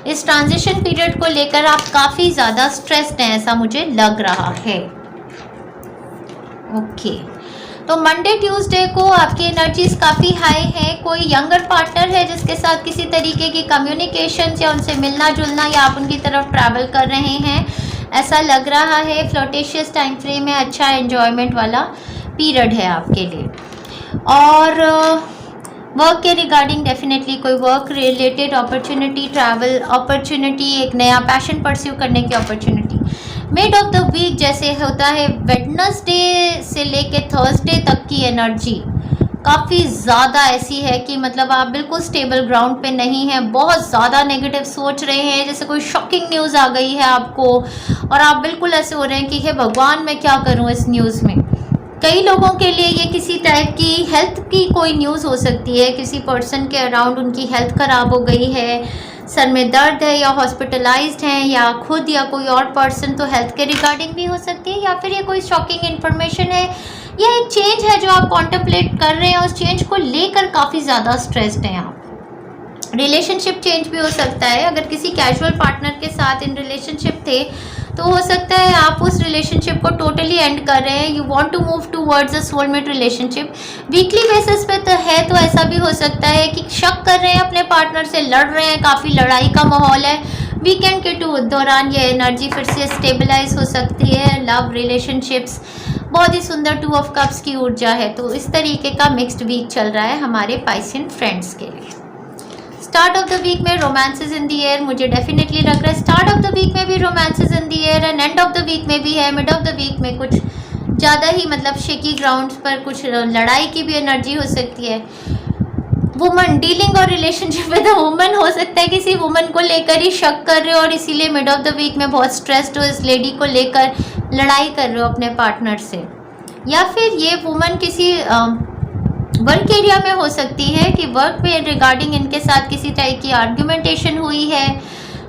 इस ट्रांजिशन पीरियड को लेकर आप काफ़ी ज़्यादा स्ट्रेस्ड हैं, ऐसा मुझे लग रहा है। ओके तो मंडे ट्यूसडे को आपकी एनर्जीज काफ़ी हाई हैं। कोई यंगर पार्टनर है जिसके साथ किसी तरीके की कम्युनिकेशन या उनसे मिलना जुलना या आप उनकी तरफ ट्रैवल कर रहे हैं, ऐसा लग रहा है। फ्लर्टेशियस टाइम फ्रेम है, अच्छा एन्जॉयमेंट वाला पीरियड है आपके लिए। और वर्क के रिगार्डिंग डेफिनेटली कोई work related opportunity, travel opportunity, एक नया पैशन परस्यू करने की opportunity. Mid of the week जैसे होता है वेडनेसडे से लेके थर्सडे तक की एनर्जी काफ़ी ज़्यादा ऐसी है कि मतलब आप बिल्कुल स्टेबल ग्राउंड पे नहीं हैं, बहुत ज़्यादा नेगेटिव सोच रहे हैं, जैसे कोई शॉकिंग न्यूज़ आ गई है आपको और आप बिल्कुल ऐसे हो रहे हैं कि हे भगवान मैं क्या करूं इस न्यूज़ में। कई लोगों के लिए ये किसी टाइप की हेल्थ की कोई न्यूज़ हो सकती है, किसी पर्सन के अराउंड उनकी हेल्थ ख़राब हो गई है, सर में दर्द है या हॉस्पिटलाइज्ड हैं, या खुद या कोई और पर्सन, तो हेल्थ के रिगार्डिंग भी हो सकती है, या फिर ये कोई शॉकिंग इन्फॉर्मेशन है या एक चेंज है जो आप कॉन्टेम्पलेट कर रहे हैं, उस चेंज को लेकर काफ़ी ज़्यादा स्ट्रेस्ड हैं आप। रिलेशनशिप चेंज भी हो सकता है। अगर किसी कैजुअल पार्टनर के साथ इन रिलेशनशिप थे तो हो सकता है आप उस रिलेशनशिप को टोटली एंड कर रहे हैं। You want to move towards a soulmate relationship. Weekly basis पे तो है, तो ऐसा भी हो सकता है कि शक कर रहे हैं अपने पार्टनर से, लड़ रहे हैं, काफ़ी लड़ाई का माहौल है। वीकेंड के दौरान ये एनर्जी फिर से स्टेबलाइज हो सकती है। लव रिलेशनशिप्स बहुत ही सुंदर 2 ऑफ कप्स की ऊर्जा है। तो इस तरीके का मिक्स्ड वीक चल रहा है हमारे पाइसियन फ्रेंड्स के लिए। स्टार्ट ऑफ द वीक में रोमांसेस इन द एयर, मुझे डेफिनेटली लग रहा है स्टार्ट ऑफ द वीक में भी romance is in the air and end of the week में भी है। मिड ऑफ द वीक में कुछ ज़्यादा ही मतलब शेकी ग्राउंड्स पर कुछ लड़ाई की भी एनर्जी हो सकती है। वुमन डीलिंग और रिलेशनशिप विद अ वुमन, हो सकता है किसी वुमन को लेकर ही शक कर रहे हो और इसीलिए मिड ऑफ द वीक में बहुत स्ट्रेस्ड हो, इस लेडी को लेकर लड़ाई कर रहे हो अपने पार्टनर से। या फिर ये वुमन किसी वर्क एरिया में हो सकती है कि वर्क पे रिगार्डिंग इनके साथ किसी टाइप की आर्ग्यूमेंटेशन हुई है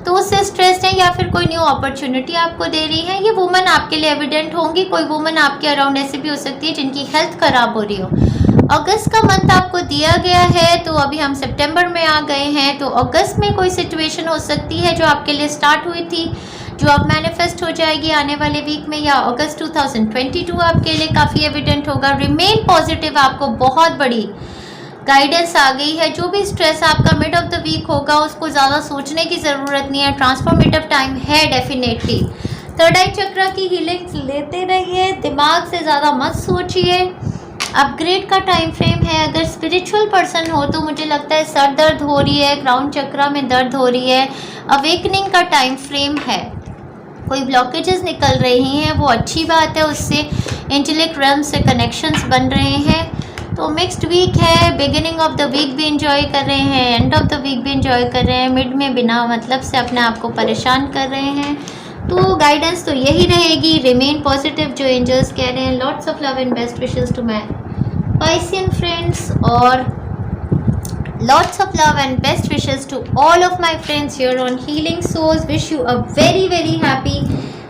तो उससे स्ट्रेस्ड है, या फिर कोई न्यू अपॉर्चुनिटी आपको दे रही है। ये वुमन आपके लिए एविडेंट होंगी। कोई वुमन आपके अराउंड ऐसी भी हो सकती है जिनकी हेल्थ खराब हो रही हो। अगस्त का मंथ आपको दिया गया है, तो अभी हम सितंबर में आ गए हैं, तो अगस्त में कोई सिचुएशन हो सकती है जो आपके लिए स्टार्ट हुई थी, जो अब मैनिफेस्ट हो जाएगी आने वाले वीक में, या अगस्त 2022 आपके लिए काफ़ी एविडेंट होगा। रिमेन पॉजिटिव, आपको बहुत बड़ी गाइडेंस आ गई है। जो भी स्ट्रेस आपका मिड ऑफ द वीक होगा उसको ज़्यादा सोचने की ज़रूरत नहीं है, ट्रांसफॉर्मेटिव टाइम है डेफिनेटली। थर्ड आई चक्र की हीलिंग लेते रहिए, दिमाग से ज़्यादा मत सोचिए, अपग्रेड का टाइम फ्रेम है। अगर स्पिरिचुअल पर्सन हो तो मुझे लगता है सर दर्द हो रही है, क्राउन चक्रा में दर्द हो रही है, अवेकनिंग का टाइम फ्रेम है, कोई ब्लॉकेजेस निकल रही हैं, वो अच्छी बात है, उससे इंटेलेक्ट रेल्म से कनेक्शंस बन रहे हैं। तो मिक्स्ड वीक है, बिगिनिंग ऑफ द वीक भी इंजॉय कर रहे हैं, एंड ऑफ द वीक भी इंजॉय कर रहे हैं, मिड में बिना मतलब से अपने आप को परेशान कर रहे हैं। तो गाइडेंस तो यही रहेगी, रिमेन पॉजिटिव जो एंजल्स कह रहे हैं। Lots of love and best wishes to my Piscean friends, और lots of love and best wishes to all of my friends here on Healing Souls. Wish you a very happy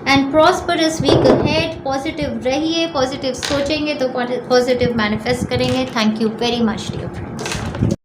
and prosperous week ahead. Positive रहिए, positive सोचेंगे तो positive manifest करेंगे. Thank you very much dear friends.